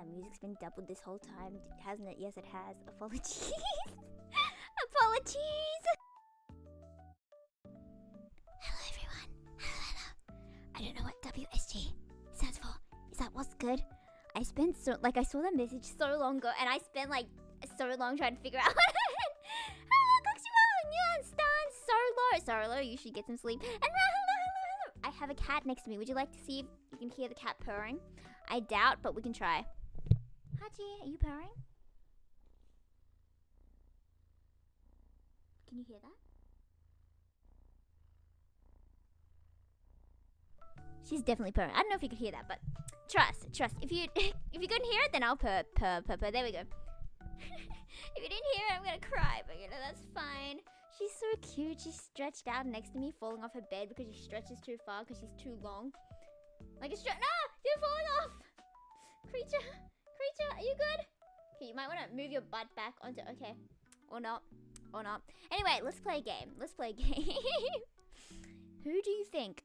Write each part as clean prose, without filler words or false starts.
music's been doubled this whole time, hasn't it? Yes, it has. Apologies. Apologies. Hello, everyone. Hello. I don't know what WSG stands for. Is that what's good? I spent I saw that message so long ago, and I spent like so long trying to figure out. Hello, Coximo, Solo, you should get some sleep. And hello. I have a cat next to me. Would you like to see if you can hear the cat purring? I doubt, but we can try. Hachi, are you purring? Can you hear that? She's definitely purring. I don't know if you could hear that, but trust. If you couldn't hear it, then I'll purr. There we go. If you didn't hear it, I'm gonna cry, but you know, that's fine. She's so cute. She's stretched out next to me, falling off her bed because she stretches too far because she's too long. Like a stretch. No! You're falling off! Creature, are you good? Okay, you might want to move your butt back onto... Okay. Or not. Anyway, let's play a game. Who do you think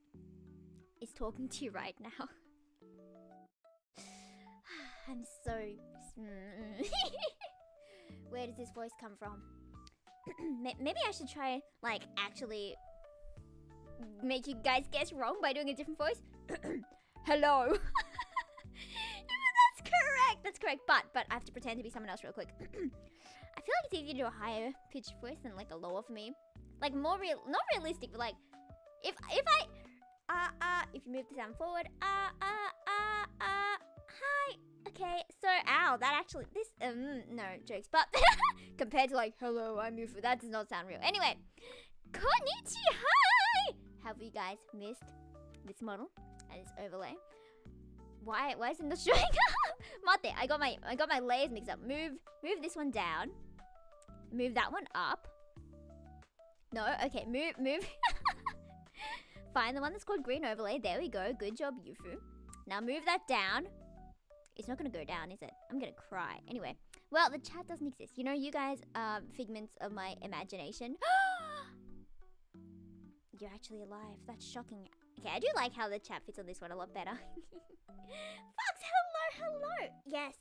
is talking to you right now? I'm so... Where does this voice come from? Maybe I should try, like, actually make you guys guess wrong by doing a different voice. Hello. That's correct. But I have to pretend to be someone else real quick. I feel like it's easier to do a higher pitched voice than like a lower for me. Like more not realistic, but like if you move the sound forward, hi. Okay, so ow, that actually no jokes, but compared to like hello, I'm Yufu, that does not sound real. Anyway, konnichiwa. Hi. Have you guys missed this model and its overlay? Why isn't this showing up? Mate, I got my layers mixed up. Move this one down. Move that one up. No, okay, move. Find the one that's called green overlay. There we go. Good job, Yufu. Now move that down. It's not gonna go down, is it? I'm gonna cry. Anyway, well, the chat doesn't exist. You know, you guys are figments of my imagination. You're actually alive. That's shocking. Okay, I do like how the chat fits on this one a lot better. Fox, hello. Yes,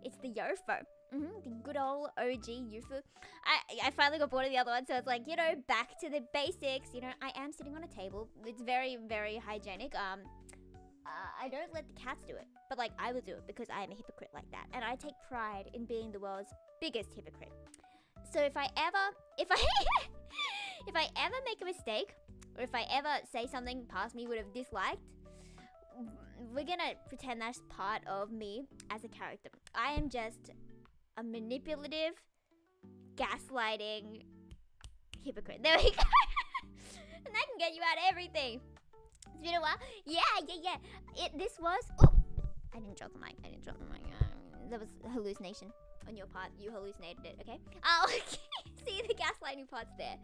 it's the Yofo. The good old OG Yufu. I finally got bored of the other one, so it's like, you know, back to the basics. You know, I am sitting on a table. It's very, very hygienic. I don't let the cats do it, but like I will do it because I am a hypocrite like that, and I take pride in being the world's biggest hypocrite. So if I ever make a mistake, or if I ever say something past me would have disliked, we're gonna pretend that's part of me as a character. I am just a manipulative, gaslighting hypocrite. There we go. And that can get you out of everything. It's been a while. Yeah. This was... Oh! I didn't drop the mic. That was a hallucination on your part. You hallucinated it, okay? Oh, okay. See, the gaslighting part's there.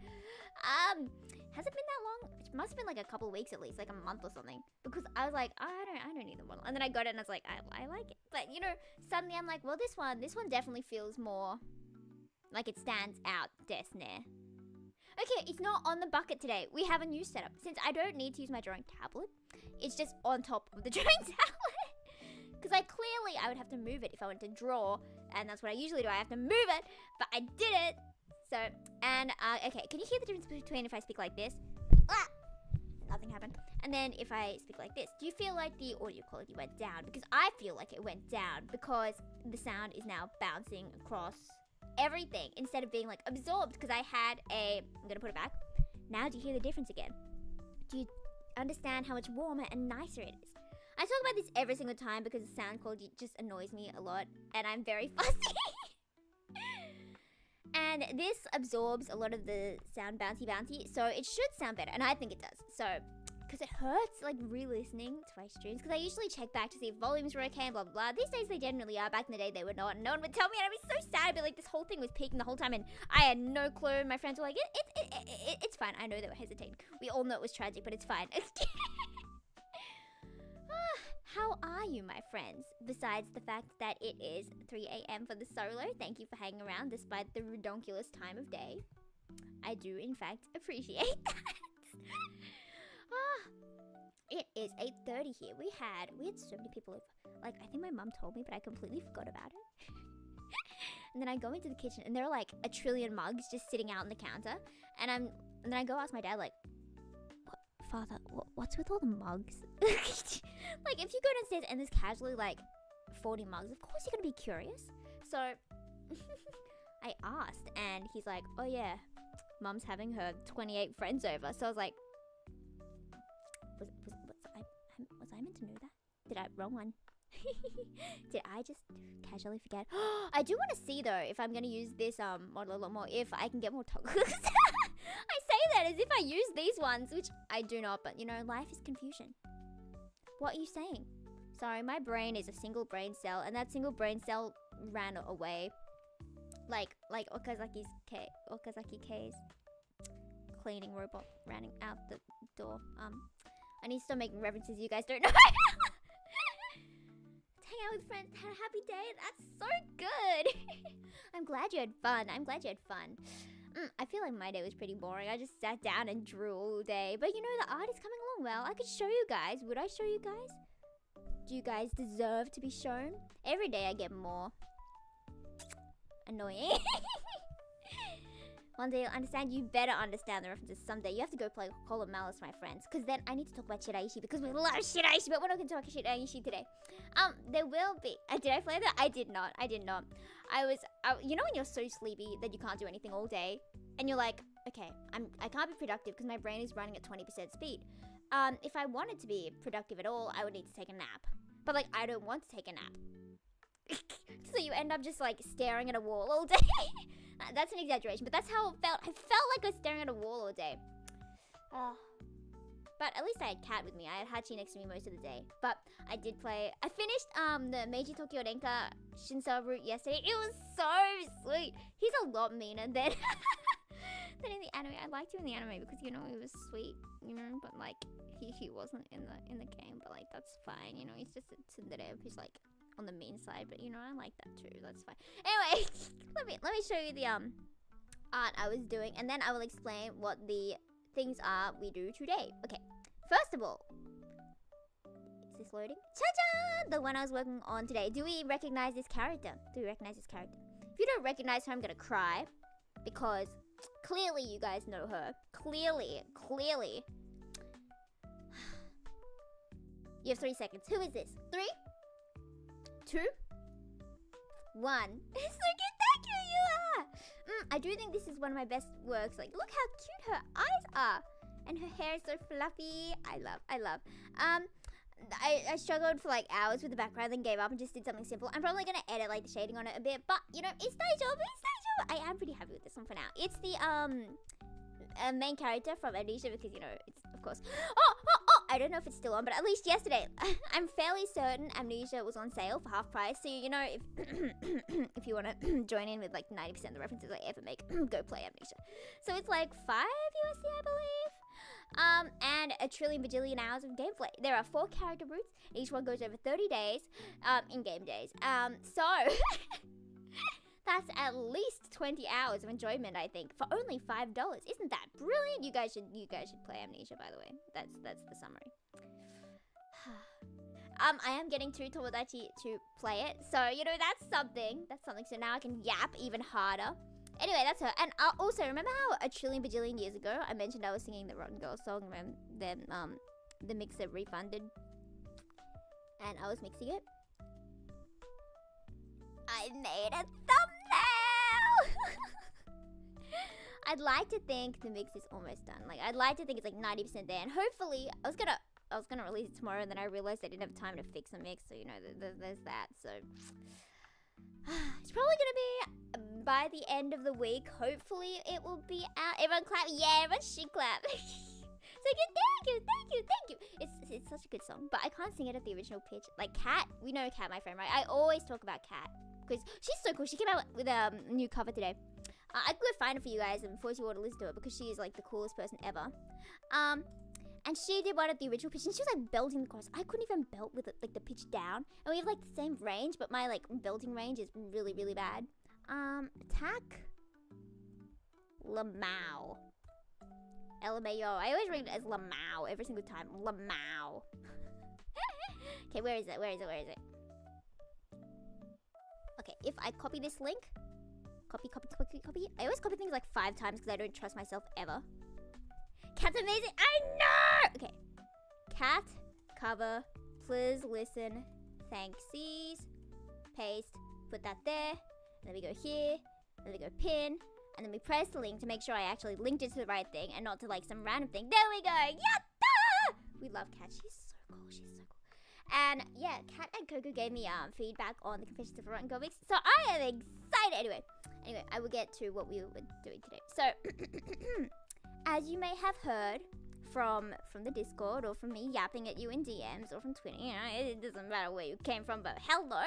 Has it been that long? It must have been like a couple of weeks at least, like a month or something. Because I was like, I don't need the model. And then I got it and I was like, I like it. But, you know, suddenly I'm like, well, this one definitely feels more like it stands out. Desne. Okay, it's not on the bucket today. We have a new setup. Since I don't need to use my drawing tablet, it's just on top of the drawing tablet. Because I would have to move it if I wanted to draw. And that's what I usually do. I have to move it. But I did it. So, and, okay. Can you hear the difference between if I speak like this? Ah! Nothing happened. And then if I speak like this, do you feel like the audio quality went down? Because I feel like it went down because the sound is now bouncing across everything instead of being like absorbed, because I had I'm gonna put it back. Now do you hear the difference again? Do you understand how much warmer and nicer it is? I talk about this every single time because the sound quality just annoys me a lot and I'm very fussy. And this absorbs a lot of the sound bouncy, so it should sound better, and I think it does. So, because it hurts, like, re-listening to my streams, because I usually check back to see if volumes were okay and blah, blah, blah. These days, they generally are. Back in the day, they were not, and no one would tell me, and I'd be so sad. I'd be like, this whole thing was peaking the whole time, and I had no clue. My friends were like, it's fine. I know they were hesitating. We all know it was tragic, but it's fine. How are you, my friends? Besides the fact that it is 3 a.m. for the solo, thank you for hanging around despite the redonkulous time of day. I do, in fact, appreciate that. It is 8:30 here. We had so many people over. Like, I think my mum told me, but I completely forgot about it. And then I go into the kitchen, and there are like a trillion mugs just sitting out on the counter. And then I go ask my dad, like, Father, what's with all the mugs? Like, if you go downstairs and there's casually like 40 mugs, of course you're gonna be curious. So I asked, and he's like, oh yeah, Mum's having her 28 friends over. So I was like, was I meant to know that? Did I wrong one? Did I just casually forget? I do want to see though if I'm gonna use this model a lot more, if I can get more toggles. I say that as if I use these ones, which I do not, but you know, life is confusion. What are you saying? Sorry, my brain is a single brain cell, and that single brain cell ran away. Like Okazaki K's cleaning robot running out the door. I need to start making references you guys don't know. Hang out with friends, had a happy day. That's so good. I'm glad you had fun. I feel like my day was pretty boring. I just sat down and drew all day. But you know, the art is coming along well. I could show you guys. Would I show you guys? Do you guys deserve to be shown? Every day I get more annoying. One day you'll understand. You better understand the references someday. You have to go play Call of Malice, my friends. Because then I need to talk about Shiraishi, because we love Shiraishi, but we're not going to talk Shiraishi today. There will be... did I play that? I did not. You know when you're so sleepy that you can't do anything all day? And you're like, okay, I can't be productive because my brain is running at 20% speed. If I wanted to be productive at all, I would need to take a nap. But, like, I don't want to take a nap. So you end up just, like, staring at a wall all day. That's an exaggeration, but that's how it felt. I felt like I was staring at a wall all day. But at least I had Cat with me. I had Hachi next to me most of the day. But I did play... I finished the Meiji Tokyo Renka Shinsa route yesterday. It was so sweet. He's a lot meaner than... than in the anime. I liked him in the anime because, you know, he was sweet, you know, but like he wasn't in the game, but like that's fine, you know. He's just a tsundere who's like on the mean side, but you know, I like that too. That's fine. Anyway, let me show you the art I was doing, and then I will explain what the things are we do today. Okay, first of all, is this loading? Cha-cha! The one I was working on today. Do we recognize this character? If you don't recognize her, I'm gonna cry, because clearly you guys know her. Clearly. You have 3 seconds. Who is this? 3, 2, 1. It's so cute. Thank you, you are. I do think this is one of my best works. Like, look how cute her eyes are. And her hair is so fluffy. I love. I struggled for like hours with the background, then gave up and just did something simple. I'm probably gonna edit like the shading on it a bit, but you know, it's daijoubu. I am pretty happy with this one for now. It's the main character from Amnesia, because you know, it's of course. Oh! I don't know if it's still on, but at least yesterday, I'm fairly certain Amnesia was on sale for half price. So you know, if if you want to join in with like 90% of the references I ever make, go play Amnesia. So it's like $5 USD, I believe. And a trillion bajillion hours of gameplay. There are 4 character routes. Each one goes over 30 days, in-game days. So that's at least 20 hours of enjoyment, I think, for only $5. Isn't that brilliant? You guys should play Amnesia, by the way. That's the summary. I am getting 2 Tomodachi to play it, so you know, that's something. So now I can yap even harder. Anyway, that's her. And also, remember how a trillion bajillion years ago I mentioned I was singing the Rotten Girl song, and then the mixer refunded, and I was mixing it. I made a thumbnail. I'd like to think the mix is almost done. Like, I'd like to think it's like 90% there, and hopefully I was gonna release it tomorrow, and then I realized I didn't have time to fix the mix, so you know, there's that. So it's probably gonna be by the end of the week. Hopefully it will be out. Everyone clap. Yeah, everyone should clap. So good. Thank you. It's such a good song, but I can't sing it at the original pitch. Like Kat, we know Kat, my friend, right? I always talk about Kat because she's so cool. She came out with a new cover today. I could go find it for you guys and force you all to listen to it, because she is like the coolest person ever. And she did one at the original pitch, and she was like belting the chorus. I couldn't even belt with it, like the pitch down. And we have like the same range, but my like belting range is really, really bad. Attack Lamau. LMAO. I always read it as Lamau every single time. Lamau. Okay, where is it? Where is it? Where is it? Okay, if I copy this link, copy. I always copy things like 5 times because I don't trust myself ever. Cat's amazing. I know. Okay, cat cover. Please listen. Thanksies. Paste. Put that there. Then we go here. Then we go pin. And then we press the link to make sure I actually linked it to the right thing and not to like some random thing. There we go. Yatta! We love Cat. She's so cool. She's so cool. And yeah, Kat and Coco gave me feedback on the Confessions of a Rotten Comics, so I am excited. Anyway, I will get to what we were doing today. So, as you may have heard from the Discord or from me yapping at you in DMs or from Twitter, you know, it doesn't matter where you came from, but hello.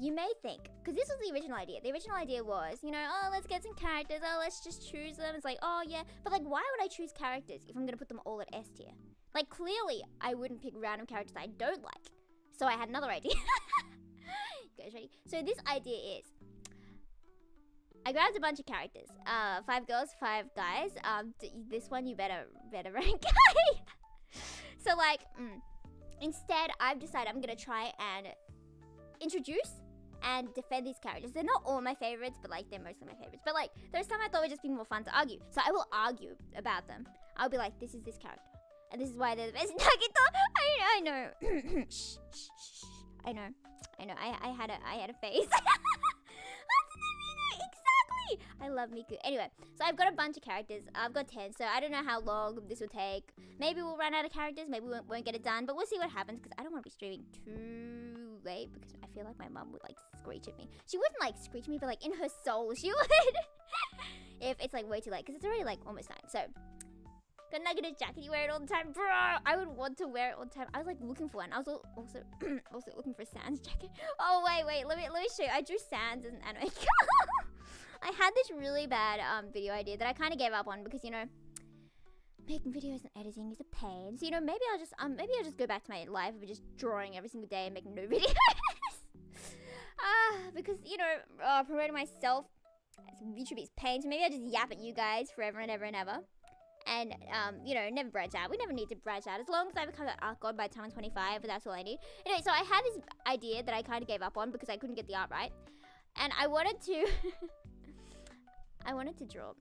You may think, because this was the original idea. The original idea was, you know, oh, let's get some characters. Oh, let's just choose them. It's like, oh yeah, but like, why would I choose characters if I'm gonna put them all at S tier? Like, clearly, I wouldn't pick random characters I don't like. So I had another idea. You guys ready? So this idea is, I grabbed a bunch of characters. 5 girls, 5 guys. This one you better rank. So like, instead, I've decided I'm gonna try and introduce and defend these characters. They're not all my favorites, but like, they're mostly my favorites. But like, there's some I thought would just be more fun to argue. So I will argue about them. I'll be like, this is this character. And this is why they're the best. I know. Shh. I know. I had a face. Exactly. I love Miku. Anyway, so I've got a bunch of characters. I've got 10, so I don't know how long this will take. Maybe we'll run out of characters. Maybe we won't get it done. But we'll see what happens because I don't want to be streaming too late because I feel like my mum would like screech at me. She wouldn't like screech at me, but like in her soul she would. If it's like way too late because it's already like almost 9. So. Got a Nugget jacket, you wear it all the time, bro. I would want to wear it all the time. I was like looking for one. I was also looking for Sans jacket. Oh wait, let me show you. I drew Sans as an anime. I had this really bad video idea that I kind of gave up on because, you know, making videos and editing is a pain. So, you know, maybe I'll just go back to my life of just drawing every single day and making no videos. Because, you know, promoting myself YouTube is pain. So maybe I'll just yap at you guys forever and ever and ever. And, you know, never branch out. We never need to branch out. As long as I become an art god by the time I'm 25, but that's all I need. Anyway, so I had this idea that I kind of gave up on because I couldn't get the art right. And I wanted to... I wanted to draw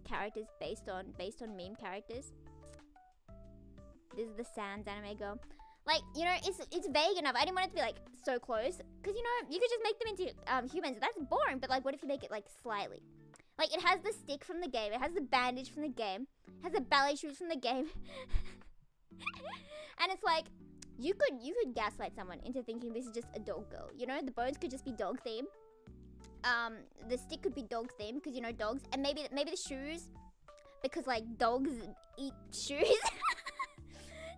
characters based on meme characters. This is the Sans anime girl. Like, you know, it's vague enough. I didn't want it to be, like, so close. Because, you know, you could just make them into humans. That's boring. But, like, what if you make it, like, slightly? Like, it has the stick from the game. It has the bandage from the game. It has the ballet shoes from the game. And it's like, you could gaslight someone into thinking this is just a dog girl. You know, the bones could just be dog theme. The stick could be dog theme because, you know, dogs. And maybe the shoes, because, like, dogs eat shoes.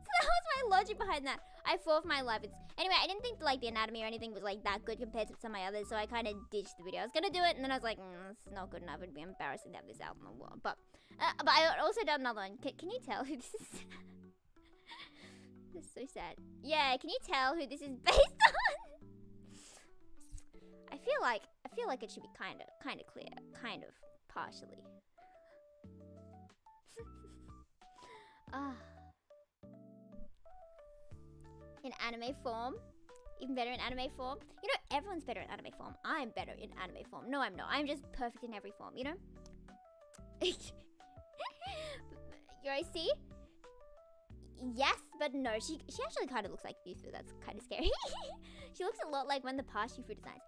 So that was my logic behind that. I fought for my life. Anyway, I didn't think like the anatomy or anything was like that good compared to some of my others, so I kind of ditched the video. I was gonna do it, and then I was like, this is not good enough. It'd be embarrassing to have this out in the world. But I also done another one. Can you tell who this is? This is so sad. Yeah, can you tell who this is based on? I feel like it should be kind of clear, kind of partially. In anime form, even better in anime form. You know, everyone's better in anime form. I'm better in anime form. No, I'm not. I'm just perfect in every form, you know? You guys see? Yes, but no. She actually kind of looks like Yufu. That's kind of scary. She looks a lot like one of the past Yufu designs.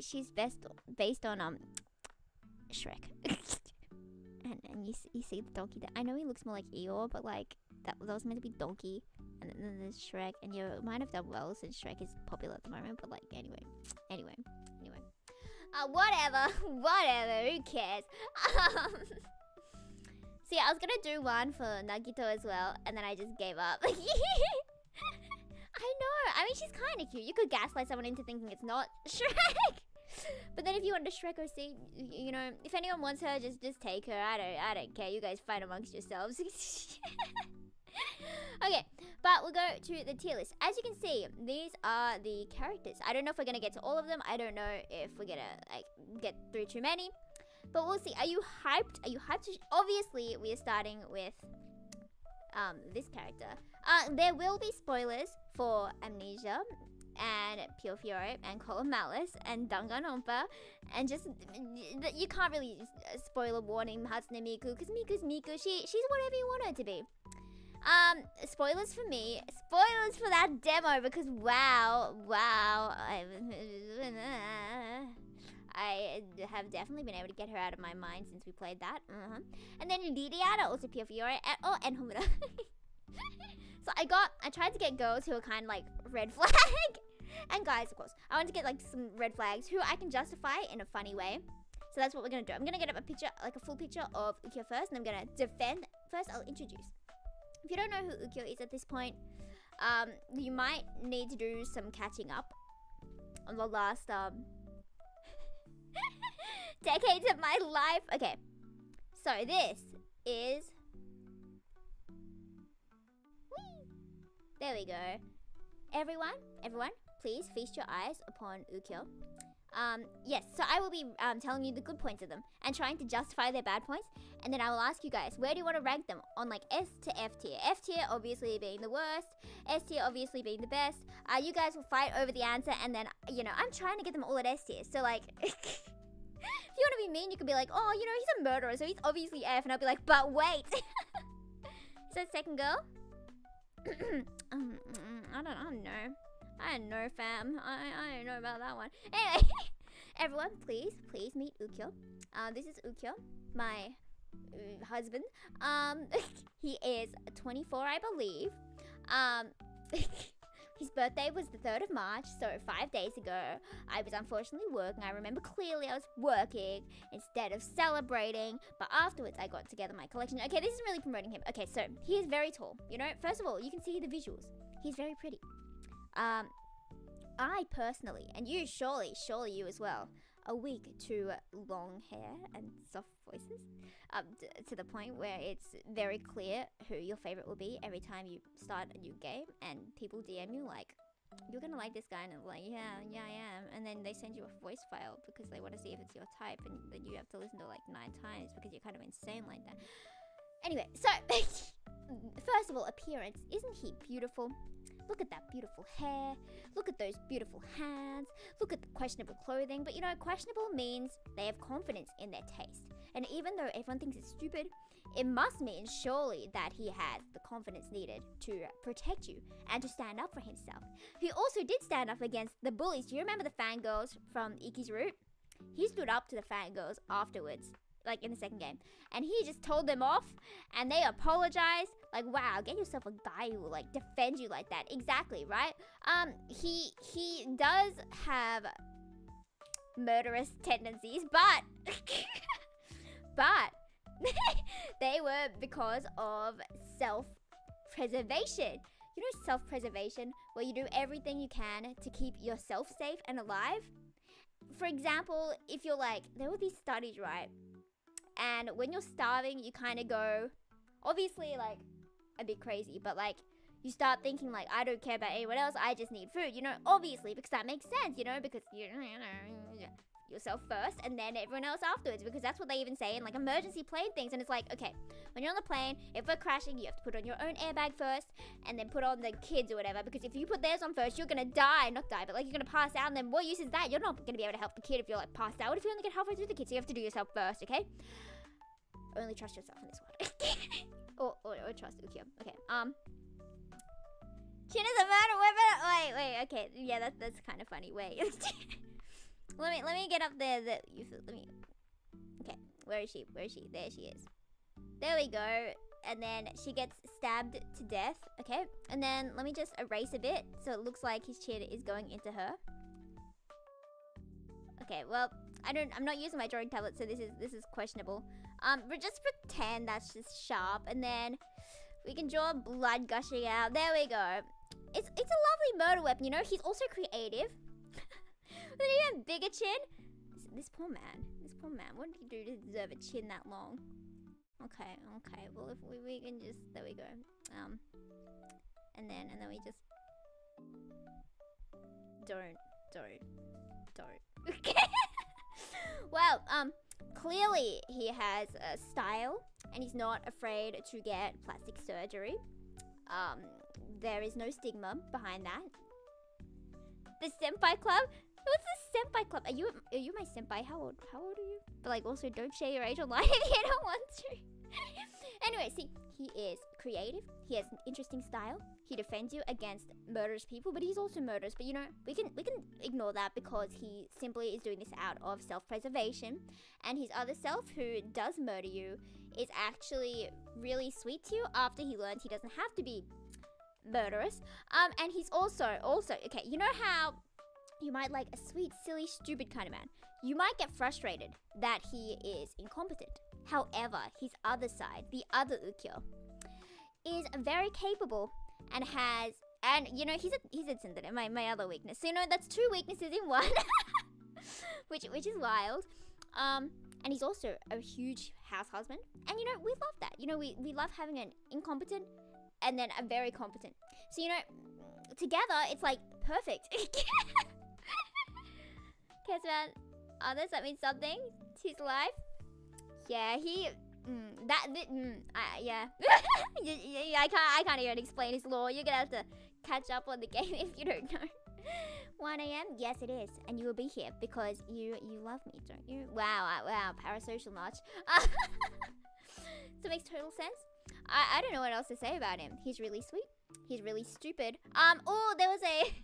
She's based on Shrek. and you see the donkey there. I know he looks more like Eeyore, but like that was meant to be Donkey. And then there's Shrek, and you might have done well since Shrek is popular at the moment, but like, anyway. Whatever, who cares? So yeah, I was gonna do one for Nagito as well, and then I just gave up. I know, I mean, she's kind of cute. You could gaslight someone into thinking it's not Shrek. But then if you want to Shrek OC, you know, if anyone wants her, just take her. I don't care. You guys fight amongst yourselves. Okay, but we'll go to the tier list. As you can see, these are the characters. I don't know if we're gonna get to all of them. I don't know if we're gonna like get through too many. But we'll see. Are you hyped? Are you hyped? Obviously, we are starting with this character. There will be spoilers for Amnesia and Pure Fiore and Call of Malice and Danganronpa, and just you can't really spoiler warning Hatsune Miku because Miku's Miku. She's whatever you want her to be. Spoilers for me. Spoilers for that demo because wow, I have definitely been able to get her out of my mind since we played that. And then Liliana, also Pure Fiore, and Homura. So I tried to get girls who are kind of like red flag. And guys, of course. I want to get like some red flags who I can justify in a funny way. So that's what we're going to do. I'm going to get up a picture, like a full picture of Ukyo first. And I'm going to defend. First, I'll introduce. If you don't know who Ukyo is at this point, you might need to do some catching up on the last decades of my life. Okay, so this is... Whee! There we go. Everyone, please feast your eyes upon Ukyo. Yes, so I will be telling you the good points of them and trying to justify their bad points. And then I will ask you guys, where do you want to rank them on like S to F tier? F tier obviously being the worst, S tier obviously being the best. You guys will fight over the answer, and then, you know, I'm trying to get them all at S tier. So like, if you want to be mean, you could be like, oh, you know, he's a murderer, so he's obviously F. And I'll be like, but wait. So second girl? I don't know. I don't know, fam. I don't know about that one. Anyway, everyone, please meet Ukyo. This is Ukyo, my husband. He is 24, I believe. His birthday was the 3rd of March, so 5 days ago. I was unfortunately working. I remember clearly I was working instead of celebrating. But afterwards, I got together my collection. Okay, this isn't really promoting him. Okay, so he is very tall. You know, first of all, you can see the visuals. He's very pretty. I personally, and you surely you as well, are weak to long hair and soft voices, to the point where it's very clear who your favorite will be every time you start a new game and people DM you like, you're gonna like this guy, and I'm like, yeah, I am, and then they send you a voice file because they want to see if it's your type, and then you have to listen to it like 9 times because you're kind of insane like that. Anyway, so first of all, appearance. Isn't he beautiful? Look at that beautiful hair. Look at those beautiful hands. Look at the questionable clothing. But you know, questionable means they have confidence in their taste. And even though everyone thinks it's stupid, it must mean surely that he has the confidence needed to protect you and to stand up for himself. He also did stand up against the bullies. Do you remember the fangirls from Iki's route? He stood up to the fangirls afterwards, like in the second game, and he just told them off, and they apologized. Like, wow, get yourself a guy who will like defend you like that. Exactly, right? He does have murderous tendencies, but but they were because of self-preservation. You know, self-preservation, where you do everything you can to keep yourself safe and alive. For example, if you're like, there were these studies, right? And when you're starving, you kind of go, obviously, like, a bit crazy, but, like, you start thinking, like, I don't care about anyone else, I just need food, you know, obviously, because that makes sense, you know, because, you know, yourself first, and then everyone else afterwards, because that's what they even say in, like, emergency plane things, and it's like, okay, when you're on the plane, if we're crashing, you have to put on your own airbag first, and then put on the kids or whatever, because if you put theirs on first, you're gonna die, not die, but, like, you're gonna pass out, and then what use is that? You're not gonna be able to help the kid if you're, like, passed out. What if you only get halfway through the kid? So you have to do yourself first, okay? Only trust yourself in this world. or trust Ukyo. Okay, Chin is a murder weapon. Wait, okay, yeah, that's kind of funny. Wait. let me get up there. Okay, where is she? There she is. There we go. And then she gets stabbed to death. Okay, and then let me just erase a bit so it looks like his chin is going into her. Okay, well, I'm not using my drawing tablet, so this is questionable. But just pretend that's just sharp, and then we can draw blood gushing out. There we go. It's a lovely murder weapon, you know. He's also creative. With an even bigger chin. This poor man. What did he do to deserve a chin that long? Okay. Well, if we can just, there we go. And then we just don't. Okay. Well, Clearly, he has a style, and he's not afraid to get plastic surgery. There is no stigma behind that. The senpai club? What's the senpai club? Are you my senpai? How old are you? But like, also don't share your age online if you don't want to. Anyway, see, he is creative. He has an interesting style. He defends you against murderous people, but he's also murderous. But you know, we can ignore that because he simply is doing this out of self-preservation. And his other self, who does murder you, is actually really sweet to you after he learns he doesn't have to be murderous. And he's also okay. You know how you might like a sweet, silly, stupid kind of man. You might get frustrated that he is incompetent. However, his other side, the other Ukyo, is very capable and has, and you know, he's a tsundere, my other weakness. So you know, that's two weaknesses in one, which is wild. And he's also a huge house husband, and you know, we love that. You know, we love having an incompetent and then a very competent. So you know, together it's like perfect. Cares about others, that means something to his life. Yeah, yeah. I can't even explain his lore. You're gonna have to catch up on the game if you don't know. 1 a.m. Yes, it is, and you will be here because you love me, don't you? Wow, parasocial notch. So it makes total sense. I don't know what else to say about him. He's really sweet. He's really stupid. Oh, there was a.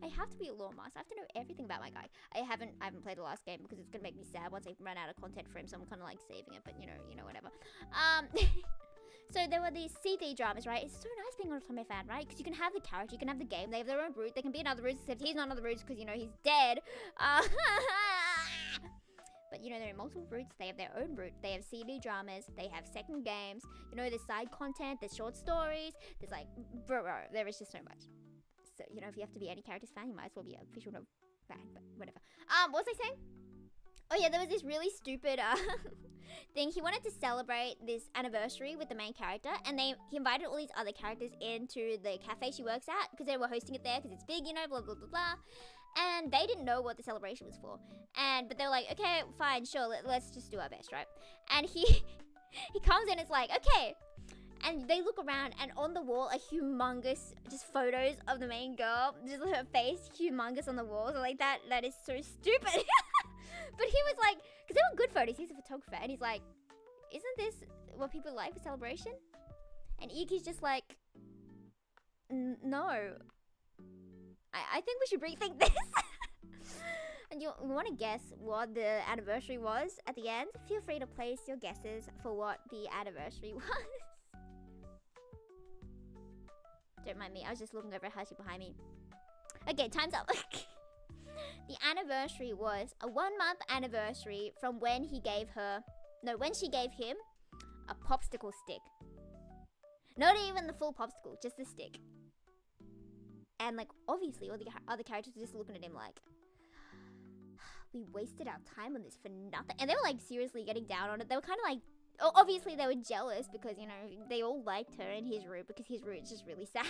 I have to be a lore master. I have to know everything about my guy. I haven't played the last game because it's gonna make me sad once I run out of content for him. So I'm kind of like saving it, but you know, whatever. So there were these CD dramas, right? It's so nice being an Otome fan, right? Because you can have the character, you can have the game. They have their own route. They can be in other routes, except he's not in other routes because you know he's dead. But you know, there are multiple routes. They have their own route. They have CD dramas. They have second games. You know, there's side content. There's short stories. There's like, bro, there is just so much. So, you know, if you have to be any character's fan, you might as well be an official fan, but whatever. What was I saying? Oh yeah, there was this really stupid thing. He wanted to celebrate this anniversary with the main character, and he invited all these other characters into the cafe she works at because they were hosting it there because it's big, you know, blah blah blah blah. And they didn't know what the celebration was for. But they're like, okay, fine, sure, let's just do our best, right? And he comes in, it's like, okay. And they look around, and on the wall are humongous just photos of the main girl. Just her face, humongous on the walls. Like, that is so stupid. But he was like, because they were good photos. He's a photographer. And he's like, isn't this what people like for celebration? And Yuki's just like, no. I think we should rethink this. And you want to guess what the anniversary was at the end? Feel free to place your guesses for what the anniversary was. Don't mind me, I was just looking over at Hashi behind me. Okay, time's up. The anniversary was a 1-month anniversary from when she gave him a popsicle stick. Not even the full popsicle, just the stick. And like, obviously all the other characters were just looking at him like, we wasted our time on this for nothing. And they were like seriously getting down on it. They were kind of like, obviously they were jealous because, you know, they all liked her in his route because his route is just really sad.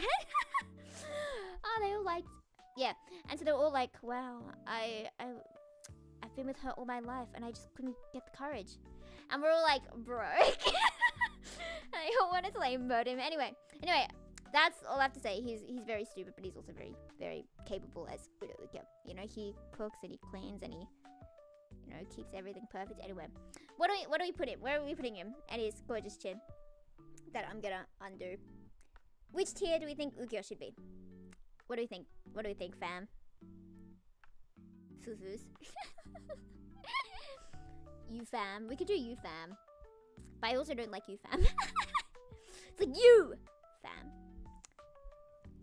They all liked, yeah. And so they were all like, wow, I've been with her all my life and I just couldn't get the courage. And we're all like, bro. I all wanted to like murder him. Anyway, that's all I have to say. He's very stupid, but he's also very, very capable as Udoka. You know, he cooks and he cleans and he, you know, keeps everything perfect. Anyway, what do we put him? Where are we putting him? And his gorgeous chin that I'm gonna undo. Which tier do we think Ukyo should be? What do we think? What do we think, fam? Fufus. You fam. We could do you fam. But I also don't like you fam. It's like you fam.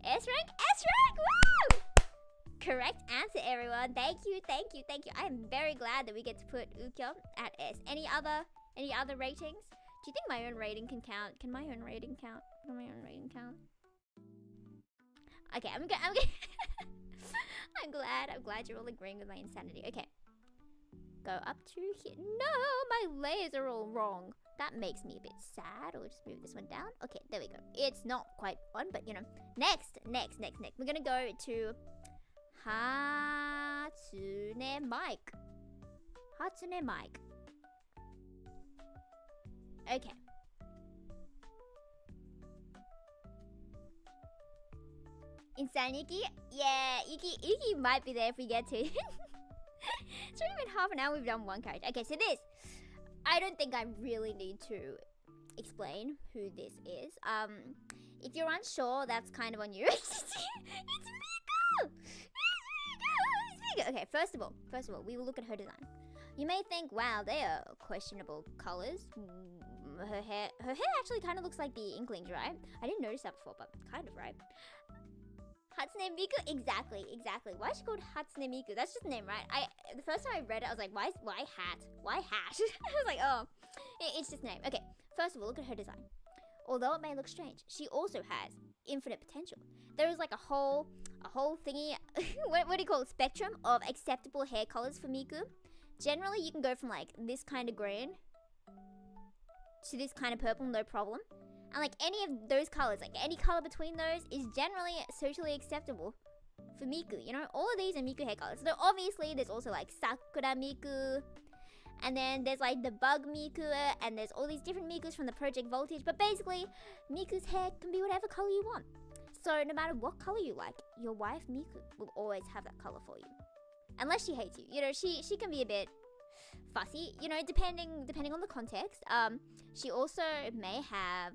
S rank? S rank! Woo! Correct answer, everyone. Thank you. I am very glad that we get to put Ukyo at S. Any other ratings? Do you think my own rating can count? Can my own rating count? Okay, I'm glad you're all agreeing with my insanity. Okay. Go up to here. No, my layers are all wrong. That makes me a bit sad. We'll just move this one down. Okay, there we go. It's not quite on, but you know. Next. We're gonna go to Hatsune Mike. Hatsune Mic. Okay. Insane Iki? Yeah, Iki might be there if we get to it. It's only been half an hour we've done one character. Okay, so this. I don't think I really need to explain who this is. If you're unsure, that's kind of on you. It's Miku! It's Miku! Okay, first of all, we will look at her design. You may think, wow, they are questionable colors. Her hair actually kind of looks like the Inklings, right? I didn't notice that before, but kind of, right? Hatsune Miku? Exactly. Why is she called Hatsune Miku? That's just a name, right? The first time I read it, I was like, why hat? Why hat? I was like, oh, it's just a name. Okay, first of all, look at her design. Although it may look strange, she also has infinite potential. There is like a whole thingy, what do you call it, spectrum of acceptable hair colors for Miku. Generally, you can go from like this kind of green to this kind of purple, no problem. And like any of those colors, like any color between those is generally socially acceptable for Miku. You know, all of these are Miku hair colors. So obviously there's also like Sakura Miku, and then there's like the Bug Miku, and there's all these different Mikus from the Project Voltage. But basically, Miku's hair can be whatever color you want. So no matter what color you like, your wife Miku will always have that color for you. Unless she hates you. You know, she can be a bit fussy, you know, depending on the context. She also may have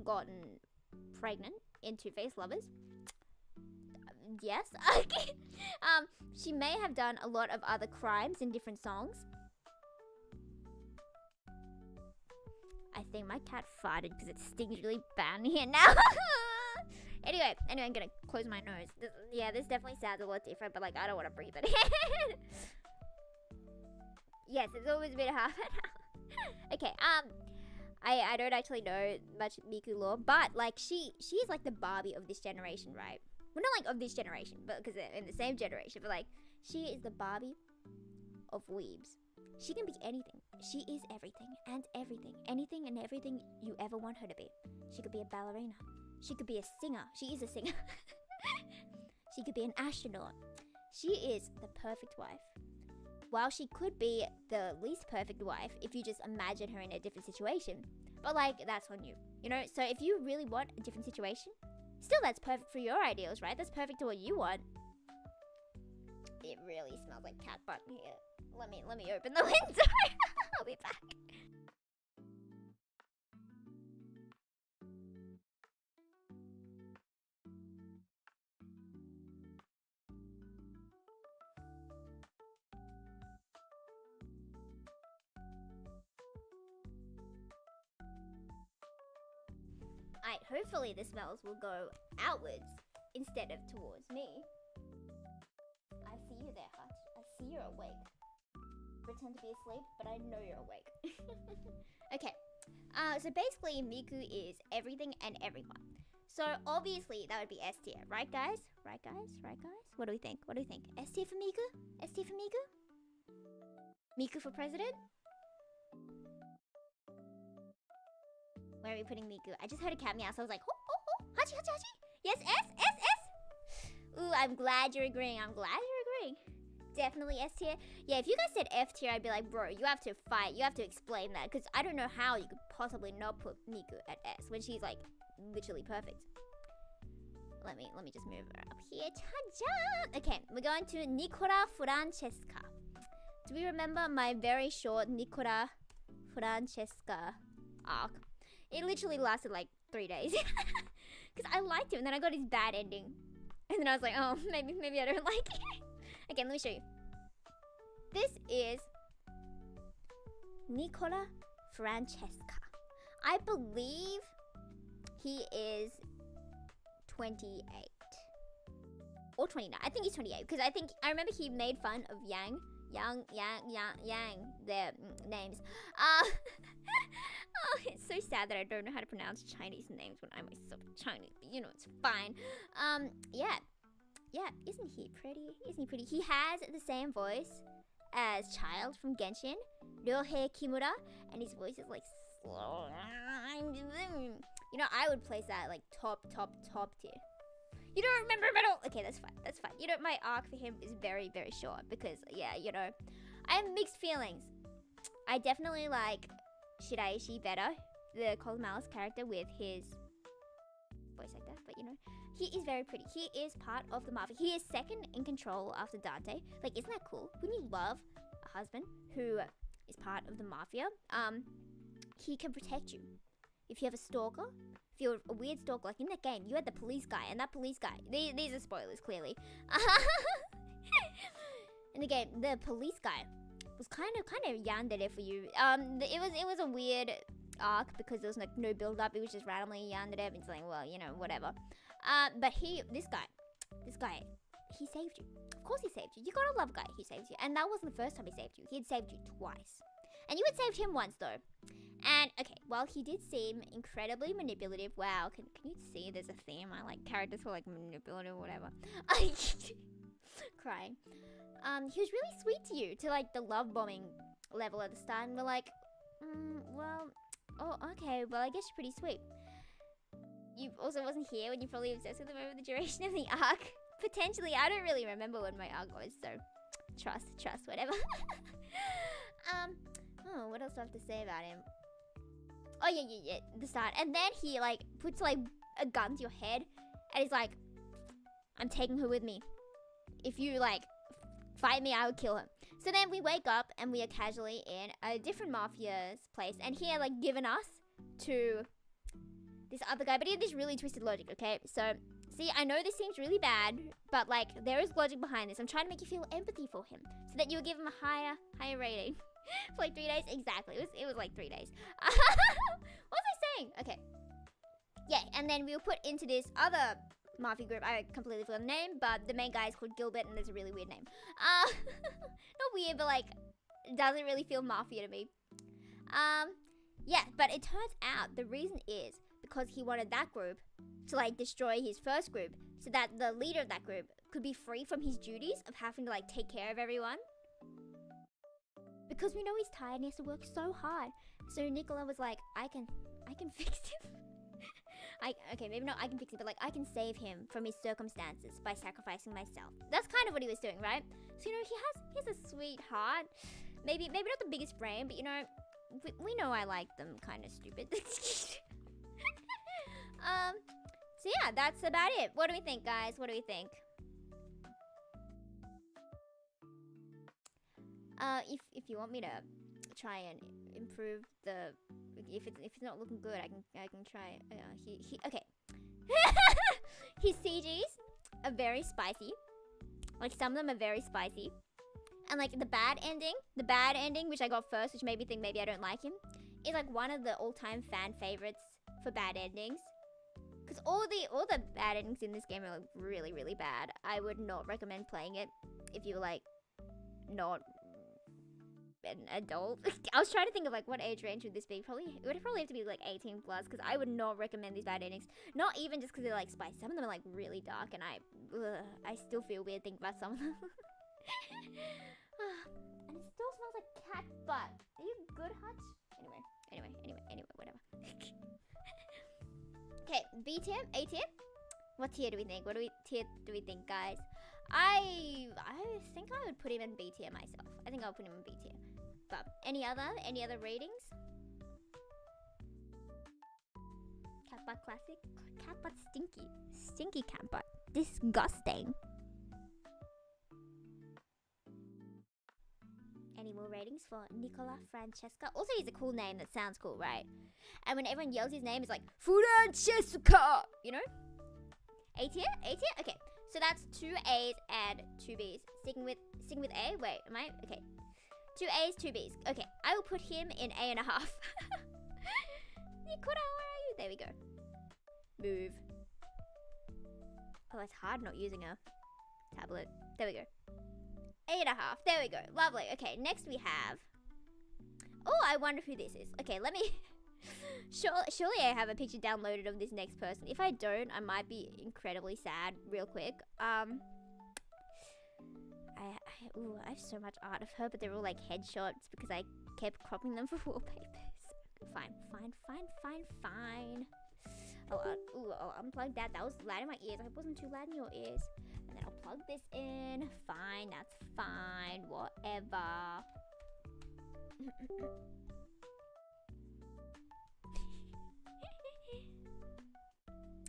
gotten pregnant in Two-Face Lovers. Yes. Okay. She may have done a lot of other crimes in different songs. I think my cat farted because it stings really bad in here now. Anyway, I'm gonna close my nose. This definitely sounds a lot different, but like I don't want to breathe it in. Yes, it's always been half an hour. Okay, I don't actually know much Miku lore, but like she is like the Barbie of this generation, right? Well, not like of this generation, but because they're in the same generation, but like she is the Barbie of weebs. She can be anything. She is everything and everything. Anything and everything you ever want her to be. She could be a ballerina. She could be a singer. She is a singer. She could be an astronaut. She is the perfect wife. While she could be the least perfect wife if you just imagine her in a different situation. But like, that's on you. You know, so if you really want a different situation, still that's perfect for your ideals, right? That's perfect to what you want. It really smells like cat butt in here. Let me open the window. I'll be back. Alright, hopefully the smells will go outwards instead of towards me. I see you there, Hutch. I see you're awake. Pretend to be asleep, but I know you're awake. Okay, so basically Miku is everything and everyone. So obviously that would be S tier, right guys? Right guys? What do we think? S tier for Miku? S tier for Miku? Miku for president? Where are we putting Miku? I just heard a cat meow, so I was like, oh, Hachi. Yes, S. Ooh, I'm glad you're agreeing. Definitely S tier. Yeah, if you guys said F tier, I'd be like, bro, you have to fight. You have to explain that. Because I don't know how you could possibly not put Miku at S when she's like literally perfect. Let me just move her up here. Ta-da! Okay, we're going to Nicola Francesca. Do we remember my very short Nicola Francesca arc? It literally lasted like 3 days. Because I liked him and then I got his bad ending. And then I was like, oh, maybe I don't like it. Okay, let me show you. This is Nicola Francesca. I believe he is 28 or 29. I think he's 28 because I remember he made fun of Yang, their names. Oh, it's so sad that I don't know how to pronounce Chinese names when I'm myself Chinese, but you know, it's fine. Yeah, isn't he pretty? He has the same voice as Child from Genshin, Ryohei Kimura, and his voice is like slow. You know, I would place that like top tier. You don't remember him at all? Okay, that's fine. You know, my arc for him is very, very short because, yeah, you know, I have mixed feelings. I definitely like Shiraishi better, the Cold Malice character with his voice actor, but you know, he is very pretty. He is part of the mafia. He is second in control after Dante. Like, isn't that cool? Wouldn't you love a husband who is part of the mafia? He can protect you. If you have a stalker, if you're a weird stalker, like in that game, you had the police guy, and that police guy, these are spoilers, clearly. In the game, the police guy was kind of yandere for you. It was a weird arc because there was like no build up. It was just randomly yandere. It's like, well, you know, whatever. But this guy, he saved you. Of course he saved you. You gotta love a guy who saves you. And that wasn't the first time he saved you. He had saved you twice. And you had saved him once though. And okay, well, he did seem incredibly manipulative. Wow, can you see there's a theme? I like characters who are like manipulative or whatever. Crying. He was really sweet to you, to like the love bombing level at the start. And we're like, well, oh, okay, well, I guess you're pretty sweet. You also wasn't here when you're probably obsessed with him over the duration of the arc. Potentially, I don't really remember when my arc was, so trust, whatever. Oh, what else do I have to say about him? Oh, yeah, the start. And then he, like, puts, like, a gun to your head, and he's like, I'm taking her with me. If you, like, fight me, I would kill her. So then we wake up, and we are casually in a different mafia's place, and he had, like, given us to this other guy, but he had this really twisted logic, okay? So, see, I know this seems really bad, but, like, there is logic behind this. I'm trying to make you feel empathy for him, so that you would give him a higher rating. For like 3 days? Exactly. It was like 3 days. What was I saying? Okay. Yeah, and then we were put into this other mafia group. I completely forgot the name, but the main guy is called Gilbert, and there's a really weird name. Not weird, but like, doesn't really feel mafia to me. Yeah, but it turns out the reason is because he wanted that group to like destroy his first group, so that the leader of that group could be free from his duties of having to like take care of everyone. Because we know he's tired and he has to work so hard. So Nicola was like, I can fix him. Okay, maybe not I can fix him, but like I can save him from his circumstances by sacrificing myself. That's kind of what he was doing, right? So, you know, he has a sweet heart. Maybe not the biggest brain, but you know, we know I like them kind of stupid. So yeah, that's about it. What do we think, guys? What do we think? If you want me to try and improve the, if it's not looking good, I can try. Okay. His CGs are very spicy. Like some of them are very spicy, and like the bad ending, which I got first, which made me think maybe I don't like him, is like one of the all-time fan favorites for bad endings. Because all the bad endings in this game are like really, really bad. I would not recommend playing it if you were like not an adult. I was trying to think of like what age range would this be. It would probably have to be like 18 plus, because I would not recommend these bad endings. Not even just because they're like spicy. Some of them are like really dark, and I still feel weird thinking about some of them. And it still smells like cat butt. Are you good, Hutch? Anyway, whatever. Okay, B tier, A tier. What tier do we think? What tier do we think, guys? I think I would put him in B tier myself. I think I'll put him in B tier. But any other ratings? Cat butt classic. Cat butt stinky cat butt. Disgusting. Any more ratings for Nicola Francesca? Also, he's a cool name that sounds cool, right? And when everyone yells his name, it's like Francesca. You know? A tier? Okay. So that's 2 A's and 2 B's. Sticking with A? Wait, am I? Okay. 2 A's, 2 B's. Okay, I will put him in A&1. Nicola, where are you? There we go. Move. Oh, it's hard not using a tablet. There we go. A&1. There we go. Lovely. Okay, next we have... Oh, I wonder who this is. Okay, let me... Surely I have a picture downloaded of this next person. If I don't, I might be incredibly sad real quick. I have so much art of her, but they're all like headshots because I kept cropping them for wallpapers. Fine. I'll unplug that. That was loud in my ears. I hope it wasn't too loud in your ears. And then I'll plug this in. Fine, that's fine. Whatever.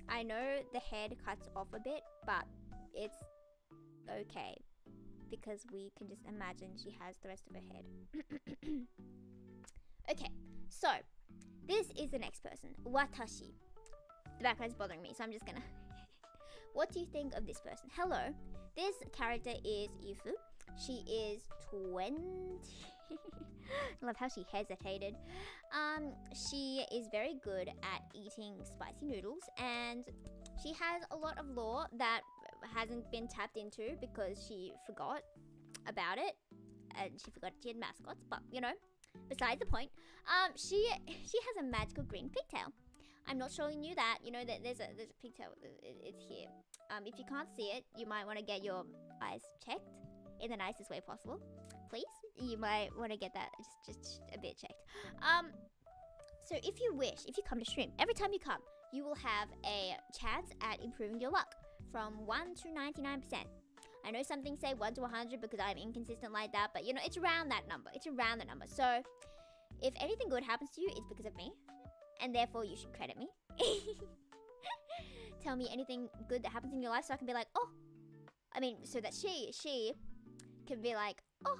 I know the head cuts off a bit, but it's okay. Because we can just imagine she has the rest of her head. Okay, so this is the next person. Watashi. The background's bothering me, so I'm just gonna... What do you think of this person? Hello. This character is Ifu. She is 20. I love how she hesitated. She is very good at eating spicy noodles, and she has a lot of lore that hasn't been tapped into because she forgot about it, and she forgot she had mascots. But you know, besides the point, she has a magical green pigtail. I'm not showing you that. You know that there's a pigtail. It's here. If you can't see it, you might want to get your eyes checked in the nicest way possible. Please, you might want to get that just a bit checked. So if you wish, if you come to stream, every time you come, you will have a chance at improving your luck from 1 to 99%. I know some things say 1 to 100 because I'm inconsistent like that, but you know, it's around that number. It's around the number. So if anything good happens to you, it's because of me, and therefore you should credit me. Tell me anything good that happens in your life so I can be like, oh, I mean, so that she can be like, oh,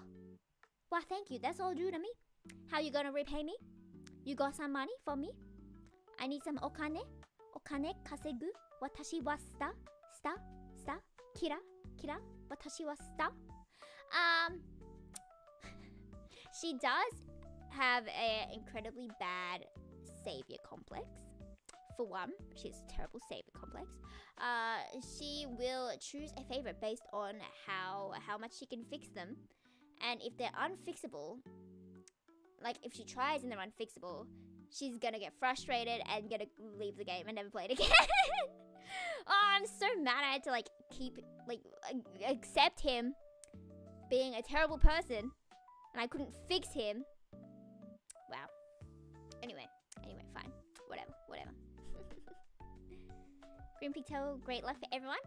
why thank you, that's all due to me. How you gonna repay me? You got some money for me? I need some okane. Okane kasegu. Watashi wa sta. Kira. Watashi wa sta. She does have an incredibly bad savior complex. For one, she has a terrible savior complex. She will choose a favorite based on how much she can fix them. And if they're unfixable, like if she tries and they're unfixable, she's gonna get frustrated and gonna leave the game and never play it again. Oh, I'm so mad I had to like accept him being a terrible person and I couldn't fix him. Wow. Anyway, fine. Whatever. Green pigtail, great luck for everyone.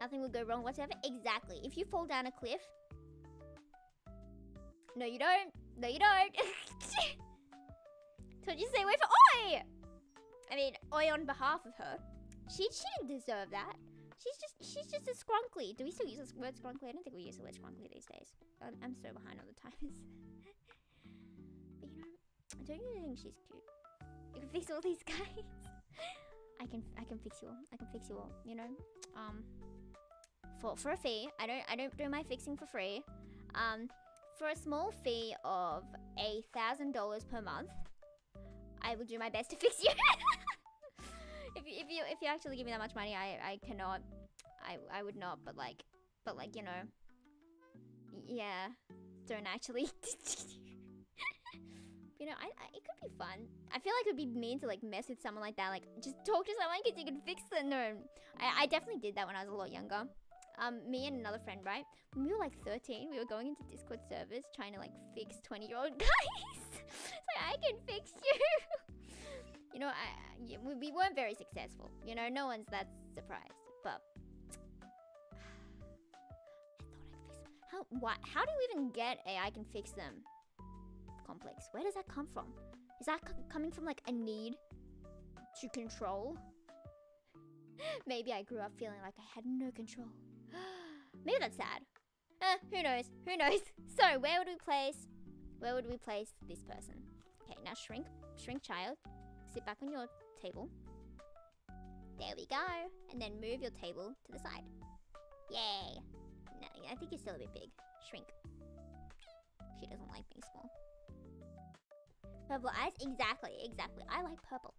Nothing will go wrong whatsoever. Exactly. If you fall down a cliff... No, you don't. Told you to stay away from Oi! I mean, Oi on behalf of her. She didn't deserve that. She's just a scrunkly. Do we still use the word scrunkly? I don't think we use the word scrunkly these days. I'm so behind on the times. But you know, don't you think she's cute? You can fix all these guys. I can fix you all. I can fix you all. You know, for a fee. I don't do my fixing for free. For a small fee of $1,000 per month, I will do my best to fix you. if you actually give me that much money, I cannot. I would not. But like you know, yeah. Don't actually. You know, it could be fun. I feel like it would be mean to like mess with someone like that. Like just talk to someone because you can fix them. No, I definitely did that when I was a lot younger. Me and another friend, right? When we were like 13, we were going into Discord servers trying to like fix 20-year-old guys. So I can fix you. You know, we weren't very successful. You know, no one's that surprised. But I thought I could fix them. How do you even get I can fix them complex? Where does that come from? Is that coming from like a need to control? Maybe I grew up feeling like I had no control. Maybe that's sad. Who knows? So where would we place this person? Okay, now shrink child. Sit back on your table. There we go. And then move your table to the side. Yay. No, I think you're still a bit big. Shrink. She doesn't like being small. Purple eyes? Exactly. I like purple.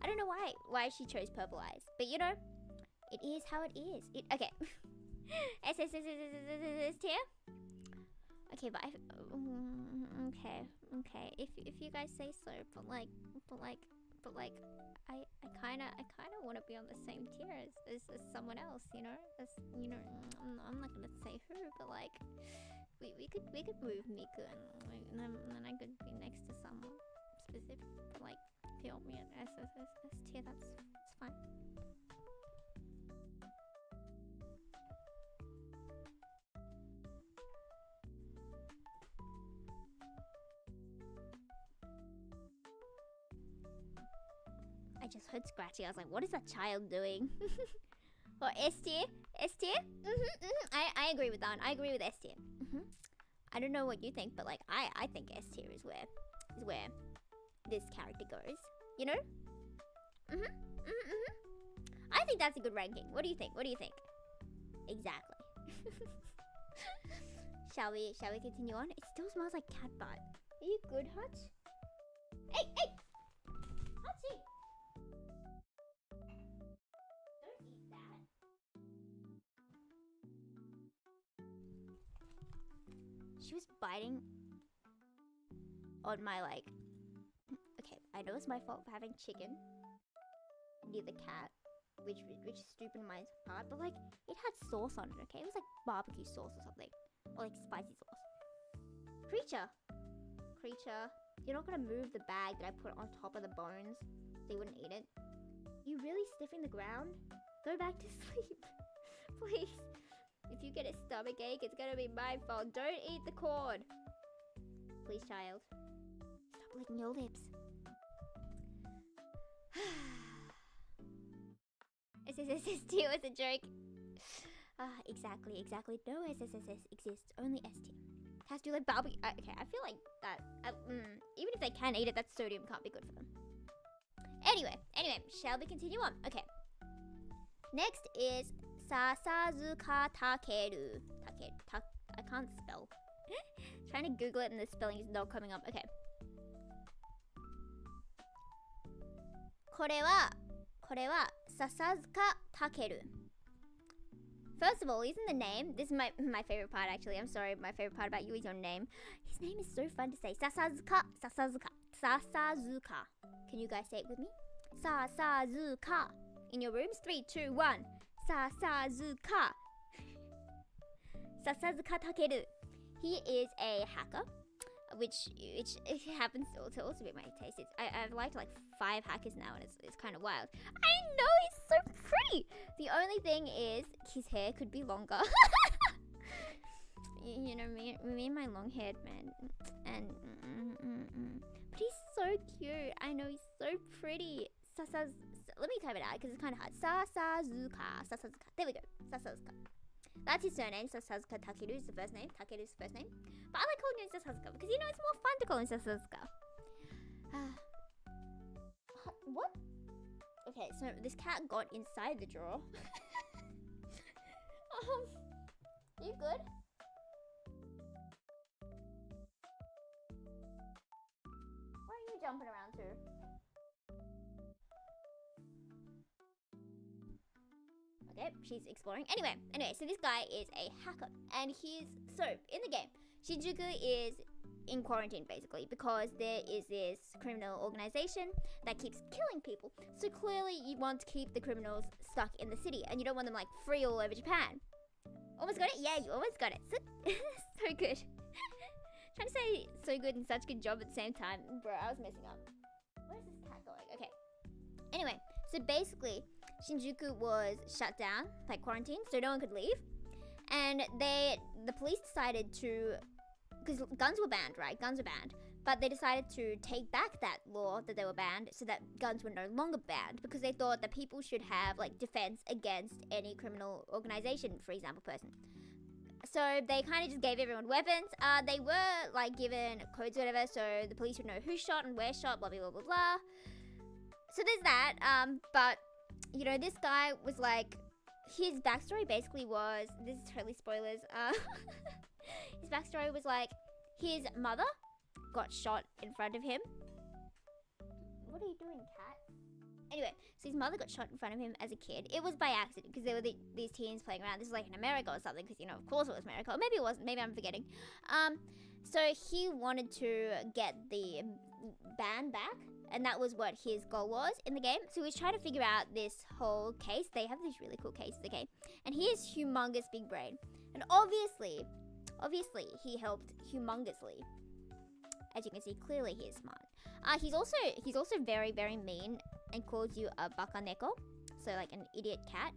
I don't know why she chose purple eyes. But you know, it is how it is. Okay. S tier? Okay, but okay. If you guys say so, but like I kinda want to be on the same tier as someone else, you know. I'm not gonna say who, but like we could move Miku and then I could be next to someone specific. But like, if you want me an S tier, that's fine. I just heard Scratchy. I was like, what is that child doing? Or S tier? S tier? I agree with that. I agree with S tier. I don't know what you think, but like I think S tier is where this character goes. You know? I think that's a good ranking. What do you think? What do you think? Exactly. Shall we continue on? It still smells like cat butt. Are you good, Hutch? Hey! Hutchie! Don't eat that. She was biting on my like... Okay, I know it's my fault for having chicken near the cat, which is stupid on my part, but like, it had sauce on it, okay? It was like barbecue sauce or something. Or like spicy sauce. Creature, you're not gonna move the bag that I put on top of the bones so you wouldn't eat it. You really sniffing the ground? Go back to sleep, please. If you get a stomach ache, it's gonna be my fault. Don't eat the cord. Please, child. Stop licking your lips. SSS tier was a joke. Exactly. No SSS exists, only S tier. Has to like barbecue. Okay, I feel like that. Even if they can eat it, that sodium can't be good for them. Anyway, shall we continue on? Okay. Next is Sasazuka Takeru. I can't spell. Trying to Google it and the spelling is not coming up. Okay. これは Sasazuka Takeru. First of all, isn't the name? This is my favorite part actually. I'm sorry, my favorite part about you is your name. His name is so fun to say. Sasazuka. Can you guys say it with me? Sasazuka. In your rooms, 3, 2, 1. Sasazuka. Sasazuka Takeru. He is a hacker, which it happens to also be my taste. I've liked like 5 hackers now, and it's kind of wild. I know, he's so pretty. The only thing is his hair could be longer. You know me and my long-haired man, and but he's so cute. I know, he's so pretty. Let me type it out because it's kind of hard. Sasazuka. There we go. Sasazuka. That's his surname. Sasazuka Takeru is the first name. Takeru is the first name. But I like calling him Sasazuka because, you know, it's more fun to call him Sasazuka. What? Okay, so this cat got inside the drawer. You good? Why are you jumping around too? Okay, she's exploring. Anyway, so this guy is a hacker, and so in the game, Shinjuku is in quarantine basically because there is this criminal organization that keeps killing people. So clearly, you want to keep the criminals stuck in the city, and you don't want them like free all over Japan. Almost got it? Yeah, you almost got it. So good. Trying to say so good and such good job at the same time, bro. I was messing up. Where's this cat going? Okay. Anyway, so basically, Shinjuku was shut down, like quarantine, so no one could leave. And the police decided to, because guns were banned, right? Guns were banned. But they decided to take back that law that they were banned so that guns were no longer banned, because they thought that people should have like defense against any criminal organization, for example, person. So they kind of just gave everyone weapons. They were like given codes or whatever, so the police would know who shot and where shot, blah, blah, blah, blah, blah. So there's that, but, you know, this guy was like, his backstory basically was, this is totally spoilers, his backstory was like, his mother got shot in front of him. What are you doing, cat? Anyway, so his mother got shot in front of him as a kid. It was by accident, because there were these teens playing around. This is like in America or something, because, you know, of course it was America. Or maybe it wasn't, maybe I'm forgetting. So he wanted to get the ban back, and that was what his goal was in the game. So he was trying to figure out this whole case. They have these really cool cases, okay? And he is humongous big brain. And obviously, he helped humongously As you can see, clearly he is smart. He's also very, very mean and calls you a bakaneko, so like an idiot cat.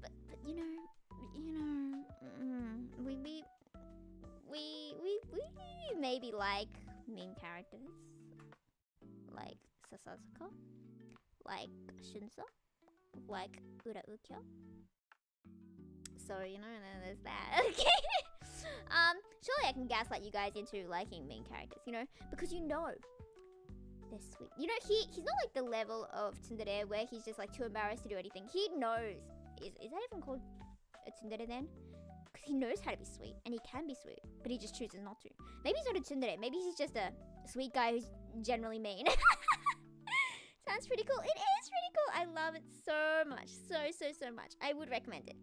But you know, we maybe like mean characters, like Sasazuka, like Shunso, like Uraukyo. So you know, there's that. Okay. Surely I can gaslight you guys into liking main characters, you know, because you know they're sweet. You know, he's not like the level of tsundere where he's just like too embarrassed to do anything. He knows. Is that even called a tsundere then? Because he knows how to be sweet, and he can be sweet, but he just chooses not to. Maybe he's not a tsundere. Maybe he's just a sweet guy who's generally mean. Sounds pretty cool. It is pretty cool. I love it so much. So much. I would recommend it.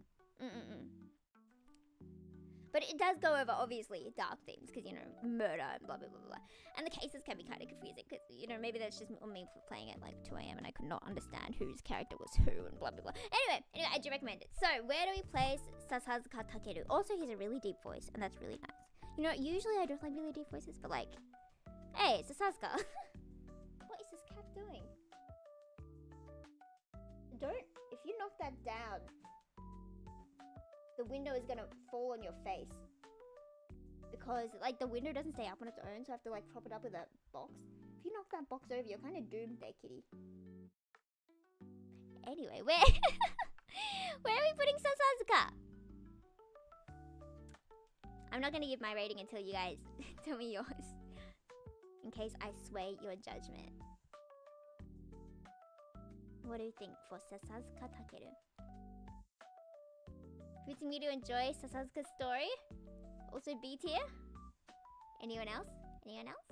But it does go over, obviously, dark themes, because, you know, murder and blah, blah, blah, blah. And the cases can be kind of confusing, because, you know, maybe that's just me playing at, like, 2 a.m. and I could not understand whose character was who and blah, blah, blah. Anyway, I do recommend it. So, where do we place Sasazuka Takeru? Also, he has a really deep voice, and that's really nice. You know, usually I don't like really deep voices, but, like, hey, Sasazuka. What is this cat doing? If you knock that down, the window is gonna fall on your face, because like the window doesn't stay up on its own, so I have to like prop it up with a box. If you knock that box over, you're kind of doomed there, kitty. Anyway, where where are we putting Sasazuka? I'm not gonna give my rating until you guys tell me yours, in case I sway your judgment. What do you think for Sasazuka Takeru? Rooting me to enjoy Sasazuka's story. Also B tier. Anyone else? Anyone else?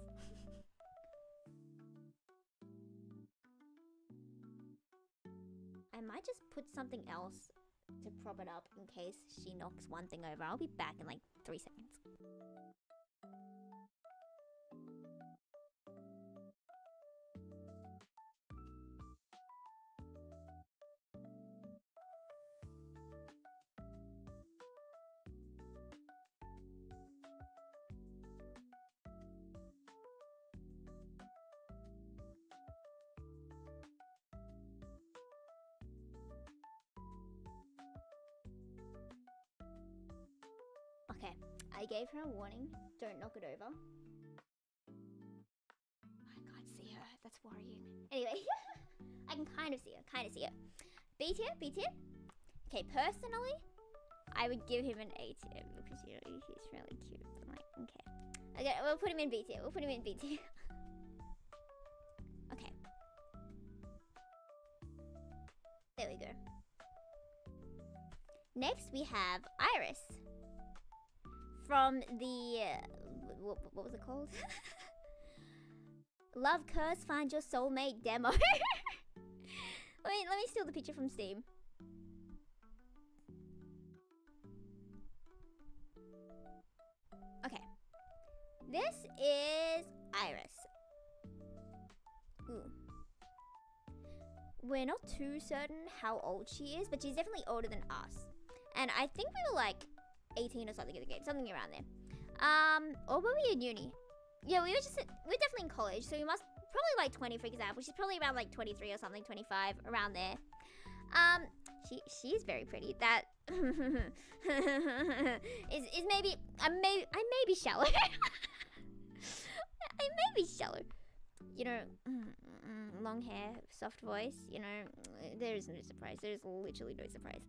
I might just put something else to prop it up in case she knocks one thing over. I'll be back in like 3 seconds. Okay, I gave her a warning. Don't knock it over. I can't see her. That's worrying. Anyway, I can kind of see her. B tier, B tier. Okay, personally, I would give him an A tier because, you know, he's really cute. I'm like, okay. Okay, we'll put him in B tier. Okay. There we go. Next, we have Iris. From the, what was it called? Love Curse Find Your Soulmate demo. let me steal the picture from Steam. Okay. This is Iris. Ooh. We're not too certain how old she is, but she's definitely older than us. And I think we were like 18 or something in the game, something around there. Or were we in uni? Yeah, we're definitely in college, so we must probably like 20, for example. She's probably around like 23 or something, 25, around there. She's very pretty. That is maybe I may be shallow. I may be shallow. You know, long hair, soft voice. You know, there is no surprise. There is literally no surprise.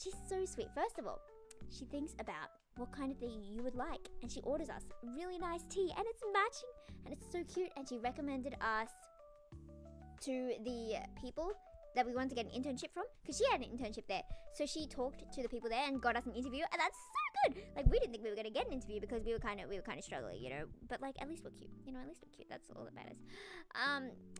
She's so sweet. First of all, she thinks about what kind of thing you would like, and she orders us really nice tea, and it's matching, and it's so cute. And she recommended us to the people that we wanted to get an internship from, because she had an internship there. So she talked to the people there and got us an interview, and that's so good. Like, we didn't think we were gonna get an interview because we were kind of struggling, you know. But like, at least we're cute, you know. At least we're cute. That's all that matters.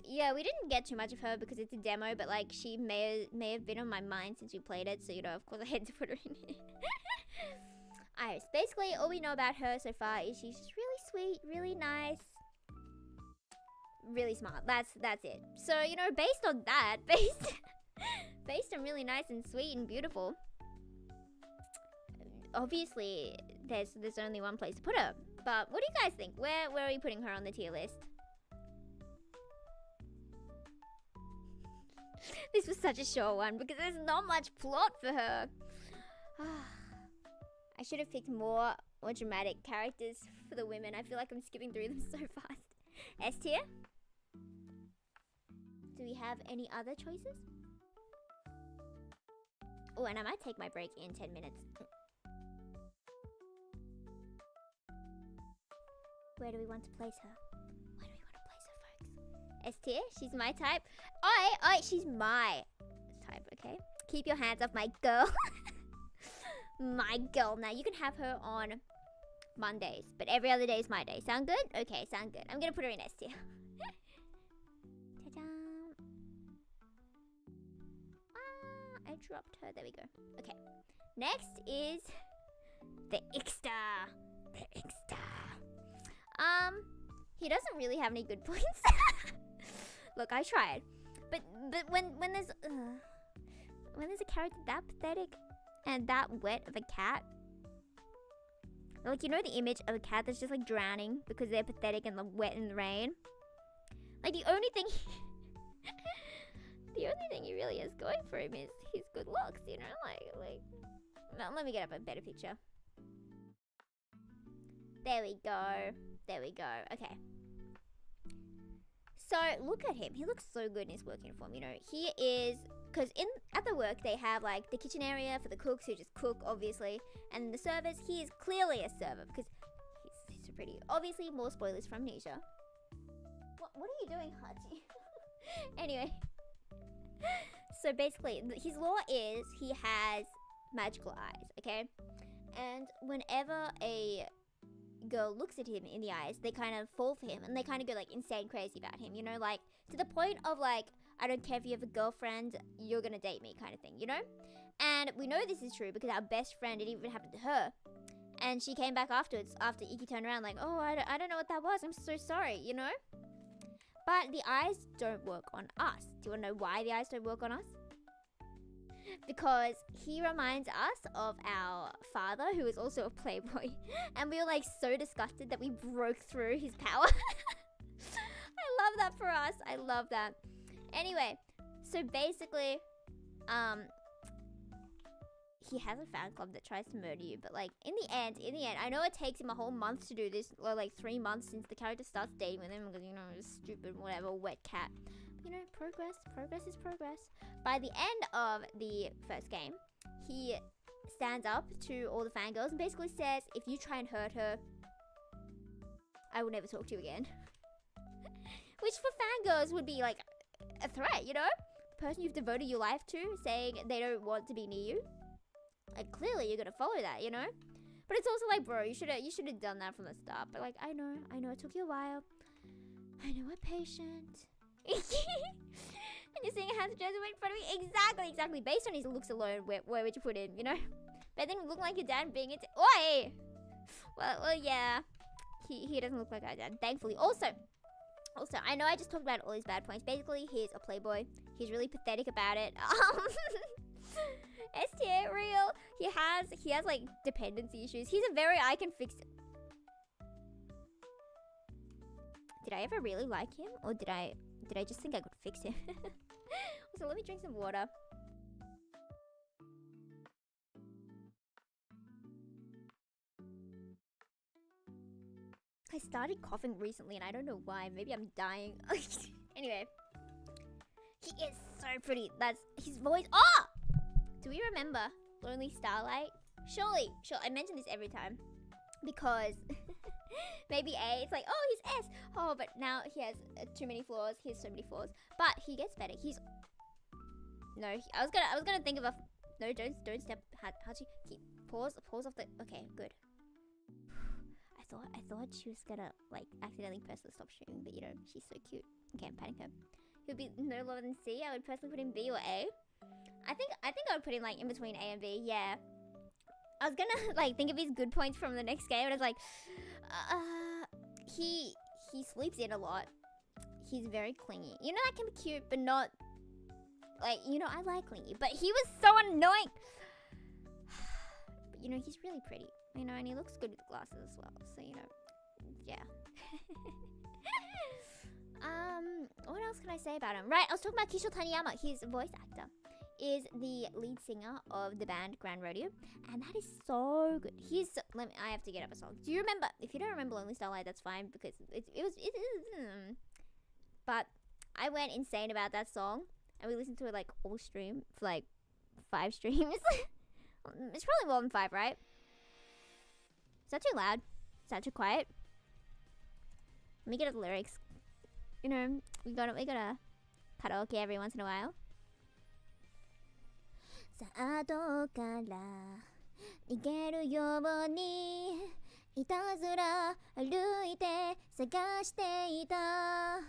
Yeah, we didn't get too much of her because it's a demo, but like, she may have been on my mind since we played it. So, you know, of course I had to put her in it. Iris. Basically, all we know about her so far is she's just really sweet, really nice, really smart. That's it. So, you know, based on that, based on really nice and sweet and beautiful, obviously there's only one place to put her. But what do you guys think? Where are we putting her on the tier list? This was such a short one because there's not much plot for her. I should have picked more dramatic characters for the women. I feel like I'm skipping through them so fast. S tier? Do we have any other choices? Oh, and I might take my break in 10 minutes. Where do we want to place her? Where do we want to place her, folks? S tier? She's my type. She's my type, okay? Keep your hands off my girl. My girl. Now, you can have her on Mondays, but every other day is my day. Sound good? Okay, sound good. I'm gonna put her in S tier. Ta-da! I dropped her. There we go. Okay. Next is the Ixta. The Ixta. He doesn't really have any good points. Look, I tried, but when there's a character that pathetic and that wet of a cat, like, you know the image of a cat that's just like drowning because they're pathetic and wet in the rain. Like the only thing he really has going for him is his good looks, you know, like. No, let me get up a better picture. There we go. There we go. Okay. So, look at him. He looks so good in his work uniform, you know. He is... Because at the work, they have, like, the kitchen area for the cooks who just cook, obviously. And the servers, he is clearly a server because he's so pretty. Obviously, more spoilers from Nisha. What are you doing, Hachi? Anyway. So, basically, his law is he has magical eyes, okay? And whenever a girl looks at him in the eyes, they kind of fall for him and they kind of go like insane crazy about him, you know, like to the point of like, I don't care if you have a girlfriend, you're gonna date me kind of thing, you know. And we know this is true because our best friend, it even happened to her, and she came back afterwards after Iki turned around like, oh, I don't know what that was, I'm so sorry, you know. But the eyes don't work on us. Do you want to know why the eyes don't work on us? Because he reminds us of our father, who is also a playboy. And we were like so disgusted that we broke through his power. I love that for us. I love that. Anyway, so basically, he has a fan club that tries to murder you. But like, in the end, I know it takes him a whole month to do this, or like 3 months since the character starts dating with him, because, you know, it's stupid, whatever, wet cat. You know, progress is progress. By the end of the first game, he stands up to all the fangirls and basically says, if you try and hurt her, I will never talk to you again. Which for fangirls would be like a threat, you know? The person you've devoted your life to saying they don't want to be near you. Like, clearly you're gonna follow that, you know? But it's also like, bro, you should have done that from the start. But like, I know, it took you a while. I know, I'm patient. And you're seeing Hans Joseph in front of me? Exactly. Based on his looks alone, where would you put him, you know? But then look like your dad being it. Oi! Well, yeah. He doesn't look like our dad, thankfully. Also, I know I just talked about all his bad points. Basically, he's a playboy. He's really pathetic about it. S tier, real. He has like dependency issues. He's a very I can fix it. Did I ever really like him, or did I just think I could fix him? Also, let me drink some water. I started coughing recently and I don't know why. Maybe I'm dying. Anyway. He is so pretty. That's his voice. Oh! Do we remember Lonely Starlight? Surely. I mention this every time. Because maybe A, it's like, oh, he's S. Oh, but now he has too many flaws. He has so many flaws. But he gets better. No, I was gonna think of a... No, don't step. How'd you keep... Pause off the... Okay, good. I thought she was gonna, like, accidentally press the stop streaming, but, you know, she's so cute. Okay, I'm patting her. He would be no lower than C. I would personally put him B or A. I think I would put him, like, in between A and B, yeah. I was gonna, like, think of his good points from the next game, and I was like, he sleeps in a lot. He's very clingy. You know, that can be cute, but not, like, you know, I like clingy, but he was so annoying. But, you know, he's really pretty, you know, and he looks good with glasses as well, so, you know, yeah. What else can I say about him? Right, I was talking about Kishore Taniyama. His voice actor is the lead singer of the band Grand Rodeo, and that is so good. I have to get up a song. Do you remember? If you don't remember Lonely Starlight, that's fine because it is. But I went insane about that song, and we listened to it like all stream for like 5 streams. It's probably more than 5, right? Is that too loud? Is that too quiet? Let me get at the lyrics. You know, we gotta karaoke every once in a while. さあどうから逃げるようにいたずら歩いて探していた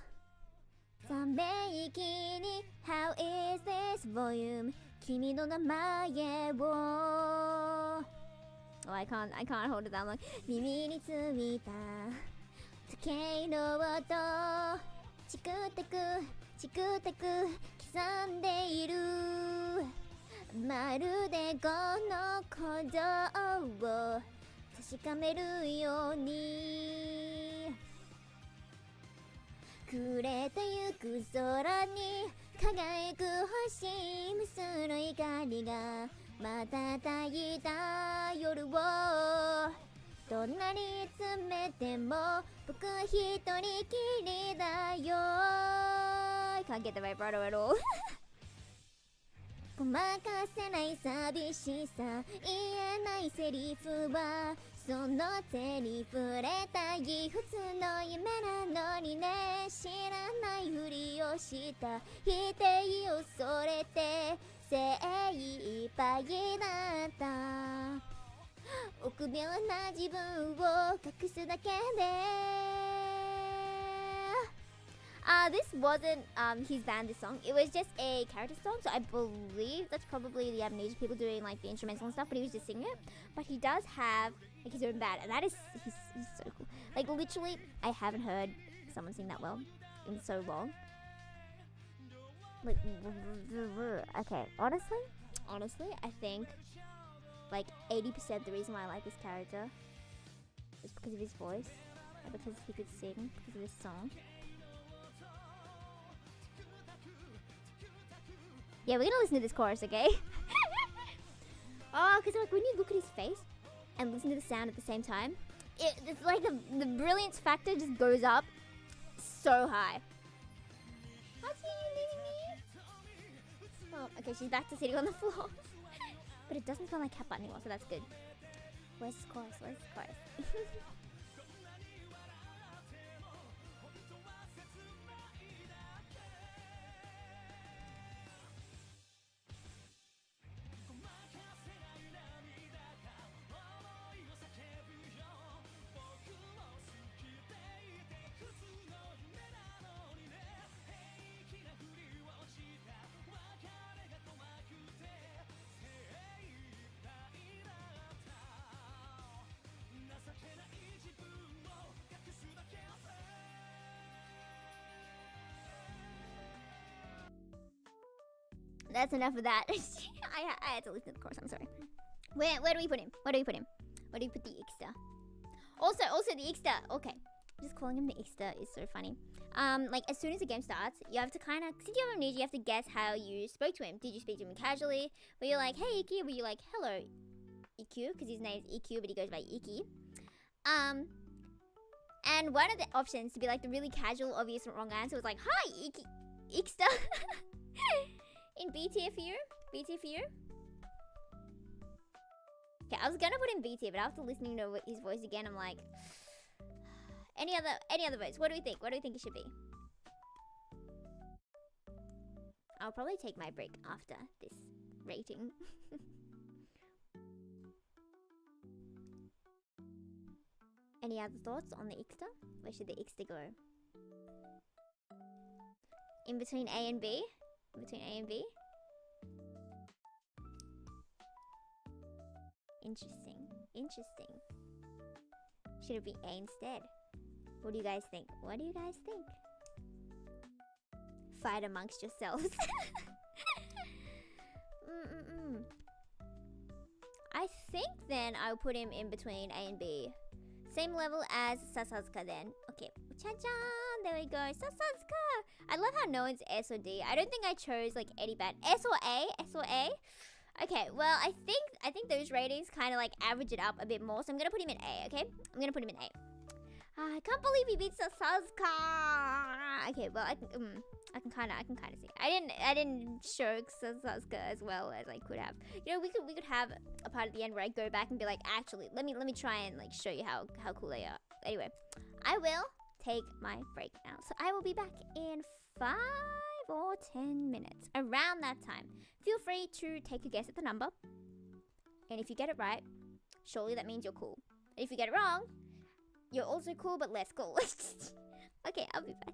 ため息に How is this volume 君の名前を Oh, I can't hold it that long 耳についた時計の音チクタクチクタク刻んでいるまるでこの鼓動を確かめるように暮れてゆく空に輝く星無数の光が瞬いた夜をどんなに詰めても僕一人きりだよ I can't get the vibrato at all ごまかせない寂しさ言えないセリフはその手に触れたい普通の夢なのにね知らないふりをした否定を恐れて精一杯だった臆病な自分を隠すだけでThis wasn't his band, this song. It was just a character song, so I believe that's probably the Amnesia people doing like the instrumental and stuff, but he was just singing it. But he does have like his own band, and that is he's so cool. Like literally, I haven't heard someone sing that well in so long. Like, okay, honestly, I think like 80% the reason why I like this character is because of his voice, and because he could sing, because of this song. Yeah, we're gonna listen to this chorus, okay? Oh, because like when you look at his face and listen to the sound at the same time, it's like the brilliance factor just goes up so high. How's he leaving me? Oh, okay, she's back to sitting on the floor. But it doesn't smell like cat butt anymore, so that's good. Where's this chorus? Where's this chorus? That's enough of that. I had to listen to the chorus, I'm sorry. Where do we put him? Where do we put him? Where do we put the Ixter? Also the Ixter. Okay. Just calling him the Ixter is so funny. Like as soon as the game starts, you have to kind of, since you have amnesia, you have to guess how you spoke to him. Did you speak to him casually? Were you like, hey Iki? Were you like, hello Iku? Because his name's Iku, but he goes by Iki. And one of the options to be like the really casual, obvious wrong answer was like, hi Iki Ixter. In B tier for you? B tier for you? Okay, I was gonna put in B tier, but after listening to his voice again, I'm like, any other votes? What do we think? What do we think it should be? I'll probably take my break after this rating. Any other thoughts on the Ixter? Where should the Ixter go? In between A and B? Between A and B? Interesting. Should it be A instead? What do you guys think? Fight amongst yourselves. I think then I'll put him in between A and B. Same level as Sasazuka then. Okay. Cha-chan! There we go. Sasazuka! I love how no one's S or D. I don't think I chose like any bad. S or A? S or A? Okay, well, I think those ratings kind of like average it up a bit more. So I'm going to put him in A, okay? I'm going to put him in A. I can't believe he beat Sasazuka. Okay, well, I can kind of see. I didn't show Sasazuka as well as I could have. You know, we could have a part at the end where I go back and be like, actually, let me try and like show you how cool they are. Anyway, I will take my break now. So I will be back in 5 or 10 minutes. Around that time, feel free to take a guess at the number. And if you get it right, surely that means you're cool. And if you get it wrong, you're also cool, but less cool. Okay, I'll be back.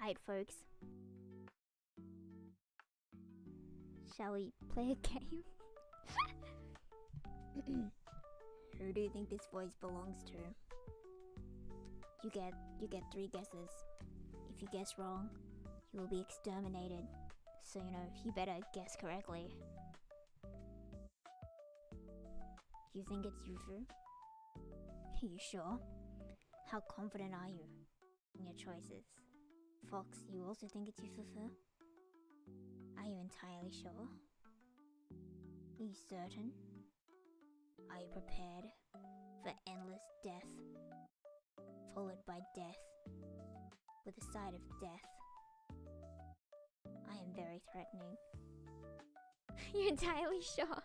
Alright, folks. Shall we play a game? Who do you think this voice belongs to? You get 3 guesses. If you guess wrong, you will be exterminated. So you better guess correctly. You think it's Yufu? Are you sure? How confident are you in your choices? Fox, you also think it's Yufufu? Are you entirely sure? Are you certain? Are you prepared for endless death? Followed by death. With a side of death. I am very threatening. You're entirely sure?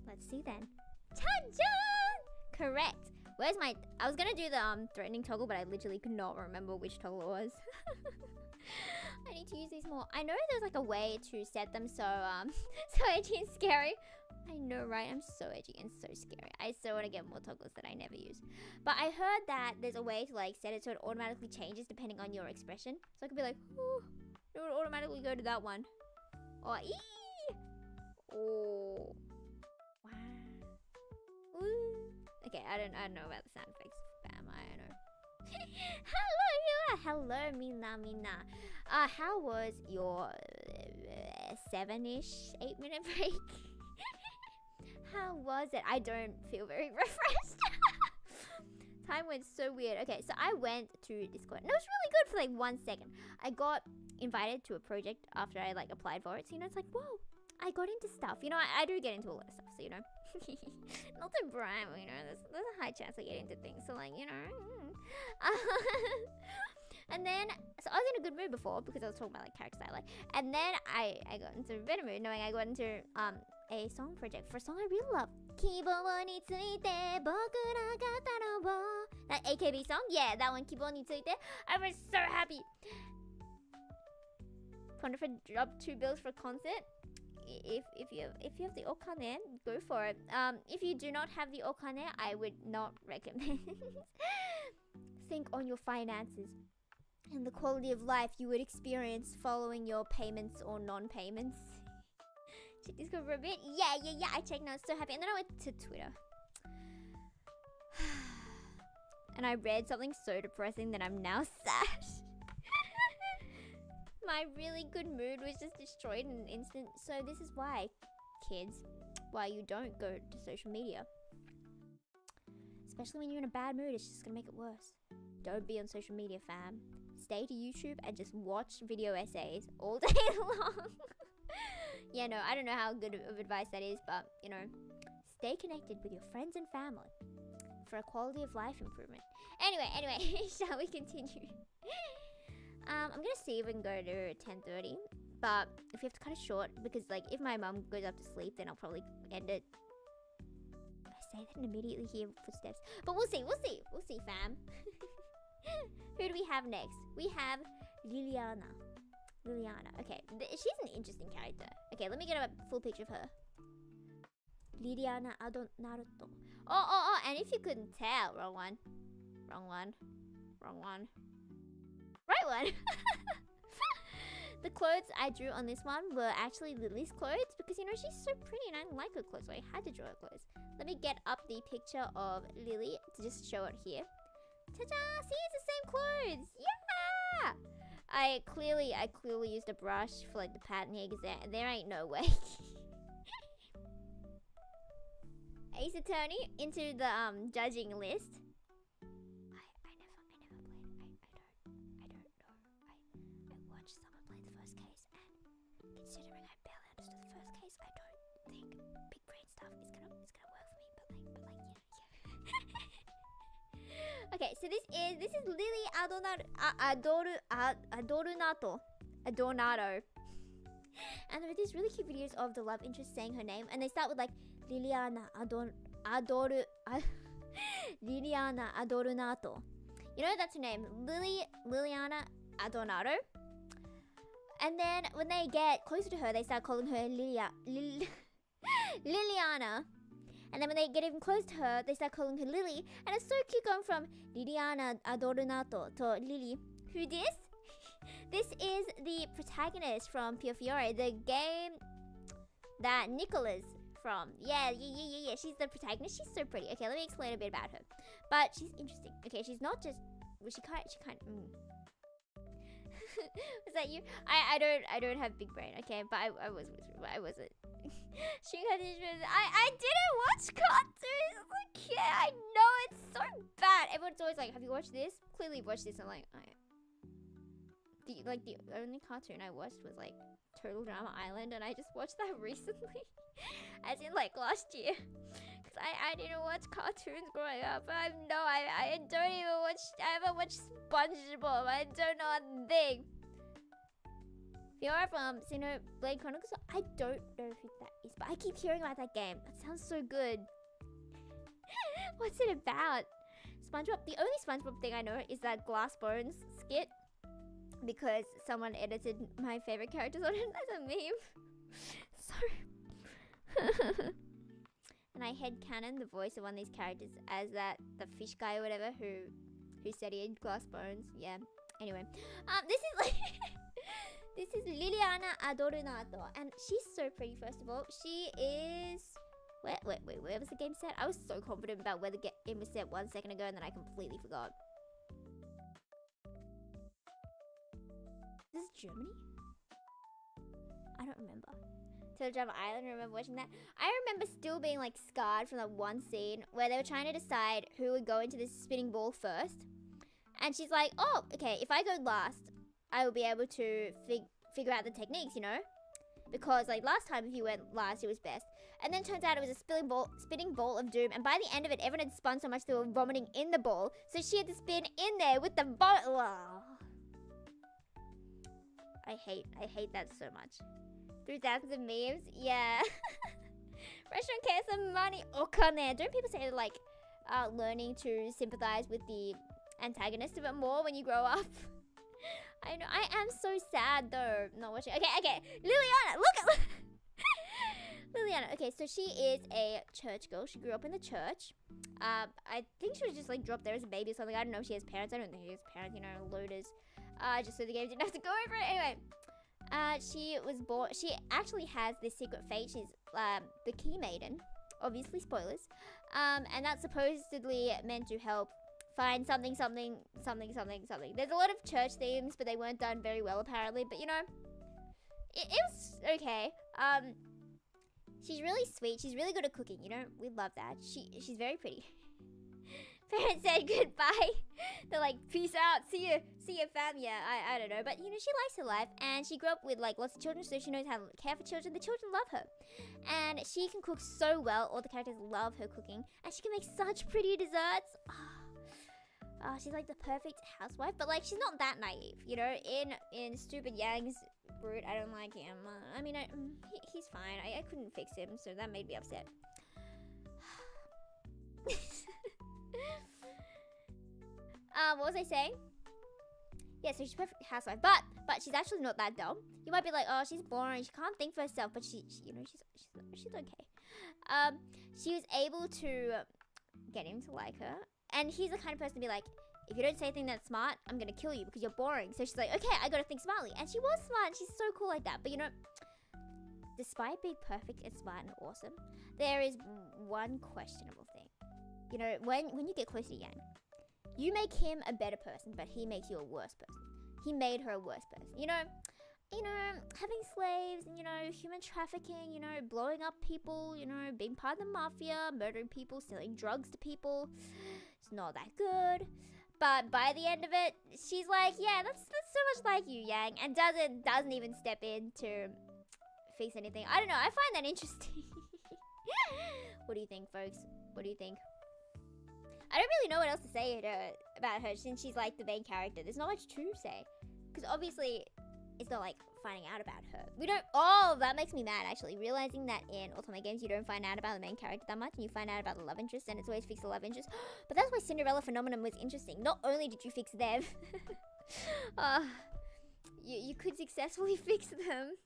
Let's see then. Ta-da! Correct. Where's my... I was gonna do the threatening toggle, but I literally could not remember which toggle it was. I need to use these more. I know there's like a way to set them so so edgy and scary. I know, right? I'm so edgy and so scary. I so want to get more toggles that I never use. But I heard that there's a way to like set it so it automatically changes depending on your expression. So I could be like, ooh, it would automatically go to that one. Or ee! Oh. Wow. Ooh. Okay, I don't know about the sound effects. Bam, I don't know. Hello, Mina. How was your 7-ish, 8-minute break? How was it? I don't feel very refreshed. Time went so weird. Okay, so I went to Discord. And it was really good for like 1 second. I got invited to a project after I like applied for it. So it's like, whoa, I got into stuff. I do get into a lot of stuff. So not to brag, there's a high chance I get into things. So like, and then, so I was in a good mood before because I was talking about like characters I like. And then I got into a better mood knowing I got into a song project for a song I really love. That AKB song? Yeah, that one, Kibo ni tsuite. I was so happy. Wonder if I drop 2 bills for a concert. If you have the okane, go for it. If you do not have the okane, I would not recommend. Think on your finances and the quality of life you would experience following your payments or non-payments. Check Discord for a bit. Yeah. I checked. Now I was so happy. And then I went to Twitter. And I read something so depressing that I'm now sad. My really good mood was just destroyed in an instant. So this is why, kids, why you don't go to social media. Especially when you're in a bad mood, it's just gonna make it worse. Don't be on social media, fam. Stay to YouTube and just watch video essays all day long. Yeah, no, I don't know how good of advice that is, but, stay connected with your friends and family for a quality of life improvement. Anyway, shall we continue? I'm gonna see if we can go to 10:30, but if you have to cut it short, because like if my mum goes up to sleep, then I'll probably end it. I say that and immediately hear footsteps, but we'll see, fam. Who do we have next? We have Liliana. Okay, she's an interesting character. Okay, let me get a full picture of her. Liliana Naruto. Oh, and if you couldn't tell, wrong one. Right one. The clothes I drew on this one were actually Lily's clothes because she's so pretty and I like her clothes, so I had to draw her clothes. Let me get up the picture of Lily to just show it here. Ta-da! See, it's the same clothes. Yeah. I clearly used a brush for like the pattern here because there ain't no way. Ace Attorney into the judging list. I never played. I don't know. I watched someone play the first case, and considering I barely understood the first case, I don't think big brain stuff is gonna work for me. But like yeah. Okay, so this is Lily Adornato. And there are these really cute videos of the love interest saying her name, and they start with like Liliana Liliana Adornato. That's her name, Liliana Adornato. And then when they get closer to her, they start calling her Liliana. And then when they get even close to her, they start calling her Lily. And it's so cute going from Liliana Adorunato to Lily. Who this? This is the protagonist from Pure Fiore, the game that Nicola's from. Yeah. She's the protagonist. She's so pretty. Okay, let me explain a bit about her. But she's interesting. Okay, she's not just... Well, she kind Was that you? I don't have big brain, okay, but I wasn't. I didn't watch cartoons. Like, yeah, I know it's so bad. Everyone's always like, "Have you watched this?" Clearly, you've watched this. I'm like, the only cartoon I watched was like Total Drama Island, and I just watched that recently, as in like last year. Cause I didn't watch cartoons growing up. I don't even watch. I haven't watched SpongeBob. I don't know a thing. Fiora from Xenoblade Chronicles. I don't know who that is, but I keep hearing about that game. That sounds so good. What's it about? SpongeBob. The only SpongeBob thing I know is that Glass Bones skit, because someone edited my favorite characters on it as a meme. So. And I headcanon the voice of one of these characters as the fish guy or whatever who studied Glass Bones. Yeah. Anyway, this is like this is Liliana Adorunato, and she's so pretty. First of all, she is. Wait. Where was the game set? I was so confident about where the game was set 1 second ago, and then I completely forgot. This is Germany? I don't remember. Drama Island, I remember watching that. I remember still being like scarred from that one scene where they were trying to decide who would go into this spinning ball first. And she's like, oh, okay, if I go last, I will be able to figure out the techniques, you know? Because like last time if you went last, it was best. And then turns out it was a spinning ball of doom. And by the end of it, everyone had spun so much they were vomiting in the ball. So she had to spin in there with the ball. I hate that so much. 3,000 of memes, yeah. Restaurant cares some money. Okane. Don't people say like learning to sympathize with the antagonist a bit more when you grow up? I know. I am so sad though. Not watching. Okay. Liliana, look at Liliana. Okay, so she is a church girl. She grew up in the church. I think she was just like dropped there as a baby or something. I don't know if she has parents. I don't think she has parents. You know, loaders. Just so the game didn't have to go over it. Anyway. She was born. She actually has this secret fate. She's the Key Maiden, obviously spoilers. And that's supposedly meant to help find something. There's a lot of church themes, but they weren't done very well apparently. But you know, it was okay. She's really sweet. She's really good at cooking. You know, we love that. She's very pretty. Parents said goodbye. They're like, peace out, see you fam. Yeah, I don't know, but you know, she likes her life, and she grew up with like lots of children, so she knows how to care for children. The children love her, and she can cook so well. All the characters love her cooking, and she can make such pretty desserts. She's like the perfect housewife, but like she's not that naive, you know. In Stupid Yang's Brute, I don't like him. I mean, he's fine. I couldn't fix him, so that made me upset. What was I saying? Yeah, so she's a perfect housewife, but she's actually not that dumb. You might be like, oh, she's boring, she can't think for herself, but she you know, she's okay. She was able to get him to like her, and he's the kind of person to be like, if you don't say anything that's smart, I'm gonna kill you because you're boring. So she's like, okay, I gotta think smartly, and she was smart, and she's so cool like that. But you know, despite being perfect and smart and awesome, there is one questionable thing. You know, when you get close to Yang, you make him a better person, but he makes you a worse person. He made her a worse person. You know, having slaves, and you know, human trafficking, you know, blowing up people, you know, being part of the mafia, murdering people, selling drugs to people. It's not that good. But by the end of it, she's like, yeah, that's so much like you, Yang, and doesn't even step in to fix anything. I don't know. I find that interesting. What do you think, folks? What do you think? I don't really know what else to say about her since she's like the main character. There's not much to say. Because obviously, it's not like finding out about her. We don't. Oh, that makes me mad actually. Realizing that in Ultimate games, you don't find out about the main character that much. And you find out about the love interest, and it's always fixed the love interest. But that's why Cinderella Phenomenon was interesting. Not only did you fix them, you could successfully fix them.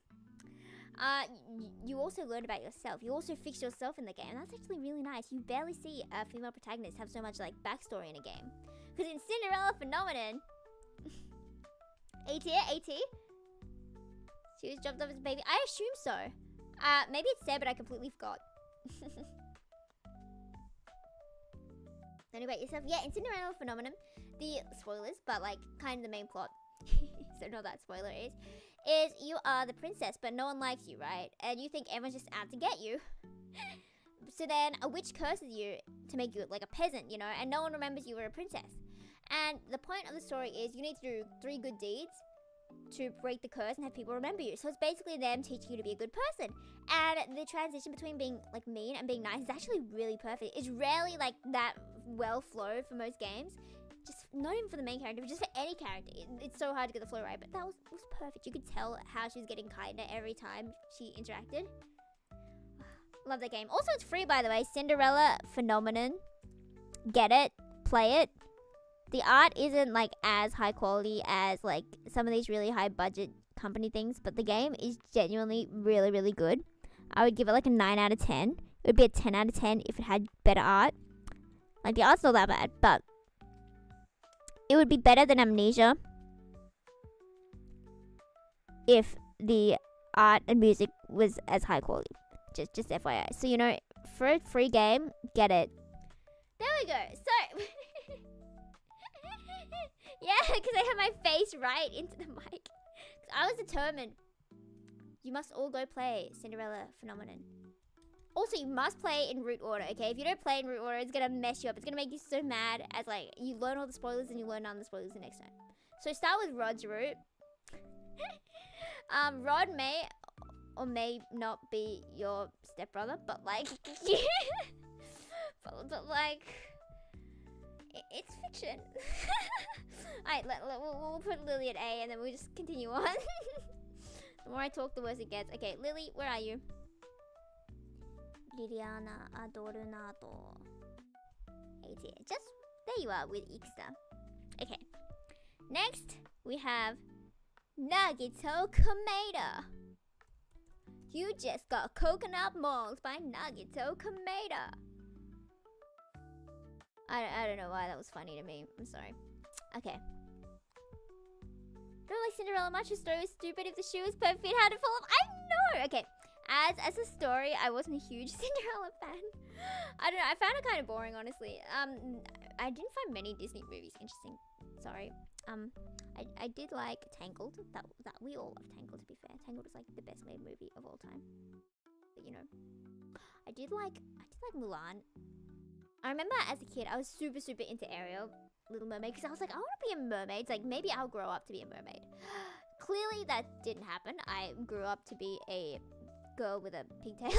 you also learn about yourself. You also fix yourself in the game. And that's actually really nice. You barely see female protagonists have so much like backstory in a game. Because in Cinderella Phenomenon, AT, she was dropped off as a baby. I assume so. Maybe it's there, but I completely forgot. Anyway, yourself. Yeah, in Cinderella Phenomenon, the spoilers, but like kind of the main plot. So not that spoiler is you are the princess, but no one likes you, right? And you think everyone's just out to get you. So then a witch curses you to make you like a peasant, you know, and no one remembers you were a princess. And the point of the story is you need to do 3 good deeds to break the curse and have people remember you. So it's basically them teaching you to be a good person. And the transition between being like mean and being nice is actually really perfect. It's rarely like that well flowed for most games. Just not even for the main character, but just for any character. It's so hard to get the flow right, but that was perfect. You could tell how she was getting kinder every time she interacted. Love that game. Also, it's free, by the way. Cinderella Phenomenon. Get it. Play it. The art isn't like as high quality as like some of these really high budget company things, but the game is genuinely really, really good. I would give it like a 9 out of 10. It would be a 10 out of 10 if it had better art. Like the art's not that bad, but it would be better than Amnesia if the art and music was as high quality. Just FYI. So, you know, for a free game, get it. There we go. So, yeah, because I had my face right into the mic. I was determined. You must all go play Cinderella Phenomenon. Also, you must play in root order, okay? If you don't play in root order, it's gonna mess you up. It's gonna make you so mad as like you learn all the spoilers and you learn none of the spoilers the next time. So start with Rod's route. Rod may or may not be your stepbrother, but like, but like, it's fiction. Alright, we'll put Lily at A and then we'll just continue on. The more I talk, the worse it gets. Okay, Lily, where are you? Liliana Adornato. 88. Just there you are with Ixta. Okay. Next, we have Nagito Kameda. You just got coconut malls by Nagito Kameda. I don't know why that was funny to me. I'm sorry. Okay. Don't like Cinderella much. Her story was stupid. If the shoe was perfect, how to fall off. I know. Okay. As a story, I wasn't a huge Cinderella fan. I don't know. I found it kind of boring, honestly. I didn't find many Disney movies interesting. Sorry. I did like Tangled. That we all love Tangled. To be fair, Tangled is like the best made movie of all time. But you know, I did like Mulan. I remember as a kid, I was super into Ariel, Little Mermaid, because I was like, I want to be a mermaid. It's like maybe I'll grow up to be a mermaid. Clearly, that didn't happen. I grew up to be a girl with a pigtail.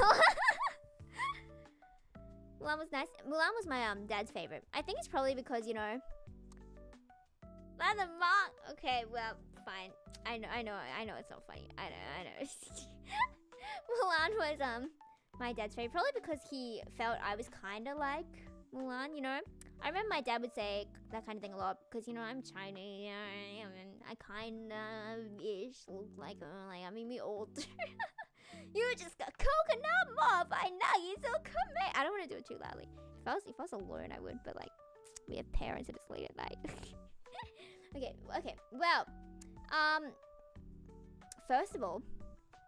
Mulan was nice. Mulan was my dad's favorite. I think it's probably because, you know, the mark. Okay, well, fine. I know it's not funny. I know. Mulan was my dad's favorite, probably because he felt I was kind of like Mulan, you know. I remember my dad would say that kind of thing a lot because, you know, I'm Chinese, and I kind of ish look like her. Like, I mean, we all do. You just got coconut mob by Nagito Kameda. I don't want to do it too loudly. If I was alone, I would, but like, we have parents and it's late at night. Okay. Well, first of all,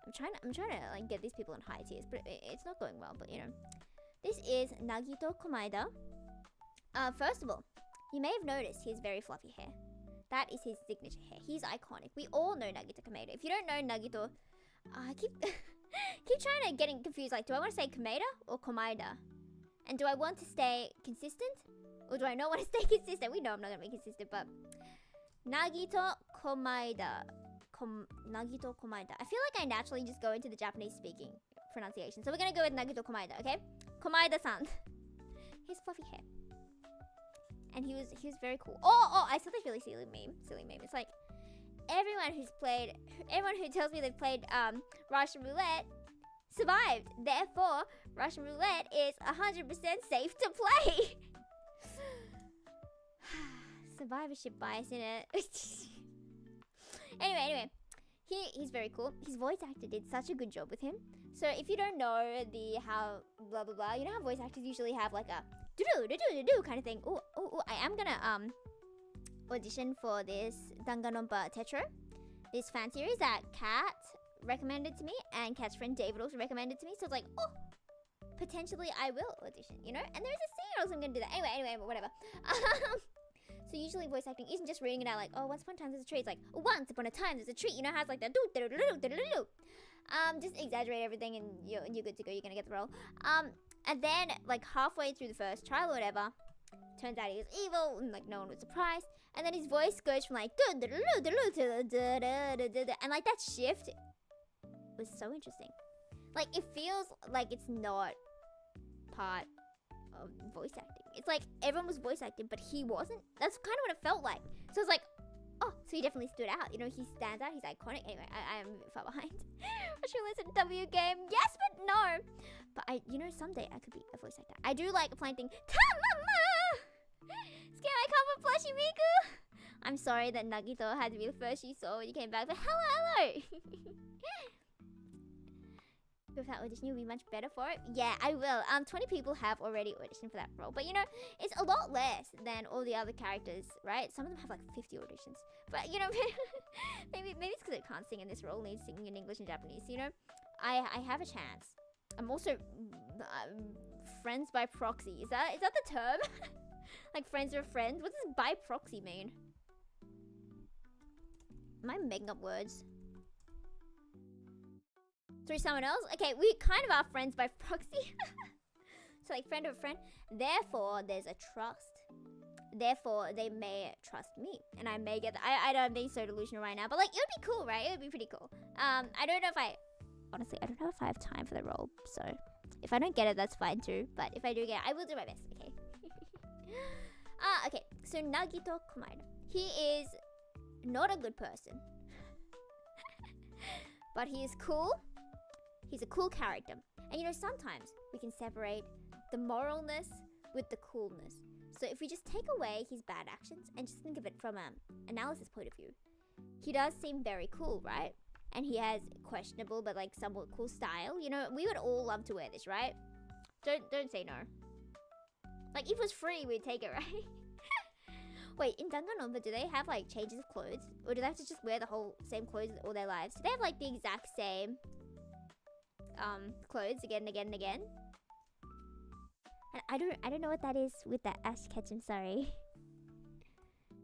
I'm trying to like get these people in high tiers, but it's not going well. But you know, this is Nagito Kameda. First of all, you may have noticed his very fluffy hair. That is his signature hair. He's iconic. We all know Nagito Kameda. If you don't know Nagito, I keep trying to getting confused. Like, do I want to say Kameda or Komaeda? And do I want to stay consistent, or do I not want to stay consistent? We know I'm not gonna be consistent, but Nagito Komaeda. Nagito Komaeda. I feel like I naturally just go into the Japanese speaking pronunciation. So we're gonna go with Nagito Komaeda, okay? Komaeda-san. His fluffy hair. And he was very cool. Oh, I saw this really silly meme. It's like everyone who tells me they've played Russian Roulette survived. Therefore, Russian Roulette is 100% safe to play. Survivorship bias in it. Anyway, He's very cool. His voice actor did such a good job with him. So if you don't know the how blah blah blah, you know how voice actors usually have like a do do do do do kind of thing. Oh, I am gonna audition for this Danganronpa Tetro, this fan series that Kat recommended to me, and Kat's friend David also recommended to me. So it's like, oh, potentially I will audition, you know. And there's a scene also I'm gonna do that. Anyway, whatever. So usually voice acting isn't just reading it out like, oh, once upon a time there's a tree. It's like, oh, once upon a time there's a tree. You know how it's like that. Just exaggerate everything and you're good to go. You're gonna get the role. And then like halfway through the first trial or whatever, turns out he was evil and like no one was surprised. And then his voice goes from like and like that shift was so interesting. Like it feels like it's not part of voice acting. It's like everyone was voice acting, but he wasn't. That's kind of what it felt like. So it's like, oh, so he definitely stood out. You know, he stands out. He's iconic. Anyway, I am a bit far behind. I should listen to W game. Yes, but no. But you know, someday I could be a voice actor. I do like applying thing. Tamama! Scare I come from Plushy Miku. I'm sorry that Nagito had to be the first you saw when you came back, but hello. With that audition, you'll be much better for it. Yeah, I will. 20 people have already auditioned for that role, but you know, it's a lot less than all the other characters, right? Some of them have like 50 auditions, but you know, maybe it's because I can't sing in this role. Needs singing in English and Japanese. You know, I have a chance. I'm also friends by proxy. Is that the term? Like friends are friends. What does by proxy mean? Am I making up words? Through someone else? Okay, we kind of are friends by proxy. So like friend of a friend. Therefore, there's a trust. Therefore, they may trust me. And I may get I don't think so delusional right now. But like, it would be cool, right? It would be pretty cool. I don't know if I... Honestly, I don't know if I have time for the role. So, if I don't get it, that's fine too. But if I do get it, I will do my best, okay? Okay. So, Nagito Komaeda. He is not a good person. But he is cool. He's a cool character. And you know, sometimes we can separate the moralness with the coolness. So if we just take away his bad actions and just think of it from an analysis point of view, he does seem very cool, right? And he has questionable but like somewhat cool style. You know, we would all love to wear this, right? Don't say no. Like if it was free, we'd take it, right? Wait, in Danganronpa, do they have like changes of clothes? Or do they have to just wear the whole same clothes all their lives? Do they have like the exact same clothes again and again and again? And I don't know what that is with that Ash Ketchum, sorry.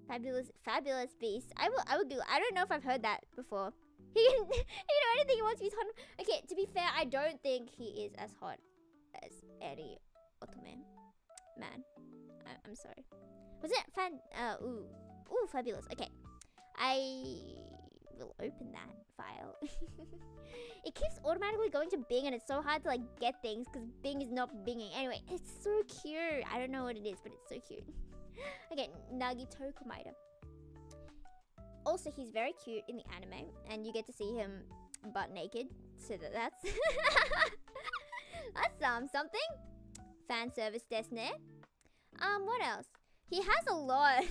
Fabulous beast. I will do. I don't know if I've heard that before. He can, you know, I don't think he wants to be hot. Okay, to be fair, I don't think he is as hot as any otome man. I'm sorry. Was it ooh, fabulous. Okay, I will open that file. It keeps automatically going to Bing, and it's so hard to like get things because Bing is not binging. Anyway, it's so cute. I don't know what it is, but it's so cute. Okay, Nagito Komaeda. Also, he's very cute in the anime, and you get to see him butt naked. So that's that's something. Fan service desu. What else? He has a lot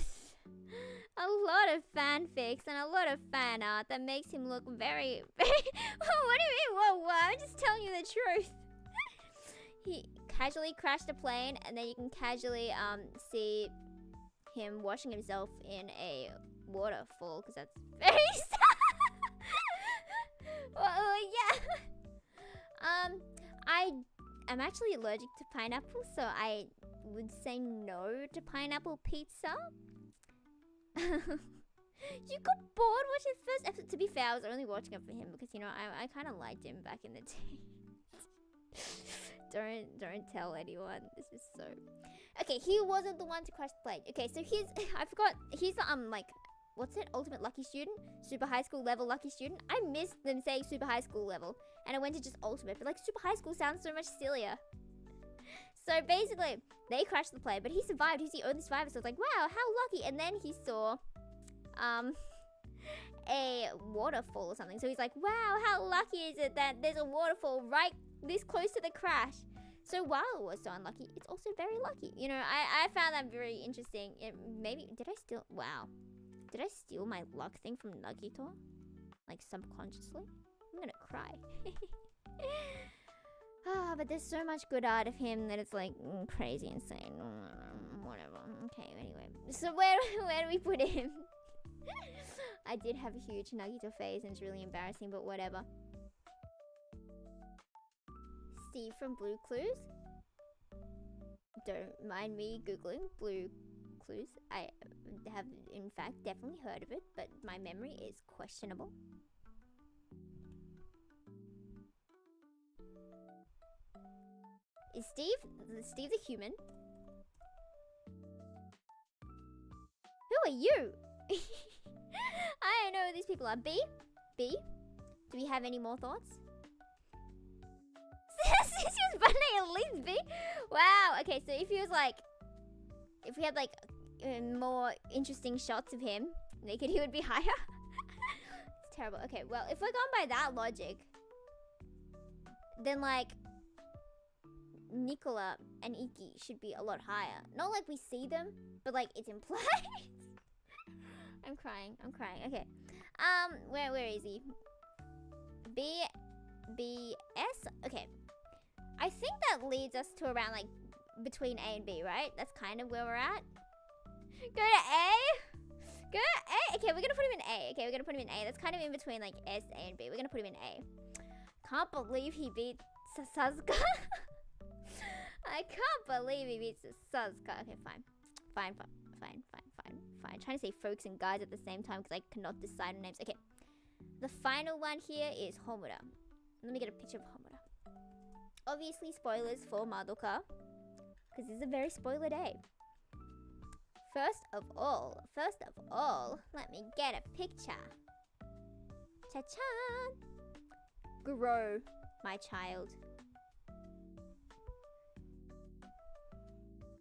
of fanfics and a lot of fan art that makes him look very, very... What do you mean? Whoa, I'm just telling you the truth. He casually crashed a plane, and then you can casually see him washing himself in a waterfall, because that's very sad. Well, yeah. I'm actually allergic to pineapple, so I would say no to pineapple pizza. You got bored watching the first episode. To be fair, I was only watching it for him because, you know, I kind of liked him back in the day. Don't tell anyone. This is so... Okay, he wasn't the one to crash the plane. Okay, so he's... I forgot. He's the, like... What's it? Ultimate lucky student? Super high school level lucky student? I missed them saying super high school level. And I went to just ultimate. But, like, super high school sounds so much sillier. So, basically, they crashed the plane. But he survived. He's the only survivor. So, it's like, wow, how lucky. And then he saw... a waterfall or something. So he's like, wow, how lucky is it that there's a waterfall right this close to the crash? So while it was so unlucky, it's also very lucky. You know, I found that very interesting. Maybe, did I steal, wow. Did I steal my luck thing from Nagito? like subconsciously. I'm gonna cry. But there's so much good art of him that it's like crazy insane. Whatever. Okay, anyway. So where do we put him? I did have a huge Nagito phase and it's really embarrassing, but whatever. Steve from Blue Clues. Don't mind me googling Blue Clues. I have in fact definitely heard of it, but my memory is questionable. Is Steve the human? Who are you? I don't know who these people are. B? Do we have any more thoughts? This was funny at least, B. Wow. Okay, so if he was like, if we had like more interesting shots of him naked, he would be higher. It's terrible. Okay, well, if we're going by that logic, then like Nicola and Iki should be a lot higher. Not like we see them, but like it's implied. I'm crying. Okay. Where is he? BS? Okay. I think that leads us to around like between A and B, right? That's kind of where we're at. Go to A? Go to A? Okay, we're gonna put him in A. That's kind of in between like S, A, and B. We're gonna put him in A. Can't believe he beat Sasuke. I can't believe he beats Sasuke. Okay, fine. Trying to say folks and guys at the same time because I cannot decide on names. Okay. The final one here is Homura. Let me get a picture of Homura. Obviously, spoilers for Madoka, because this is a very spoiler day. First of all, let me get a picture. Cha-chan! Grow, my child.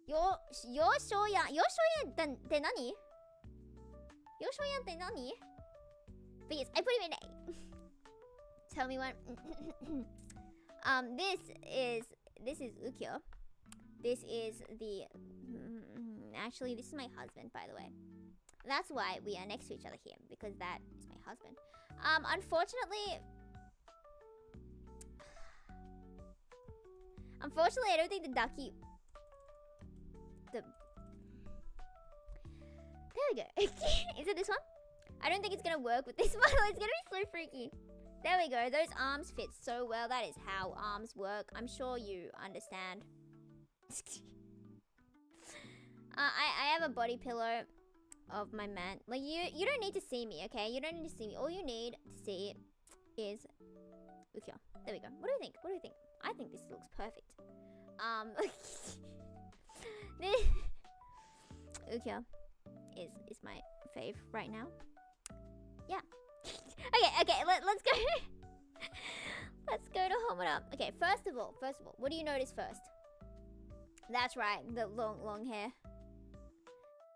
Yoshoyan って何? Yoshoyan って何? But yes, I put him in A. Tell me what. This is Ukyo. This is the actually this is my husband, by the way. That's why we are next to each other here, because that is my husband. Unfortunately, I don't think the ducky. There we go. Is it this one? I don't think it's gonna work with this model. It's gonna be so freaky. There we go. Those arms fit so well. That is how arms work. I'm sure you understand. I have a body pillow of my man. Like you don't need to see me, okay? You don't need to see me. All you need to see is Ukyo. There we go. What do you think? I think this looks perfect. This Ukyo is my fave right now. Yeah. Okay, let's go. Let's go to Homura. Okay, first of all, what do you notice first? That's right, the long hair.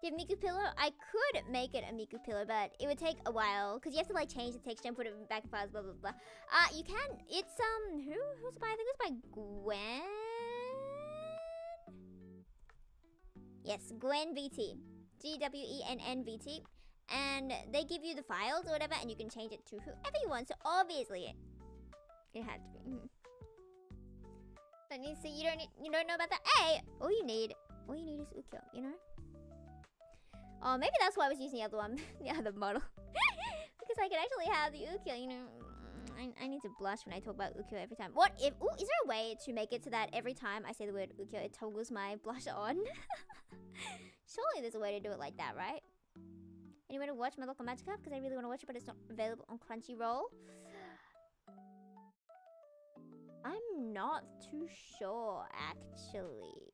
Do you have Miku pillow? I could make it a Miku pillow, but it would take a while because you have to like change the texture and put it back in files, blah blah blah. You can. It's who's by? I think it's by Gwen. Yes, Gwen VT, GWENN and they give you the files or whatever, and you can change it to whoever you want. So obviously, it had to be. But you see, you don't know about that. Hey, all you need is Ukyo, you know. Oh, maybe that's why I was using the other one, the other model, because I could actually have the Ukyo. You know, I need to blush when I talk about Ukyo every time. What if? Ooh, is there a way to make it so that every time I say the word Ukyo, it toggles my blush on? Surely there's a way to do it like that, right? Anyone to watch Madoka Magica? Because I really want to watch it, but it's not available on Crunchyroll. I'm not too sure, actually.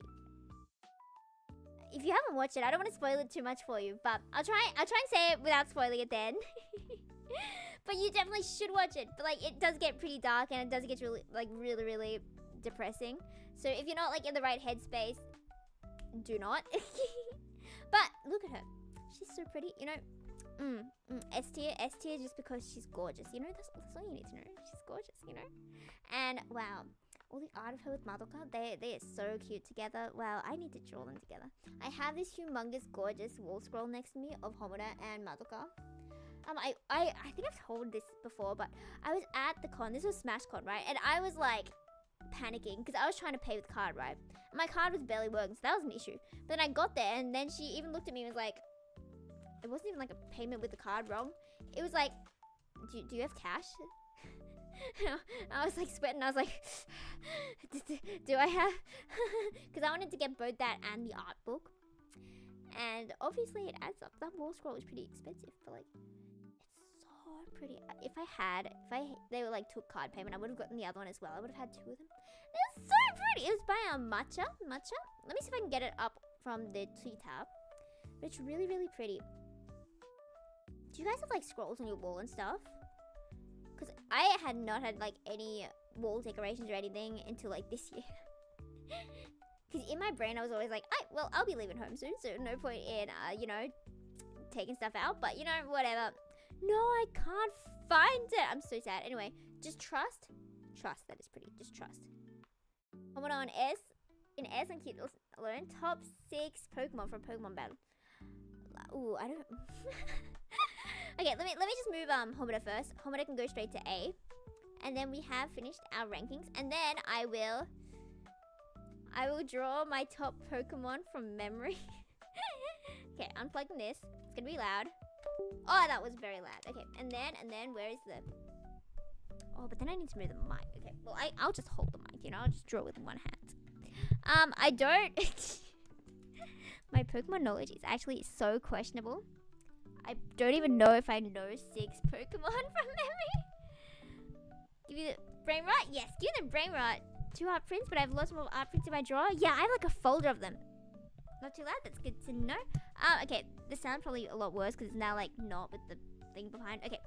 If you haven't watched it, I don't want to spoil it too much for you, but I'll try and say it without spoiling it then. But you definitely should watch it. But like, it does get pretty dark and it does get really depressing. So if you're not like in the right headspace, do not. But look at her. She's so pretty, you know. S tier just because she's gorgeous, you know. That's all you need to know. She's gorgeous, you know. And wow, all the art of her with Madoka, they are so cute together. Wow, I need to draw them together. I have this humongous, gorgeous wall scroll next to me of Homura and Madoka. I think I've told this before, but I was at the con. This was SmashCon, right? And I was like panicking because I was trying to pay with card, right? And my card was barely working, so that was an issue. But then I got there, and then she even looked at me and was like, it wasn't even like a payment with the card wrong. It was like, do you have cash? I was like sweating. I was like, do I have? Because I wanted to get both that and the art book. And obviously it adds up. That wall scroll is pretty expensive, but like, it's so pretty. If they were like took card payment, I would have gotten the other one as well. I would have had 2 of them. It was so pretty. It was by Matcha. Let me see if I can get it up from the T tab. But it's really, really pretty. Do you guys have like scrolls on your wall and stuff? Because I had not had like any wall decorations or anything until like this year. Because in my brain I was always like, well, I'll be leaving home soon, so no point in, you know, taking stuff out. But, you know, whatever. No, I can't find it. I'm so sad. Anyway, just trust. Trust, that is pretty. Just trust. Hold on, in S and Kid alone, top 6 Pokemon from Pokemon Battle. Ooh, I don't... Okay, let me just move Homoda first. Homoda can go straight to A. And then we have finished our rankings. And then I will draw my top Pokemon from memory. Okay, unplugging this. It's gonna be loud. Oh, that was very loud. Okay, and then where is the... Oh, but then I need to move the mic. Okay, well, I'll just hold the mic, you know? I'll just draw with one hand. I don't... My Pokemon knowledge is actually so questionable. I don't even know if I know 6 Pokemon from memory. Give you the brain rot? Yes, give you the brain rot. 2 art prints, but I've lost more art prints in my drawer. Yeah, I have like a folder of them. Not too loud, that's good to know. Okay, the sound probably a lot worse because it's now like not with the thing behind. Okay.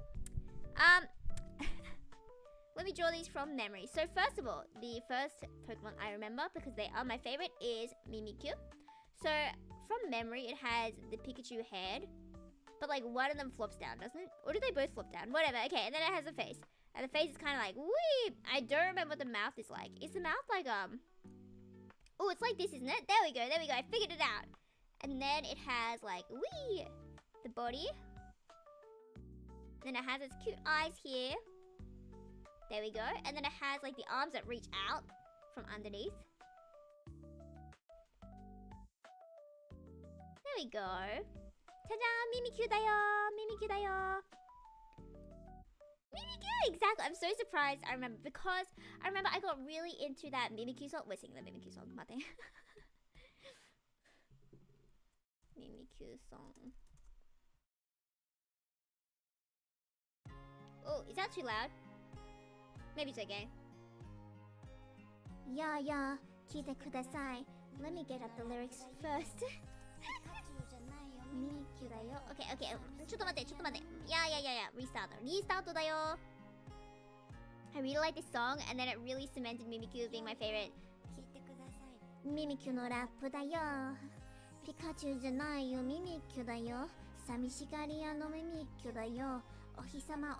Let me draw these from memory. So first of all, the first Pokemon I remember, because they are my favorite, is Mimikyu. So from memory, it has the Pikachu head. But like one of them flops down, doesn't it? Or do they both flop down? Whatever. Okay, and then it has a face. And the face is kind of like, wee. I don't remember what the mouth is like. Is the mouth like, oh, it's like this, isn't it? There we go. I figured it out. And then it has like, wee, the body. Then it has its cute eyes here. There we go. And then it has like the arms that reach out from underneath. There we go. Ta-da! Mimikyu da yo! Mimikyu da yo! Mimikyu! Exactly! I'm so surprised I remember, because I remember I got really into that Mimikyu song. We're singing the Mimikyu song, mate. Mimikyu song. Oh, is that too loud? Maybe it's okay. Yeah, kite kudasai. Let me get up the lyrics first. Mimikyu da yo. Okay. ちょっと待って。Yeah. Restart だよ. I really like this song, and then it really cemented Mimikyu as being my favorite. Mimikyu のラップだよ。ピカチュウじゃないよ、ミミキュだよ。寂しがり屋のミミキュだよ。お日様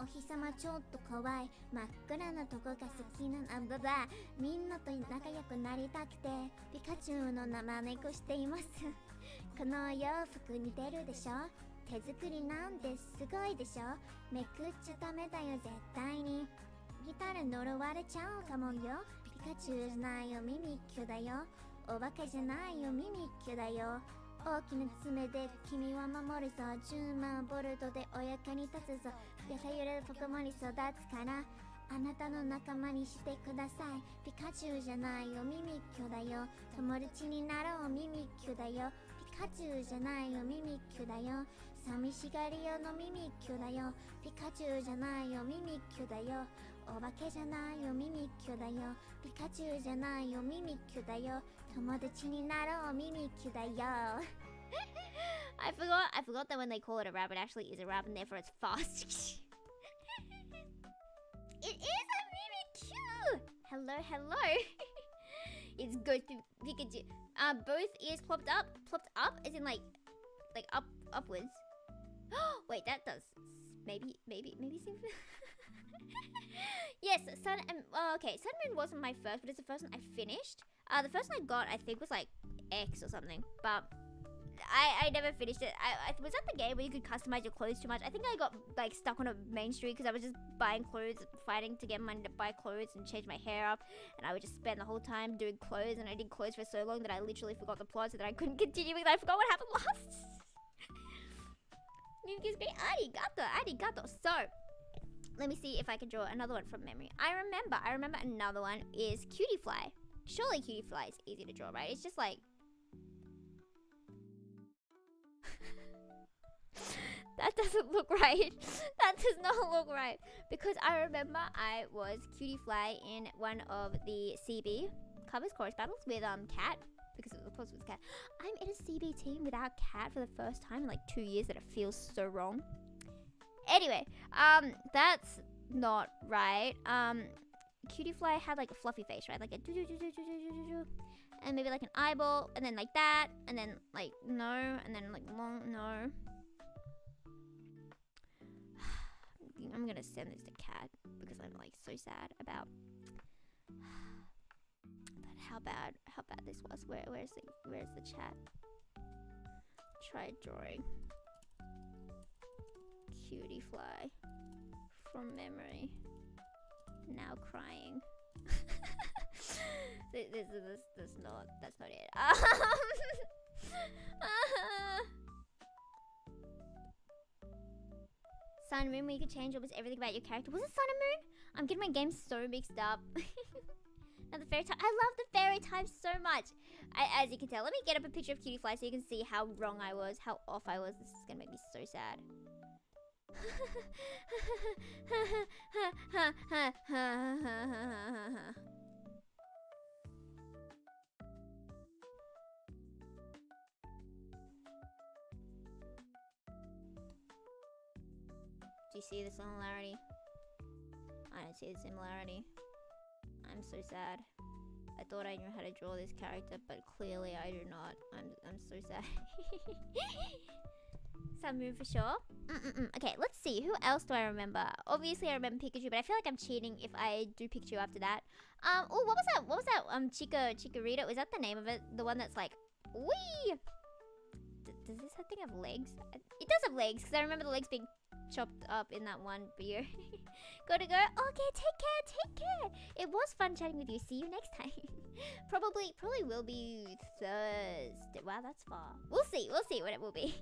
ちょっと怖い。真っ暗なとこが好きなあばば。みんなと仲良くなりたくて、ピカチュウの生猫しています。この洋服似てるでしょ。手作りなんてすごいでしょ。めくっちゃダメだよ絶対に。見たら呪われちゃうかもよ。ピカチュウじゃないよ、ミミキュだよ。お化けじゃないよ、ミミキュだよ。大きな爪で君は守るぞ。10万ボルトでお役に立つぞ。やさゆるポケモンに育つから、あなたの仲間にしてください。ピカチュウじゃないよ、ミミキュだよ。友達になろう、ミミキュだよ。ピカチュウじゃないよ、ミミキュだよ。寂しがり屋のミミキュだよ。ピカチュウじゃないよ、ミミキュだよ。お化けじゃないよ、ミミキュだよ。ピカチュウじゃないよ、ミミキュだよ。友達になろう、ミミキュだよ。I forgot that when they call it a rabbit, it actually is a rabbit, and therefore it's fast. It is a Mimikyu! Hello. It's Ghost Pikachu. Both ears plopped up, as in like upwards. Wait, that does maybe seem. Yes, Sun and okay, Sun and Moon wasn't my first, but it's the first one I finished. The first one I got, I think, was like X or something, but I never finished it. I was that the game where you could customize your clothes too much? I think I got like stuck on a main street because I was just buying clothes, fighting to get money to buy clothes and change my hair up, and I would just spend the whole time doing clothes, and I did clothes for so long that I literally forgot the plot, so that I couldn't continue because I forgot what happened last. Mimikyu is great. Arigato. So let me see if I can draw another one from memory. I remember another one is Cutie Fly. Surely Cutie Fly is easy to draw, right? It's just like that doesn't look right. That does not look right. Because I remember I was Cutie Fly in one of the CB covers chorus battles with Cat. Because of course it was Cat. I'm in a CB team without Cat for the first time in like 2 years, that it feels so wrong. Anyway, that's not right. Cutie Fly had like a fluffy face, right? Like a do, and maybe like an eyeball, and then like that, and then like no, and then like long no. I'm gonna send this to Cat because I'm like so sad about how bad this was. Where's the chat? Try drawing Cutie Fly from memory. Now crying. That's not it. Sun and Moon, where you could change almost everything about your character. Was it Sun and Moon? I'm getting my games so mixed up. Now the fairy time. I love the fairy time so much. As you can tell, let me get up a picture of Cutie Fly so you can see how wrong I was, how off I was. This is gonna make me so sad. Do you see the similarity? I don't see the similarity. I'm so sad. I thought I knew how to draw this character, but clearly I do not. I'm so sad. Sun Moon for sure. Okay, let's see. Who else do I remember? Obviously I remember Pikachu, but I feel like I'm cheating if I do Pikachu after that. Oh, what was that? What was that? Chikorita? Was that the name of it? The one that's like, wee. Does this thing have legs? It does have legs, because I remember the legs being chopped up in that one beer. Gotta go. Okay, take care. It was fun chatting with you. See you next time. Probably will be Thursday. Wow, that's far. We'll see what it will be.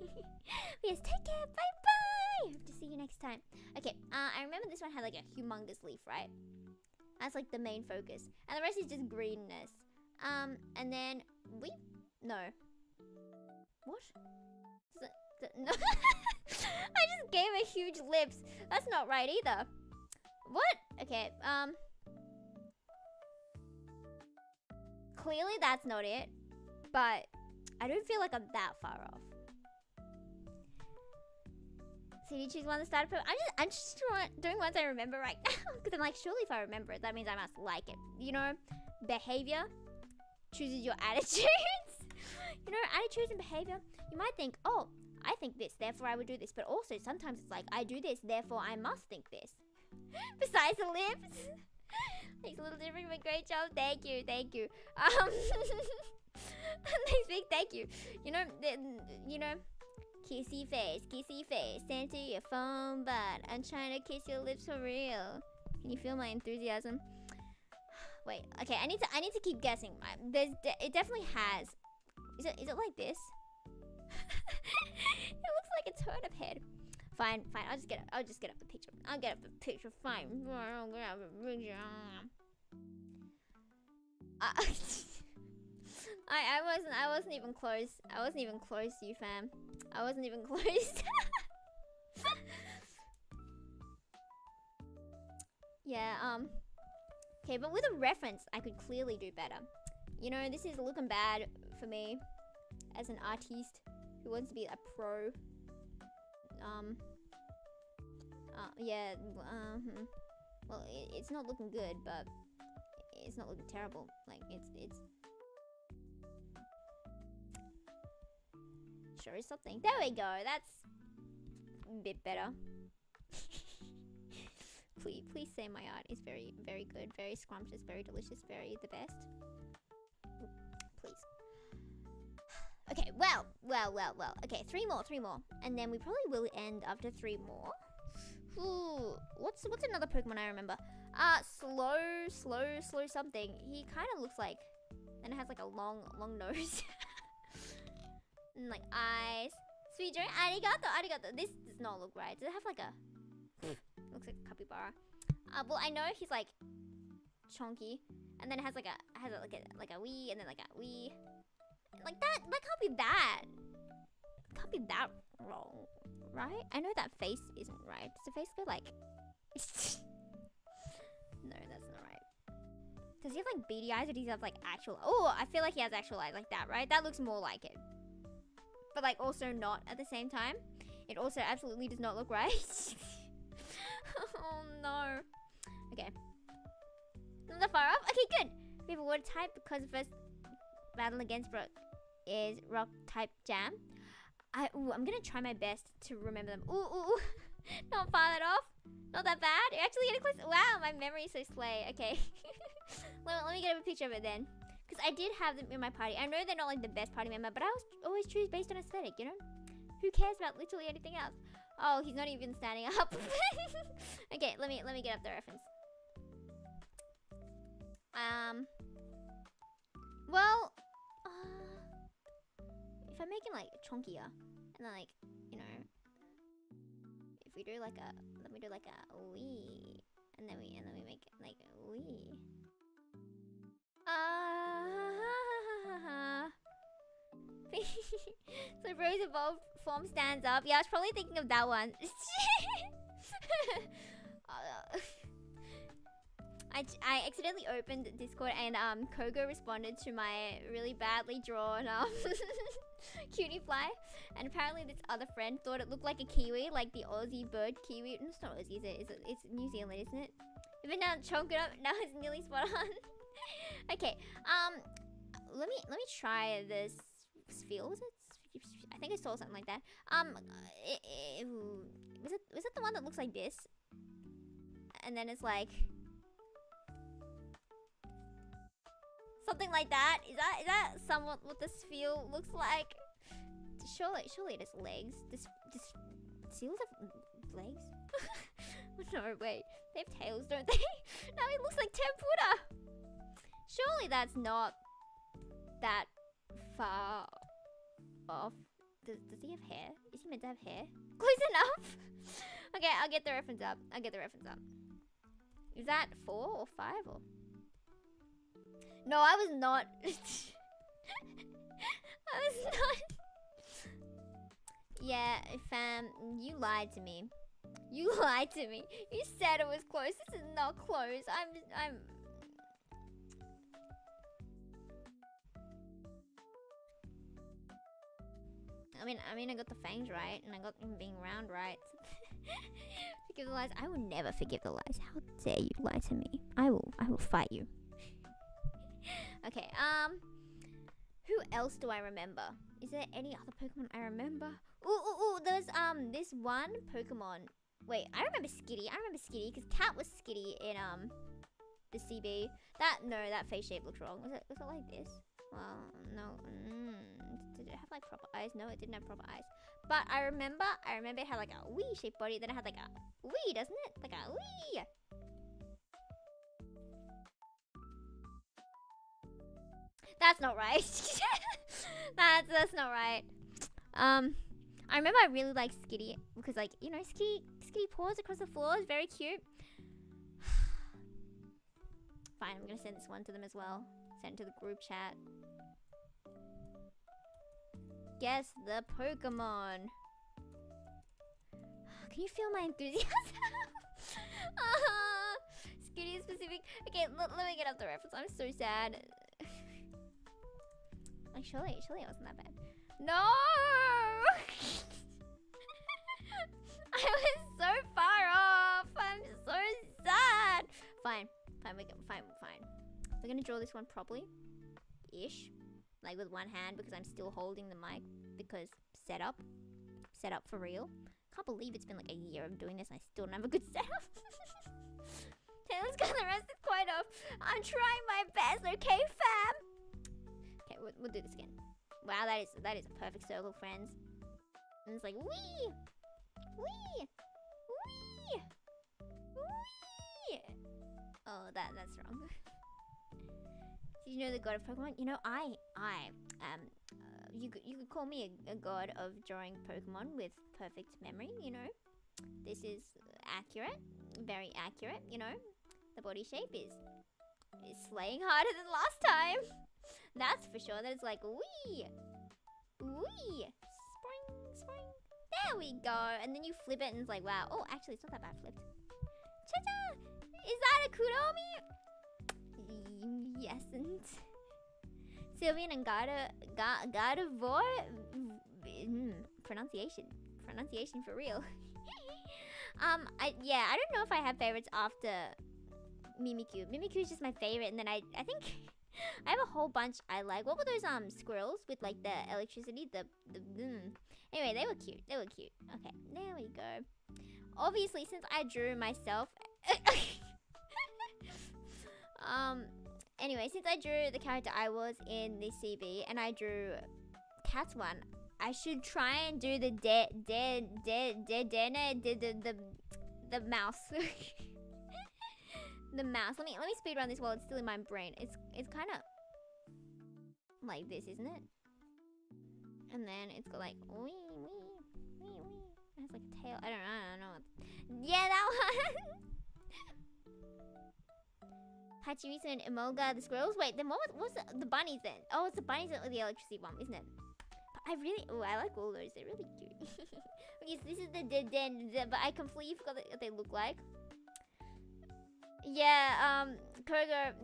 Yes, take care. Bye. Hope to see you next time. Okay, I remember this one had like a humongous leaf, right? That's like the main focus, and the rest is just greenness. And then no. What? No. I just gave her huge lips. That's not right either. What? Okay, clearly that's not it, but I don't feel like I'm that far off. So you choose one to start from? I'm just doing ones I remember right now, because I'm like, surely if I remember it, that means I must like it. You know, behavior chooses your attitudes. You know, attitudes and behavior. You might think, oh, I think this, therefore I would do this. But also, sometimes it's like, I do this, therefore I must think this. Besides the lips. Makes a little difference, but great job. Thank you. Next week, thank you. You know, kissy face. Send to your phone, but I'm trying to kiss your lips for real. Can you feel my enthusiasm? Wait, okay, I need to keep guessing. It definitely has. Is it like this? It looks like a turnip head. Fine. I'll just get up the picture. I'll get up the picture. Fine. I wasn't even close. I wasn't even close to you, fam. I wasn't even close. Yeah. Okay, but with a reference, I could clearly do better. You know, this is looking bad for me as an artiste who wants to be a pro. Yeah, well, it's not looking good, but it's not looking terrible. Like, it's sure is something. There we go. That's a bit better. Please say my art is very, very good, very scrumptious, very delicious, very the best. Please. Okay, well, Well. Okay, three more. And then we probably will end after 3 more. Ooh, what's another Pokemon I remember? Slow something. He kind of looks like, and it has like a long nose. And like eyes. Sweet dream. Arigato. This does not look right. Does it have like a... looks like a capybara. Well, I know he's like chunky, and then it has like a wee, and then like a wee. Like that can't be bad. It can't be that wrong, right? I know that face isn't right. Does the face go like... No, that's not right. Does he have like beady eyes, or does he have like actual... Oh, I feel like he has actual eyes like that, right? That looks more like it. But like also not at the same time. It also absolutely does not look right. Oh no. Okay. Not that far off? Okay, good. We have a water type because the first battle against Brock is rock type jam. I'm gonna try my best to remember them. Ooh. Not far that off. Not that bad. You're actually getting close. Wow, my memory is so slay. Okay. let me get a picture of it then. Because I did have them in my party. I know they're not like the best party member, but I always choose based on aesthetic, you know? Who cares about literally anything else? Oh, he's not even standing up. Okay, let me get up the reference. Well, if I make him like chunkier, and then like, you know, if we do like let me do like a wee, and then we make it like a wee. So Rose evolved form stands up. Yeah, I was probably thinking of that one. I accidentally opened Discord and Kogo responded to my really badly drawn cutie fly, and apparently this other friend thought it looked like a kiwi, like the Aussie bird kiwi. It's not Aussie, is it? It's New Zealand, isn't it? Even now, chunk it up. Now it's nearly spot on. Okay. Let me try this sphere. Was it? I think I saw something like that. Was it the one that looks like this? And then it's like something like that. Is that somewhat what the sphere looks like? Surely it has legs. This seals have legs? No, wait. They have tails, don't they? No, it looks like Tempura. Surely that's not that far off. Does he have hair? Is he meant to have hair? Close enough. Okay, I'll get the reference up. Is that 4 or 5 or? No, I was not. I was not. Yeah, fam, you lied to me. You lied to me. You said it was close. This is not close. I'm. I mean, I got the fangs right, and I got him being round right. Forgive the lies. I will never forgive the lies. How dare you lie to me? I will fight you. Okay. Who else do I remember? Is there any other Pokemon I remember? Ooh. There's this one Pokemon. Wait, I remember Skitty. Because Cat was Skitty in the CB. That face shape looks wrong. Was it like this? Well, no. Did it have like proper eyes? No, it didn't have proper eyes. But I remember it had like a wee shaped body. Then it had like a wee, doesn't it? Like a wee. That's not right. That's not right. I remember I really liked Skitty because, like, you know, Skitty paws across the floor is very cute. Fine, I'm gonna send this one to them as well. Send it to the group chat. Guess the Pokemon. Can you feel my enthusiasm? Skitty specific. Okay, let me get up the reference. I'm so sad. Like, surely it wasn't that bad. No! I was so far off. I'm so sad. Fine. We're gonna draw this one properly. Ish. Like with one hand because I'm still holding the mic. Because setup for real. Can't believe it's been like a year of doing this and I still don't have a good setup. Okay, let's go. The rest is quite off. I'm trying my best, okay, fam? Okay, we'll do this again. Wow, that is a perfect circle, friends. And it's like wee, wee, wee, wee. Oh, that's wrong. Did you know the god of Pokemon? You know, I you could call me a god of drawing Pokemon with perfect memory. You know, this is accurate, very accurate. You know, the body shape is slaying harder than last time. That's for sure. That it's like wee, wee, spring, spring. There we go. And then you flip it, and it's like wow. Oh, actually, it's not that bad flipped. Cha-cha! Is that a Kuromi? Yes, and Sylvian and Gardevoir. Pronunciation for real. I don't know if I have favorites after Mimikyu. Mimikyu is just my favorite, and then I think I have a whole bunch I like. What were those squirrels with like the electricity? Anyway, they were cute. They were cute. Okay, there we go. Obviously, since I drew myself. Anyway, since I drew the character I was in this CB and I drew Cat's one, I should try and do the the mouse. The mouse. Let me speed run this while it's still in my brain. It's kind of like this, isn't it? And then it's got like wee wee wee wee. It has like a tail. I don't know. Yeah, that one. Hachimitsu and Emolga, the squirrels. Wait, then what was the bunnies then? Oh, it's the bunnies with the electricity one, isn't it? But I like all those. They're really cute. Okay, so this is the but I completely forgot what they look like. Yeah, Kogo.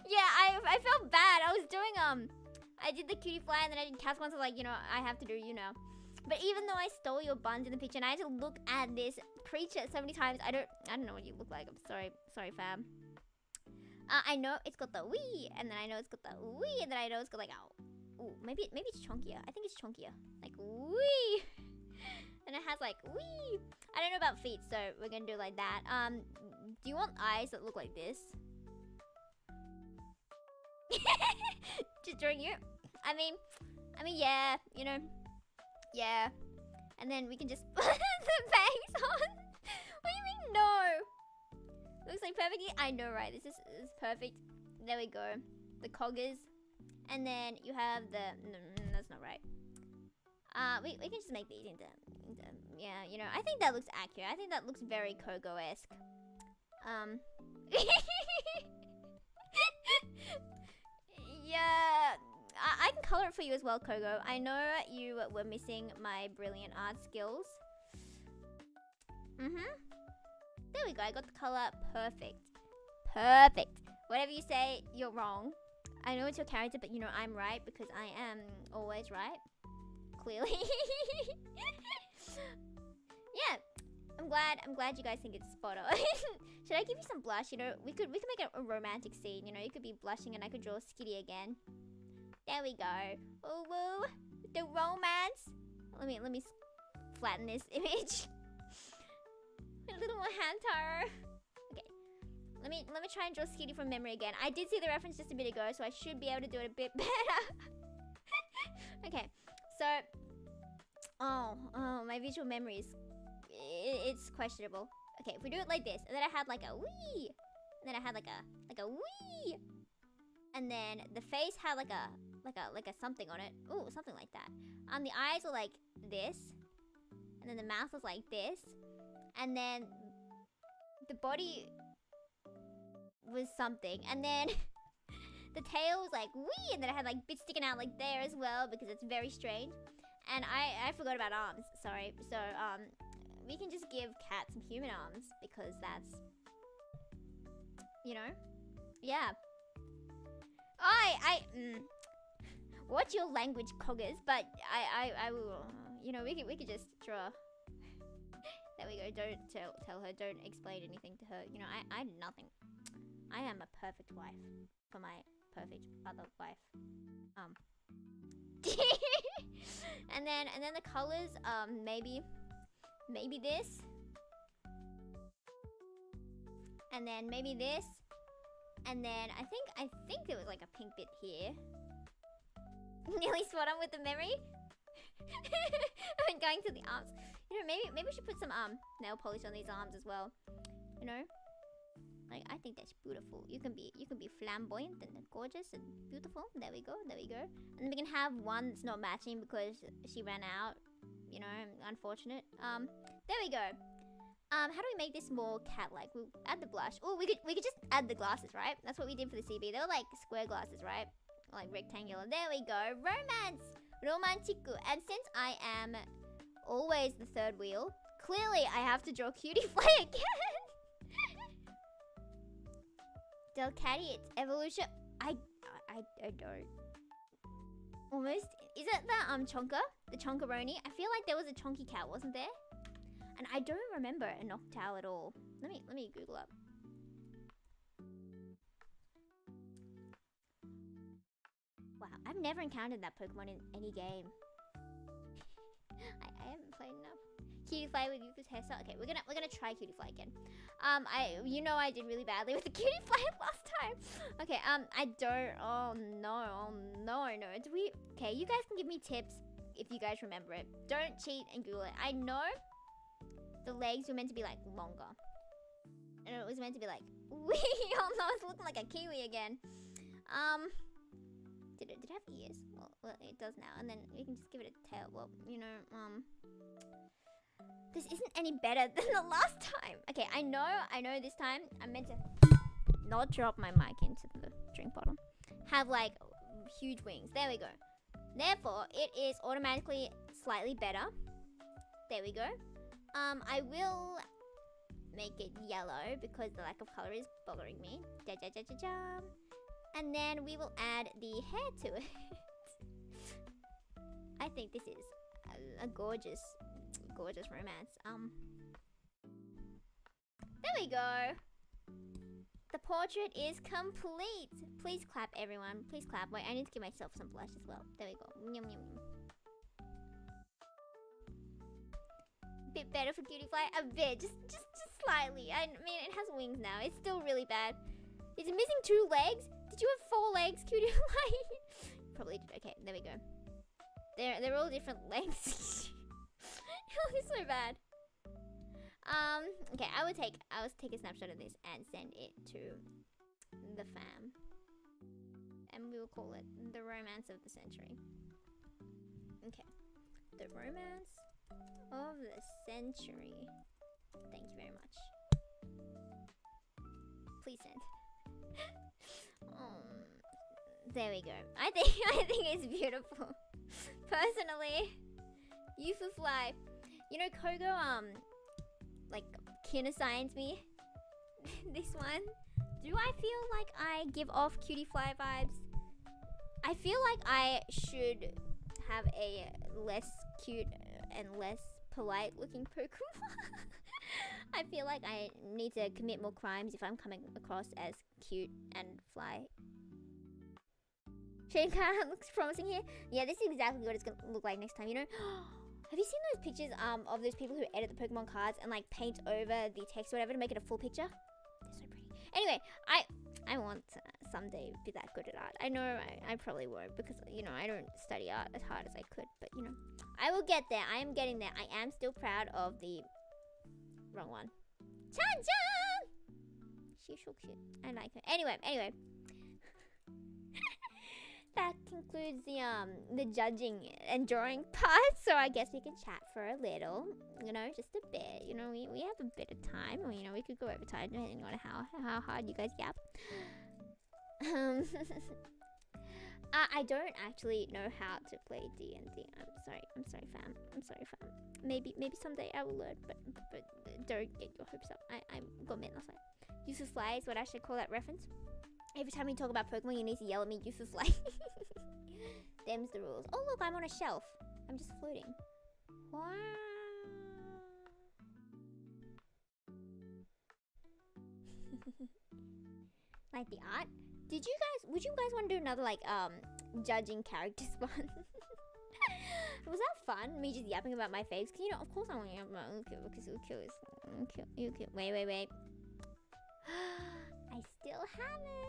Yeah, I felt bad. I was doing I did the cutie fly and then I did cast one, so like, you know, I have to do, you know. But even though I stole your buns in the picture and I had to look at this creature so many times, I don't know what you look like. I'm sorry, fam. I know it's got the wee, and then I know it's got the wee, and then I know it's got like oh, maybe it's chunkier. I think it's chunkier, like wee, and it has like wee. I don't know about feet, so we're gonna do it like that. Do you want eyes that look like this? Just drawing you. I mean, yeah, you know. Yeah, and then we can just put the bangs on. What do you mean no? Looks like perfectly. I know, right? This is perfect. There we go. The coggers, and then you have the. That's not right. We can just make these into yeah. You know, I think that looks accurate. I think that looks very Kogo-esque. Yeah. I can color it for you as well, Kogo. I know you were missing my brilliant art skills. There we go. I got the color perfect. Perfect. Whatever you say, you're wrong. I know it's your character, but you know I'm right because I am always right. Clearly. Yeah. I'm glad you guys think it's spot on. Should I give you some blush? You know, we could make a romantic scene. You know, you could be blushing and I could draw Skitty again. There we go. Oh, woo. The romance. Let me flatten this image. A little more hand taro. Okay. Let me try and draw Skitty from memory again. I did see the reference just a bit ago, so I should be able to do it a bit better. Okay. So, oh, my visual memories. It's questionable. Okay, if we do it like this, and then I had like a wee, and then I had like a wee, and then the face had like a something on it. Ooh, something like that. The eyes were like this, and then the mouth was like this, and then the body was something, and then the tail was like wee, and then I had like bits sticking out like there as well because it's very strange. And I forgot about arms. Sorry. So we can just give Cat some human arms because that's, you know, yeah. What's your language, Coggers? But I will, you know, we could just draw. There we go. Don't tell her. Don't explain anything to her. You know, I did nothing. I am a perfect wife for my perfect other wife. and then the colors. Maybe this. And then maybe this. And then I think there was like a pink bit here. Nearly spot on with the memory. I'm going to the arms. You know, maybe we should put some nail polish on these arms as well. You know, like I think that's beautiful. You can be flamboyant and gorgeous and beautiful. There we go. There we go. And then we can have one that's not matching because she ran out. You know, unfortunate. There we go. How do we make this more cat-like? We'll add the blush. Oh, we could just add the glasses, right? That's what we did for the CB. They were like square glasses, right? Or like rectangular. There we go. Romance! Romantiku. And since I am always the third wheel, clearly I have to draw Cutie Fly again. Delcatty, it's evolution. I don't. Almost. Is it the chonka? The chonkaroni? I feel like there was a chonky cat, wasn't there? And I don't remember a Noctowl at all. Let me Google up. Wow, I've never encountered that Pokemon in any game. I haven't played enough. Cutie Fly with Yuka's hairstyle. Okay, we're gonna try Cutie Fly again. I did really badly with the Cutie Fly last time. Okay, I don't. Oh no. Do we? Okay, you guys can give me tips if you guys remember it. Don't cheat and Google it. I know the legs were meant to be like longer, and it was meant to be like wee. Oh no, it's looking like a kiwi again. Did it have ears? Well, it does now. And then we can just give it a tail. Well, you know, this isn't any better than the last time. Okay, I know this time I'm meant to not drop my mic into the drink bottle. Have like huge wings. There we go. Therefore, it is automatically slightly better. There we go. I will make it yellow because the lack of color is bothering me. And then we will add the hair to it. I think this is a gorgeous romance. There we go. The portrait is complete. Please clap, everyone. Please clap. Wait, I need to give myself some blush as well. There we go. Yum, yum, yum. Bit better for Cutie Fly. A bit, just slightly. I mean, it has wings now. It's still really bad. Is it missing 2 legs? Did you have 4 legs, Cutie Fly? Probably did. Okay, there we go. They're all different lengths. It looks so bad. Okay, I will take a snapshot of this and send it to the fam, and we will call it the romance of the century. Okay, the romance of the century. Thank you very much. Please send. There we go. I think it's beautiful. Personally, Yufu Fly. You know, Kogo like kin assigns me this one. Do I feel like I give off Cutie Fly vibes? I feel like I should have a less cute and less polite looking Pokemon. I feel like I need to commit more crimes if I'm coming across as cute and fly. Shane Khan looks promising here. Yeah, this is exactly what it's gonna look like next time, you know? Have you seen those pictures of those people who edit the Pokemon cards and like paint over the text or whatever to make it a full picture? They're so pretty. Anyway, I want to someday be that good at art. I know I probably won't because, you know, I don't study art as hard as I could. But, you know, I will get there. I am getting there. I am still proud of the... Wrong one. Chan-chan! She's so cute. I like her. Anyway. That concludes the judging and drawing part, so I guess we can chat for a little, you know, just a bit. You know, we have a bit of time, or, you know, we could go over time depending on how hard you guys yap. I don't actually know how to play D&D. I'm sorry, fam. Maybe someday I will learn, but don't get your hopes up. I got met last night. Use of Fly is what I should call that reference. Every time we talk about Pokemon, you need to yell at me, Use of Fly. Them's the rules. Oh look, I'm on a shelf. I'm just floating. Wow. Like the art? Would you guys want to do another like judging characters one? Was that fun? Me just yapping about my faves? You know, of course I want to yap about Ukyo because Ukyo is Ukyo. Wait. I still have it.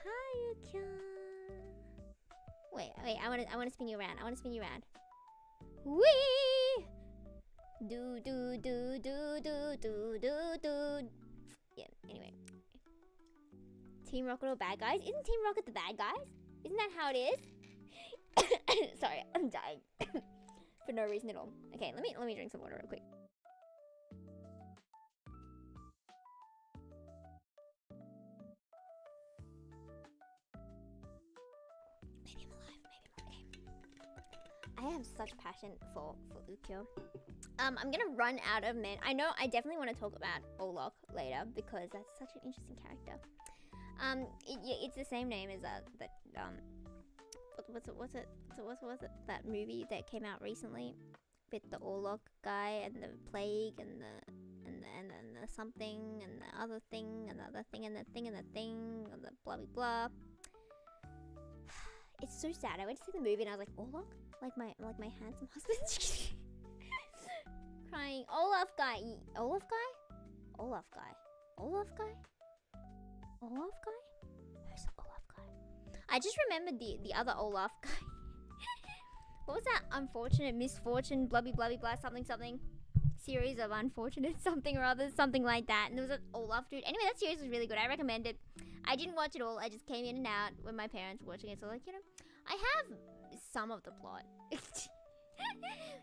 Hi Ukyo. Wait, I wanna spin you around. I wanna spin you around. Wee! Do do do do do do do do. Yeah. Anyway. Team Rocket or bad guys? Isn't Team Rocket the bad guys? Isn't that how it is? Sorry, I'm dying for no reason at all. Okay, let me drink some water real quick. Maybe I'm alive. Maybe I'm okay. I have such passion for Ukyo. I'm gonna run out of men. I know I definitely want to talk about Olok later because that's such an interesting character. It's the same name as what's it that movie that came out recently with the Orlok guy and the plague and the something and the other thing and the other thing and the thing and the thing and the blah blah blah. It's so sad. I went to see the movie and I was like, Orlok, like my handsome husband. Crying. Olaf guy. Olaf guy. Olaf guy. Olaf guy. Olaf guy? Who's the Olaf guy? I just remembered the other Olaf guy. What was that? Unfortunate misfortune, blubby blubby blah something something. Series of unfortunate something or other, something like that. And there was an Olaf dude. Anyway, that series was really good. I recommend it. I didn't watch it all. I just came in and out when my parents were watching it. So like, you know, I have some of the plot.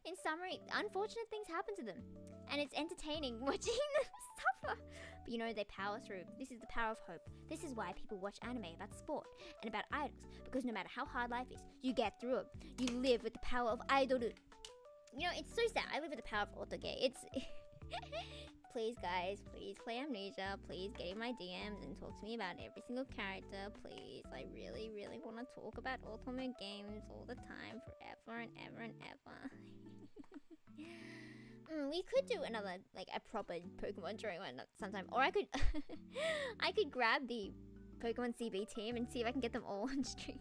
In summary, unfortunate things happen to them. And it's entertaining watching them suffer. But you know, they power through. This is the power of hope. This is why people watch anime about sport and about idols. Because no matter how hard life is, you get through it. You live with the power of idol. You know, it's so sad. I live with the power of otoge. It's... Please, guys, please play Amnesia. Please get in my DMs and talk to me about every single character. Please, I really, really want to talk about Ultimate games all the time, forever and ever and ever. We could do another, like, a proper Pokemon drawing one sometime. Or I could... I could grab the Pokemon CB team and see if I can get them all on stream.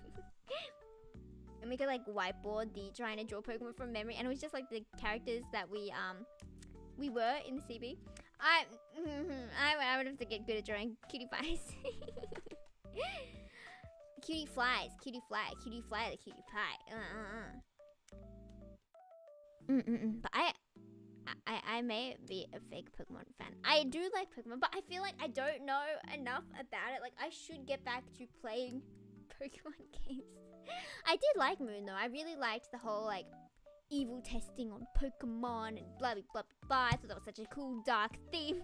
And we could, like, whiteboard the trying to draw Pokemon from memory. And it was just, like, the characters that we were in the CB. I would have to get good at drawing cutie pies. Cutie flies, cutie fly, the cutie pie. But I may be a fake Pokemon fan. I do like Pokemon, but I feel like I don't know enough about it. Like, I should get back to playing Pokemon games. I did like Moon, though. I really liked the whole, like, evil testing on Pokemon and blah, blah, blah, blah. I thought that was such a cool, dark theme.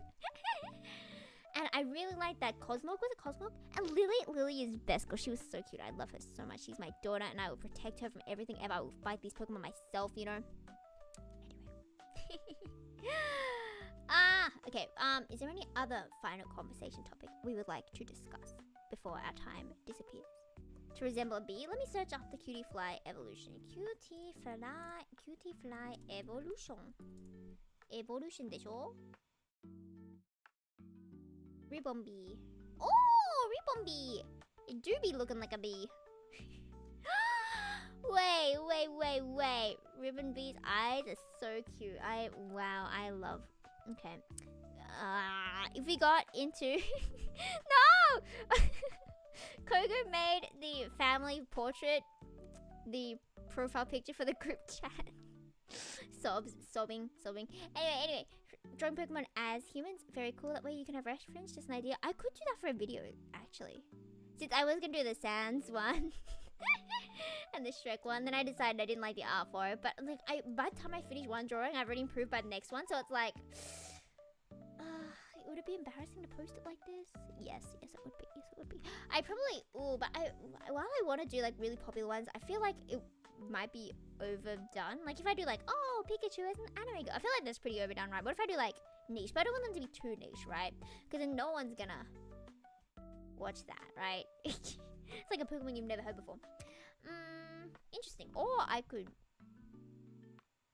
And I really liked that Cosmog. Was it Cosmog? And Lily is best because she was so cute. I love her so much. She's my daughter and I will protect her from everything ever. I will fight these Pokemon myself, you know. Anyway. Okay. Is there any other final conversation topic we would like to discuss before our time disappears? To resemble a bee? Let me search up the cutie fly evolution. Cutie fly evolution. Evolution でしょ? Ribbon bee. Oh, ribbon bee. It do be looking like a bee. Wait. Ribbon bee's eyes are so cute. Wow, I love. Okay. If we got into no. Kogo made the family portrait, the profile picture for the group chat. Sobbing. Anyway, drawing Pokemon as humans, very cool. That way you can have reference, just an idea. I could do that for a video, actually. Since I was gonna do the Sans one and the Shrek one, then I decided I didn't like the art for it. But like, by the time I finish one drawing, I've already improved by the next one. So it's like, would it be embarrassing to post it like this? Yes, it would be. I probably, while I want to do like really popular ones, I feel like it might be overdone. Like if I do like, oh, Pikachu as an anime girl, I feel like that's pretty overdone, right? What if I do like niche? But I don't want them to be too niche, right? Because then no one's gonna watch that, right? It's like a Pokemon you've never heard before. Interesting. Or I could...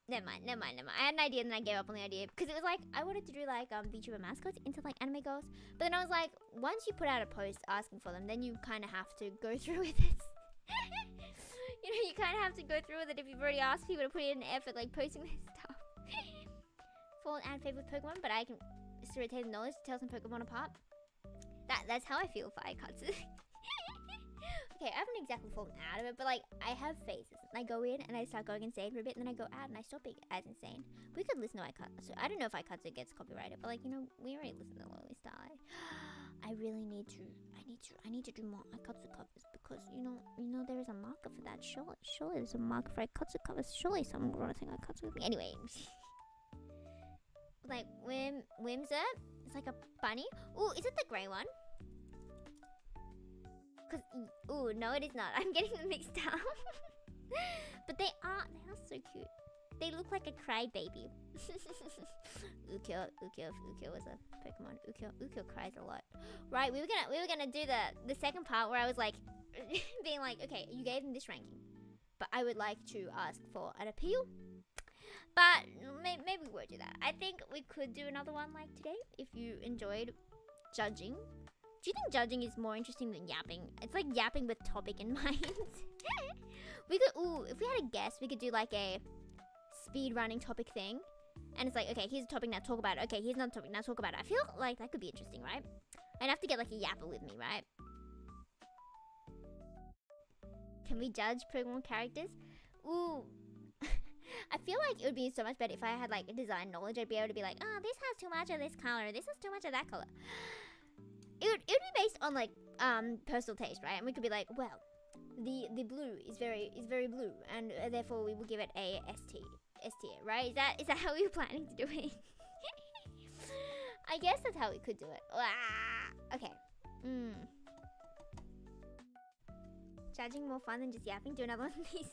Never mind. I had an idea and then I gave up on the idea. Because it was like, I wanted to do like VTuber mascots into like anime girls. But then I was like, once you put out a post asking for them, then you kind of have to go through with it. You know, you kind of have to go through with it if you've already asked people to put in effort, like posting this stuff. Fall and favorite Pokemon, but I can still retain the knowledge to tell some Pokemon apart. That's how I feel for Aikatsu. Okay, I haven't exactly fallen out of it, but like I have phases. I go in and I start going insane for a bit, and then I go out and I stop being as insane. We could listen to Aikatsu. I don't know if Aikatsu gets copyrighted, but like, you know, we already listen to Lonely Star. I really need to. I need to do more Aikatsu covers because you know there is a market for that. Surely there's a market for Aikatsu covers. Surely someone will want to sing Aikatsu with me. Anyway, like Whimser. It's like a bunny. Ooh, is it the grey one? Cause ooh, no, it is not. I'm getting them mixed up. But they are so cute. They look like a crybaby. Ukyo was a Pokemon. Ukyo cries a lot. Right, we were gonna do the second part where I was like being like, okay, you gave them this ranking, but I would like to ask for an appeal. But maybe we won't do that. I think we could do another one like today if you enjoyed judging. Do you think judging is more interesting than yapping? It's like yapping with topic in mind. We could, if we had a guest, we could do like a speed running topic thing. And it's like, okay, here's a topic, now talk about it. Okay, here's another topic, now talk about it. I feel like that could be interesting, right? I'd have to get like a yapper with me, right? Can we judge Pokemon characters? Ooh. I feel like it would be so much better if I had like a design knowledge. I'd be able to be like, oh, this has too much of this color, this has too much of that color. It would be based on like personal taste, right? And we could be like, well, the blue is very blue, and therefore we will give it a S tier, right? Is that how we were planning to do it? I guess that's how we could do it. Okay. Judging more fun than just yapping. Do another one of these.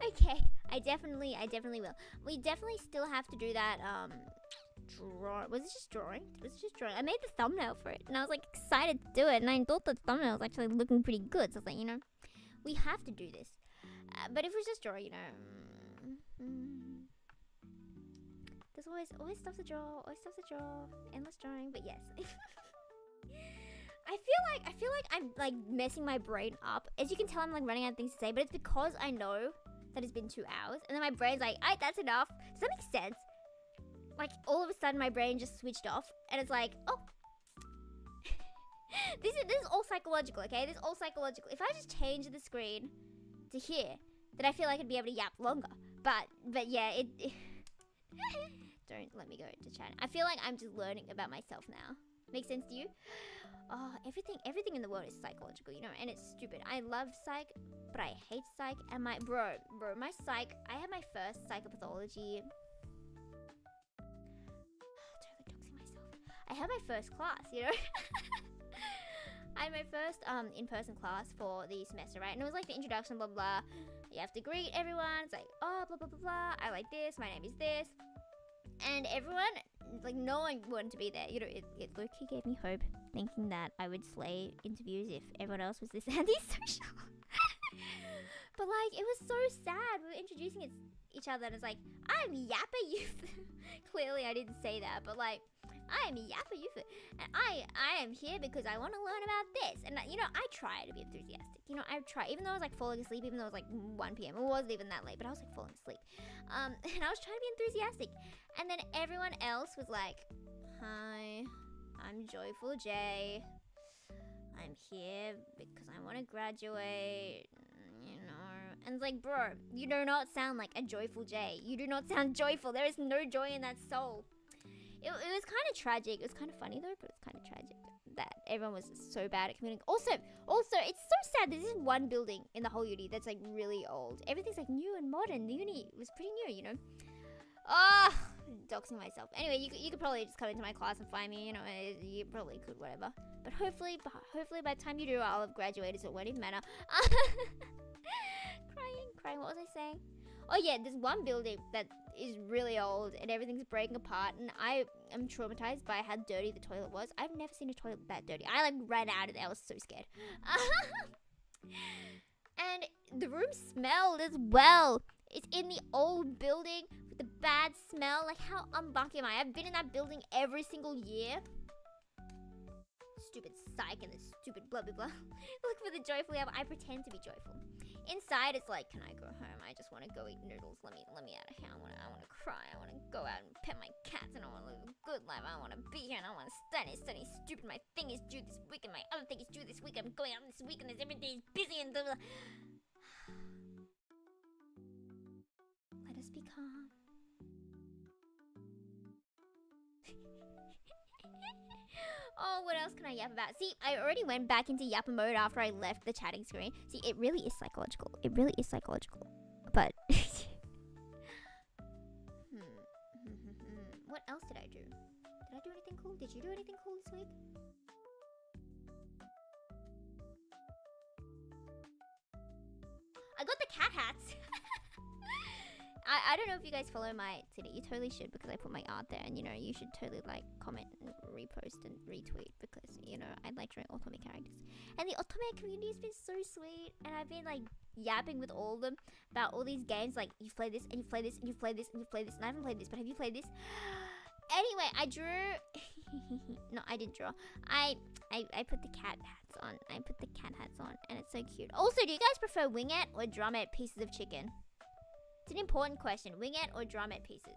Okay, I definitely will. We definitely still have to do that. Was it just drawing? I made the thumbnail for it, and I was like excited to do it, and I thought the thumbnail was actually looking pretty good. So I was like, you know, we have to do this. But if it was just drawing, you know, there's always stuff to draw, endless drawing. But yes, I feel like I'm like messing my brain up. As you can tell, I'm like running out of things to say, but it's because I know that it's been 2 hours, and then my brain's like, alright, that's enough. Does that make sense? Like, all of a sudden, my brain just switched off, and it's like, oh. This is all psychological, okay? This is all psychological. If I just change the screen to here, then I feel like I'd be able to yap longer. But yeah, it don't let me go to China. I feel like I'm just learning about myself now. Makes sense to you? Oh, everything in the world is psychological, you know, and it's stupid. I love psych, but I hate psych. And my psych, I had my first psychopathology. Totally doxing myself. I had my first class, you know. I had my first in-person class for the semester, right? And it was like the introduction, blah blah. You have to greet everyone. It's like, oh, blah blah blah blah. I like this. My name is this. And everyone, like, no one wanted to be there. You know, it low-key gave me hope, thinking that I would slay interviews if everyone else was this antisocial. But, like, it was so sad. We were introducing each other, and it's like, I'm Yappa Youth. Clearly, I didn't say that, but, like, I'm Yappa Youth. And I am here because I want to learn about this. And, you know, I try to be enthusiastic. You know, I try. Even though I was, like, falling asleep, even though it was, like, 1 p.m. It wasn't even that late, but I was, like, falling asleep. And I was trying to be enthusiastic. And then everyone else was like, hi, I'm Joyful J. I'm here because I want to graduate, you know. And it's like, bro, you do not sound like a Joyful J. You do not sound joyful. There is no joy in that soul. It was kind of tragic. It was kind of funny though, but it's kind of tragic that everyone was so bad at communicating. Also, it's so sad. There's this one building in the whole uni that's like really old. Everything's like new and modern. The uni was pretty new, you know. Oh, doxing myself. Anyway, you could probably just come into my class and find me, you know, you probably could, whatever. But hopefully by the time you do, I'll have graduated, so it won't even matter. Crying, what was I saying? Oh yeah, there's one building that is really old and everything's breaking apart, and I am traumatized by how dirty the toilet was. I've never seen a toilet that dirty. I like ran out of there, I was so scared. And the room smelled as well. It's in the old building with the bad smell. Like, how unlucky am I? I've been in that building every single year. Stupid psych and the stupid blah blah blah. Look for the joyful album. I pretend to be joyful. Inside, it's like, can I go home? I just want to go eat noodles. Let me out of here. I want to cry. I want to go out and pet my cats, and I want to live a good life. I want to be here, and I want to study stupid. My thing is due this week, and my other thing is due this week. I'm going out this week, and every day is busy, and blah, blah. Let us be calm. Oh, what else can I yap about? See, I already went back into yapper mode after I left the chatting screen. See, it really is psychological. It really is psychological. But what else did I do? Did I do anything cool? Did you do anything cool this week? I got the cat hats. I don't know if you guys follow my city. You totally should, because I put my art there, and you know, you should totally like, comment and repost and retweet, because you know, I like drawing otome characters. And the otome community has been so sweet, and I've been like yapping with all of them about all these games, like you play this and you play this and you play this and you play this, and I haven't played this, but have you played this? Anyway, I drew no, I didn't draw. I put the cat hats on. I put the cat hats on, and it's so cute. Also, do you guys prefer wingette or drumette pieces of chicken? It's an important question. Wingette or drumette pieces?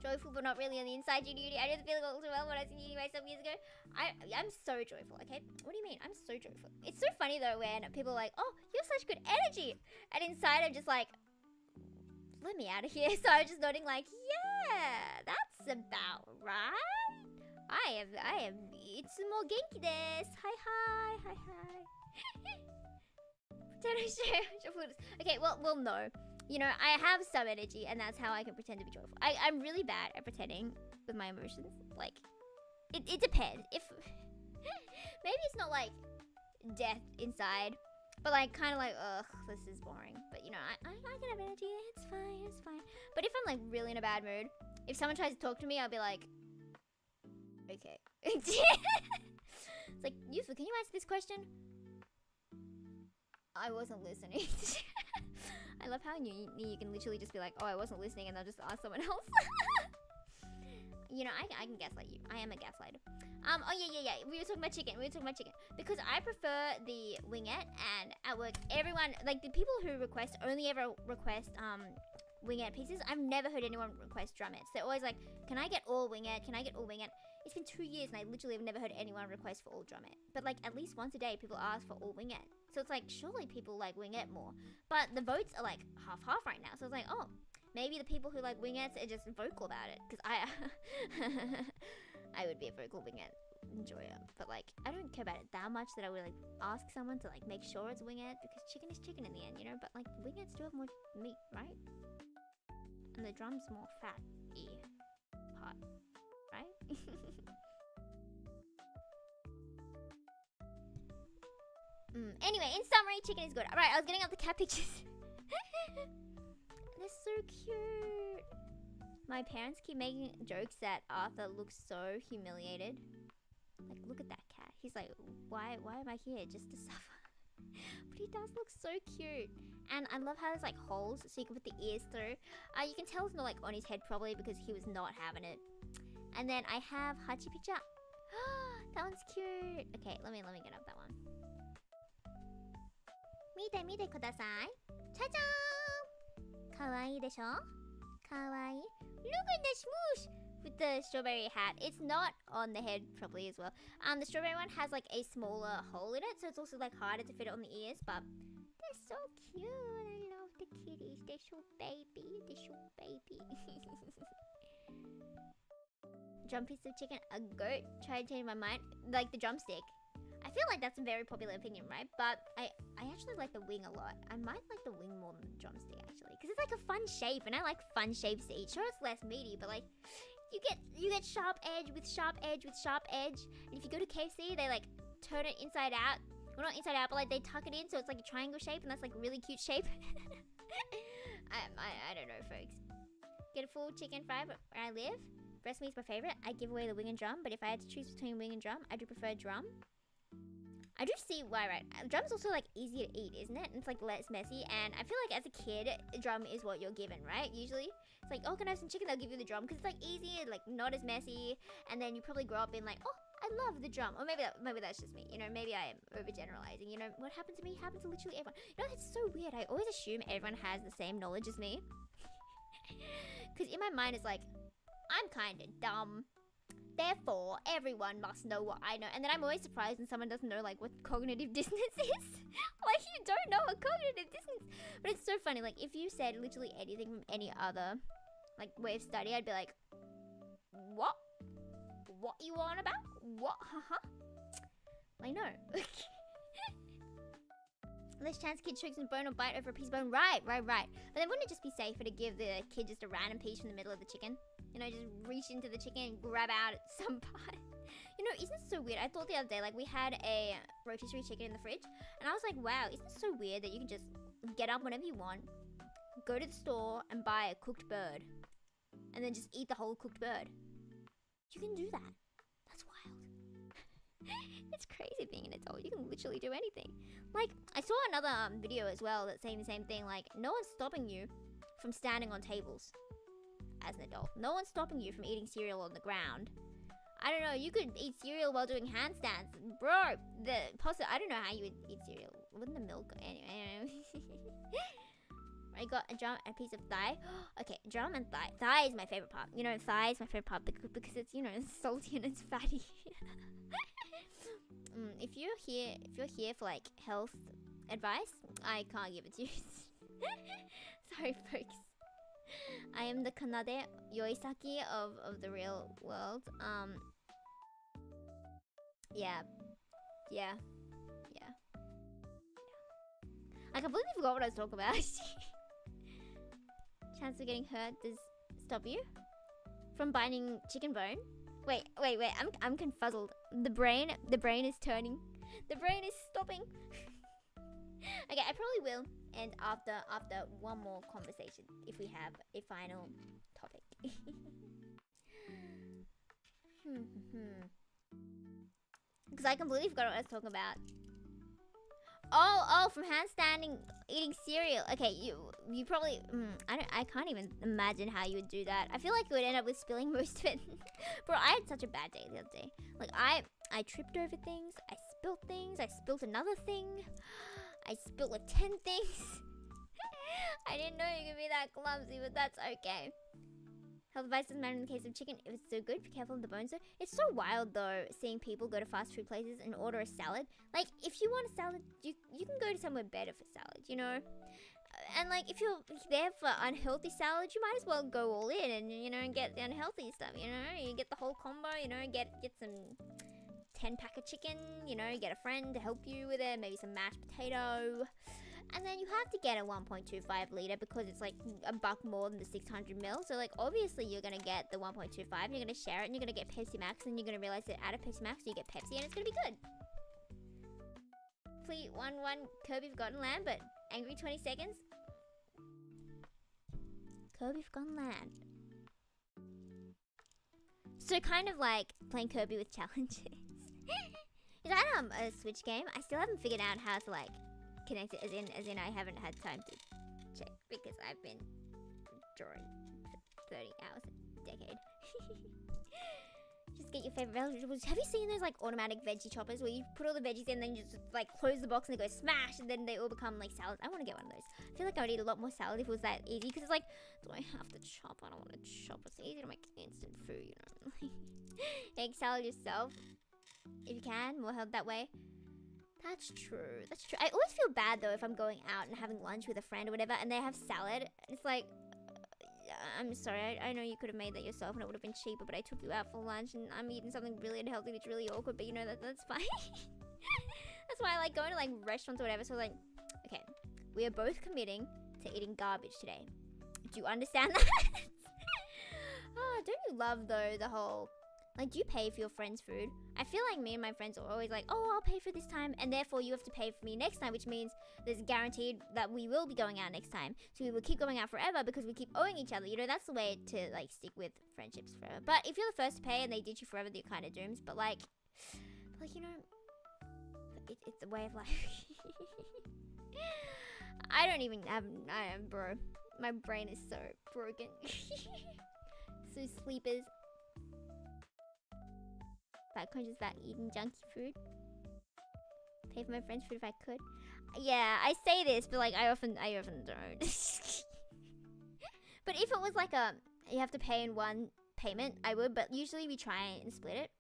Joyful, but not really on the inside. Judy, I know the feeling all too well when I was in uni myself years ago. I'm so joyful, okay? What do you mean? I'm so joyful. It's so funny though when people are like, oh, you have such good energy. And inside I'm just like, let me out of here. So I'm just nodding like, yeah, that's about right. I am, itsumo genki desu. Hi. Okay, well, no. You know, I have some energy, and that's how I can pretend to be joyful. I'm really bad at pretending with my emotions. Like, it depends. If maybe it's not like death inside, but like kind of like, ugh, this is boring. But you know, I can have energy. It's fine. But if I'm like really in a bad mood, if someone tries to talk to me, I'll be like, okay. It's like, Yufu, can you answer this question? I wasn't listening. I love how you can literally just be like, oh, I wasn't listening, and they'll just ask someone else. You know, I can gaslight you. I am a gaslighter. Oh yeah. We were talking about chicken. Because I prefer the wingette, and at work, everyone, like the people who request only ever request wingette pieces. I've never heard anyone request drumettes. They're always like, can I get all wingette? Can I get all wingette? It's been 2 years, and I literally have never heard anyone request for all drumette. But like at least once a day, people ask for all wingette. So it's like, surely people like wingette more. But the votes are like half right now. So it's like, oh, maybe the people who like wingettes are just vocal about it. Because I would be a vocal wingette enjoyer. But like, I don't care about it that much that I would like ask someone to like make sure it's wingette. Because chicken is chicken in the end, you know? But like, wingettes do have more meat, right? And the drum's more fat-y part, right? Anyway, in summary, chicken is good. Alright, I was getting up the cat pictures. They're so cute. My parents keep making jokes that Arthur looks so humiliated. Like, look at that cat. He's like, why am I here? Just to suffer. But he does look so cute. And I love how there's like holes so you can put the ears through. You can tell it's not like on his head probably because he was not having it. And then I have Hachi picture. That one's cute. Okay, let me get up that one. Mite kudasai. Cha-chan! Kawaii desho? Kawaii. Look at the smoosh! With the strawberry hat. It's not on the head properly as well. The strawberry one has like a smaller hole in it, so it's also like harder to fit it on the ears, but they're so cute. I love the kitties. They're so baby. Drum piece of chicken, a goat. Try to change my mind. Like the drumstick. I feel like that's a very popular opinion, right? But I actually like the wing a lot. I might like the wing more than the drumstick actually, because it's like a fun shape, and I like fun shapes to eat. Sure, it's less meaty, but like you get sharp edge with sharp edge with sharp edge. And if you go to KFC, they like turn it inside out. Well, not inside out, but like they tuck it in, so it's like a triangle shape, and that's like a really cute shape. I don't know, folks. Get a full chicken fry where I live. Breast meat's my favorite. I give away the wing and drum, but if I had to choose between wing and drum, I do prefer drum. I do see why, right? Drum's also like easier to eat, isn't it? And it's like less messy, and I feel like as a kid, drum is what you're given, right? Usually, it's like, oh, can I have some chicken? They'll give you the drum because it's like easier, like not as messy, and then you probably grow up being like, oh, I love the drum. Or maybe that's just me. You know, maybe I am overgeneralizing. You know, what happened to me happened to literally everyone. You know, it's so weird. I always assume everyone has the same knowledge as me. Because in my mind, it's like, I'm kind of dumb. Therefore, everyone must know what I know. And then I'm always surprised when someone doesn't know, like, what cognitive dissonance is. Like, you don't know what cognitive dissonance. But it's so funny. Like, if you said literally anything from any other, like, way of study, I'd be like, what? What you on about? What? Haha. Like, no. Less chance kid chokes on bone or bite over a piece of bone. Right. But then wouldn't it just be safer to give the kid just a random piece from the middle of the chicken? You know, just reach into the chicken and grab out some part. You know, isn't it so weird? I thought the other day, like, we had a rotisserie chicken in the fridge. And I was like, wow, isn't it so weird that you can just get up whenever you want, go to the store and buy a cooked bird, and then just eat the whole cooked bird. You can do that. That's wild. It's crazy being an adult. You can literally do anything. Like, I saw another video as well that's saying the same thing. Like, no one's stopping you from standing on tables as an adult. No one's stopping you from eating cereal on the ground. I don't know, you could eat cereal while doing handstands. Bro, I don't know how you would eat cereal. Wouldn't the milk? Anyway. I got a drum and a piece of thigh. Okay, drum and thigh. Thigh is my favorite part. You know, thigh is my favorite part because it's, you know, it's salty and it's fatty. If you're here for like health advice, I can't give it to you. Sorry, folks. I am the Kanade Yoisaki of the real world. Yeah. I completely forgot what I was talking about. Chance of getting hurt does stop you from biting chicken bone. Wait. I'm confuzzled. The brain is turning. The brain is stopping. Okay, I probably will end after one more conversation if we have a final topic. Because I completely forgot what I was talking about. Oh, from handstanding, eating cereal. Okay, you probably, I can't even imagine how you would do that. I feel like you would end up with spilling most of it. Bro, I had such a bad day the other day. Like, I tripped over things, I spilled things, I spilled another thing. I spilled like 10 things. I didn't know you could be that clumsy, but that's okay. Health advice doesn't matter in the case of chicken. If it's so good, be careful of the bones though. It's so wild though, seeing people go to fast food places and order a salad. Like, if you want a salad, you can go to somewhere better for salad, you know? And like, if you're there for unhealthy salad, you might as well go all in and, you know, get the unhealthy stuff, you know? You get the whole combo, you know, get some 10-pack of chicken, you know, get a friend to help you with it, maybe some mashed potato. And then you have to get a 1.25 liter because it's like $1 more than the 600 ml. So like, obviously you're gonna get the 1.25, you're gonna share it, and you're gonna get Pepsi Max, and you're gonna realize that out of Pepsi Max you get Pepsi, and it's gonna be good. Fleet 1-1 Kirby Forgotten Land, but angry 20 seconds. Kirby Forgotten Land. So kind of like playing Kirby with challenges. Is that a Switch game? I still haven't figured out how to like connect it, as in I haven't had time to check because I've been drawing for 30 hours a decade. Just get your favorite vegetables. Have you seen those like automatic veggie choppers where you put all the veggies in and then you just like close the box and they go smash and then they all become like salads? I want to get one of those. I feel like I would eat a lot more salad if it was that easy because it's like, do I have to chop? I don't want to chop. It's easy to make instant food, you know. Egg salad yourself if you can, more health that way. That's true. I always feel bad though if I'm going out and having lunch with a friend or whatever and they have salad. It's like, I'm sorry, I know you could have made that yourself and it would have been cheaper, but I took you out for lunch and I'm eating something really unhealthy and it's really awkward, but you know, that's fine. That's why I like going to like restaurants or whatever. So like, okay, we are both committing to eating garbage today. Do you understand that? Oh, don't you love though the whole, like, do you pay for your friend's food? I feel like me and my friends are always like, oh, I'll pay for this time, and therefore you have to pay for me next time, which means there's guaranteed that we will be going out next time. So we will keep going out forever because we keep owing each other. You know, that's the way to, like, stick with friendships forever. But if you're the first to pay and they ditch you forever, you're kind of doomed. But, like, you know, it's a way of life. I don't even have, bro. My brain is so broken. So sleepers. That conscious about eating junky food. Pay for my friend's food if I could. Yeah, I say this, but like I often don't. But if it was like you have to pay in one payment, I would. But usually we try and split it.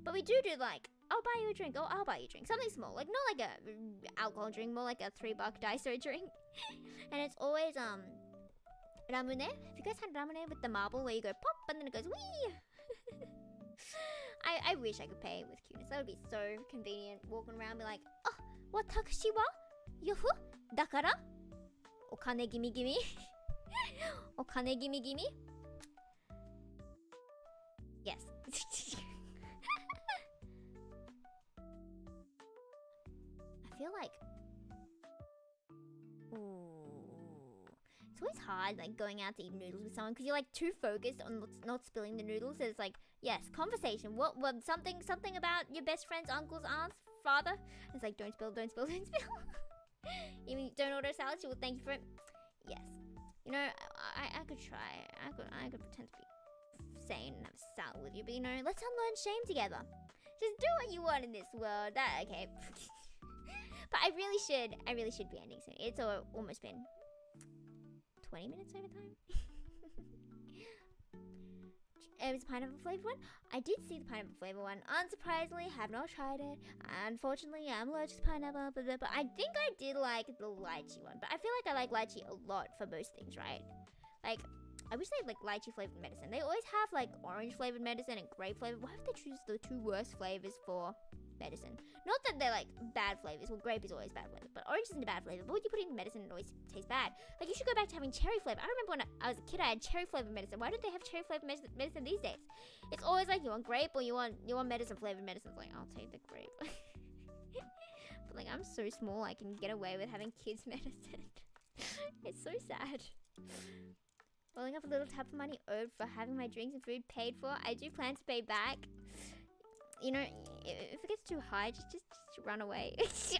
But we do like, I'll buy you a drink. Oh, I'll buy you a drink. Something small, like not like a alcohol drink, more like a $3 daiso drink. And it's always ramune. Have you guys had ramune with the marble where you go pop and then it goes wee? I wish I could pay with cuteness. That would be so convenient. Walking around, be like, oh, what taxi wa? Yofu? Dakara? Okane gimme gimme? Okane gimme gimme? Yes. I feel like... Ooh. It's always hard, like, going out to eat noodles with someone because you're, like, too focused on not spilling the noodles. So it's like, yes, conversation. What something about your best friend's uncle's aunt's father? It's like, don't spill, don't spill, don't spill. Even don't order a salad, she will thank you for it. Yes. You know, I could try. I could pretend to be sane and have a salad with you, but you know, let's unlearn shame together. Just do what you want in this world. Okay. But I really should be ending soon. It's almost been 20 minutes over time. It was a pineapple flavored one. I did see the pineapple flavored one. Unsurprisingly, have not tried it. Unfortunately, I'm allergic to pineapple. But I think I did like the lychee one. But I feel like I like lychee a lot for most things, right? Like, I wish they had like lychee flavored medicine. They always have like orange flavored medicine and grape flavored. Why would they choose the two worst flavors for medicine? Not that they're like bad flavors. Well, grape is always bad flavor, but orange isn't a bad flavor. But when you put it in medicine, it always tastes bad. Like, you should go back to having cherry flavor. I remember when I was a kid, I had cherry flavored medicine. Why don't they have cherry flavored medicine these days? It's always like, you want grape or you want medicine flavored medicine. It's like, I'll take the grape. But like, I'm so small, I can get away with having kids medicine. It's so sad. Rolling up a little tap of money owed for having my drinks and food paid for. I do plan to pay back. You know, if it gets too high, just run away.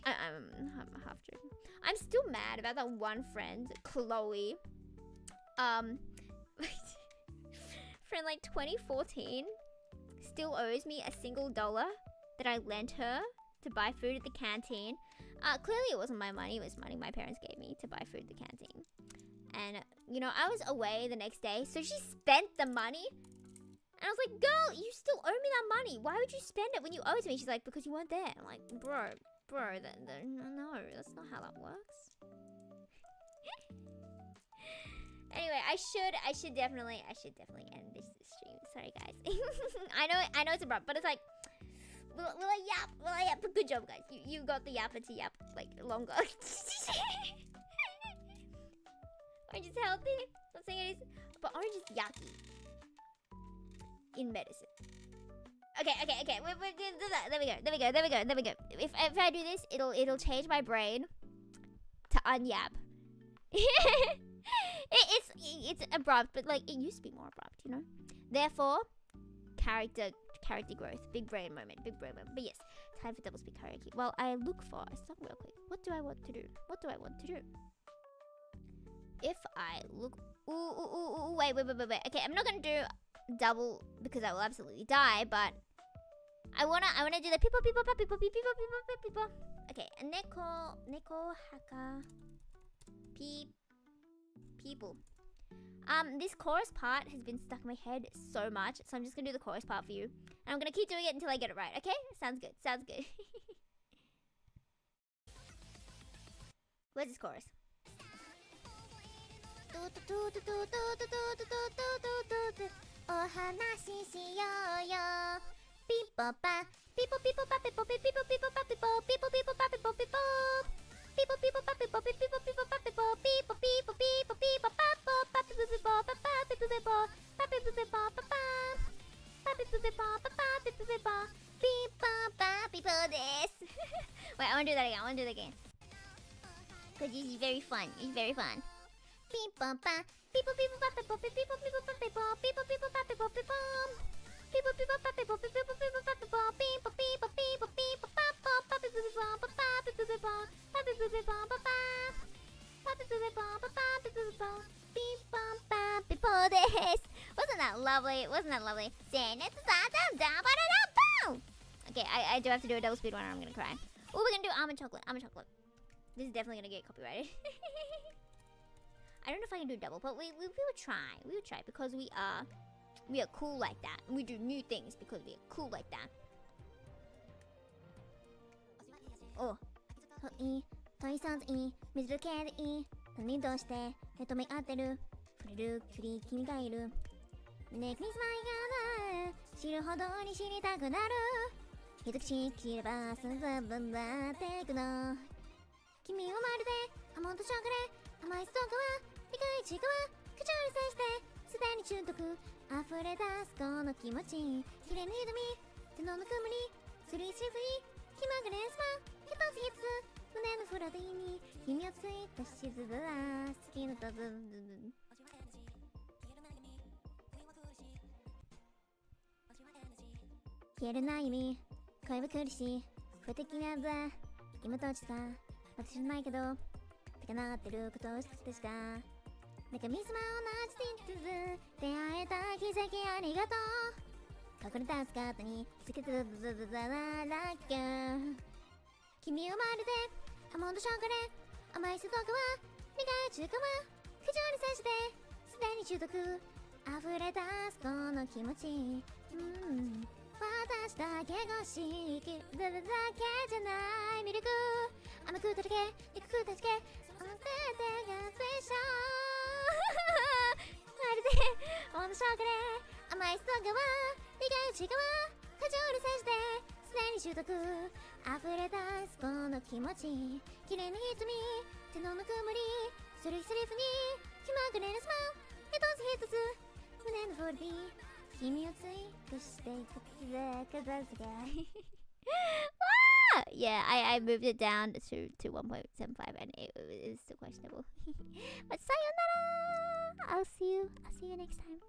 I'm half joking. I'm still mad about that one friend, Chloe. From like 2014, still owes me $1 that I lent her to buy food at the canteen. Clearly it wasn't my money, it was money my parents gave me to buy food at the canteen. And, you know, I was away the next day, so she spent the money. And I was like, girl, you still owe me that money. Why would you spend it when you owe it to me? She's like, because you weren't there. I'm like, bro, no, that's not how that works. Anyway, I should definitely end this stream. Sorry, guys. I know it's a problem, but it's like, will I yap? But good job, guys. You got the yapper to yap, like, longer. Orange is healthy. I'm saying it is, but orange is yucky. In medicine. Okay. We're gonna do that. There we go. If I do this, it'll change my brain to unyap. It's abrupt, but like it used to be more abrupt, you know. Therefore, character growth, big brain moment. But yes, time for double speak karaoke. Well, I look for a song real quick. What do I want to do? If I look, wait. Okay, I'm not gonna do double because I will absolutely die, but I wanna do the people. Okay, neko haka people. This chorus part has been stuck in my head so much, so I'm just gonna do the chorus part for you, and I'm gonna keep doing it until I get it right. Okay, sounds good. Where's this chorus? Wait, I wanna do that again. Cause it's very fun. Wasn't that lovely? Okay, I do have to do a double speed one or I'm gonna cry. Oh, we're gonna do almond chocolate. Almond chocolate. This is definitely gonna get copyrighted. I don't know if I can do double, but we will try. We will try because we are cool like that. We do new things because we are cool like that. Oh. 問いさずいい水だけでいい何として目と目合ってる触れる距離君がいる胸にスマイがなる知るほどに知りたくなる一口切ればすぐ分だっていくの君はまるでアーモンドチョコレート甘いストークは理解値が口に接してすでに中毒溢れ出すこの気持ち綺麗に瞳手のぬくもりスリーシフに気まぐれスパ一つ一つ胸のフラディに君をついたしずだ好きのとずん消えるないに恋は苦しい不敵なんだ今とちさ私じゃないけど手がなってることをしてした中身様同じディンズ出会えた奇跡ありがとう隠れた姿に気づけてずずずざららっきゃ君はまるでアーモンドショコレート甘いストークは苦い中華は口に接してすでに中毒溢れ出すこの気持ち私だけが知りきるだけじゃないミルク甘くただけ憎くただけあの手がスペシャルまるでアーモンドショコレート甘いストークは苦い中華は口に接してすでに中毒溢れ出すこの気持ち綺麗な瞳手のぬくもりスリスリフに気まぐれなスマイル一つ一つ胸のフォルディ君をツイートしていく片付けYeah, I moved it down to 1.75 and it is still questionable. But sayonara! I'll see you next time.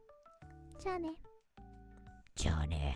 じゃあね。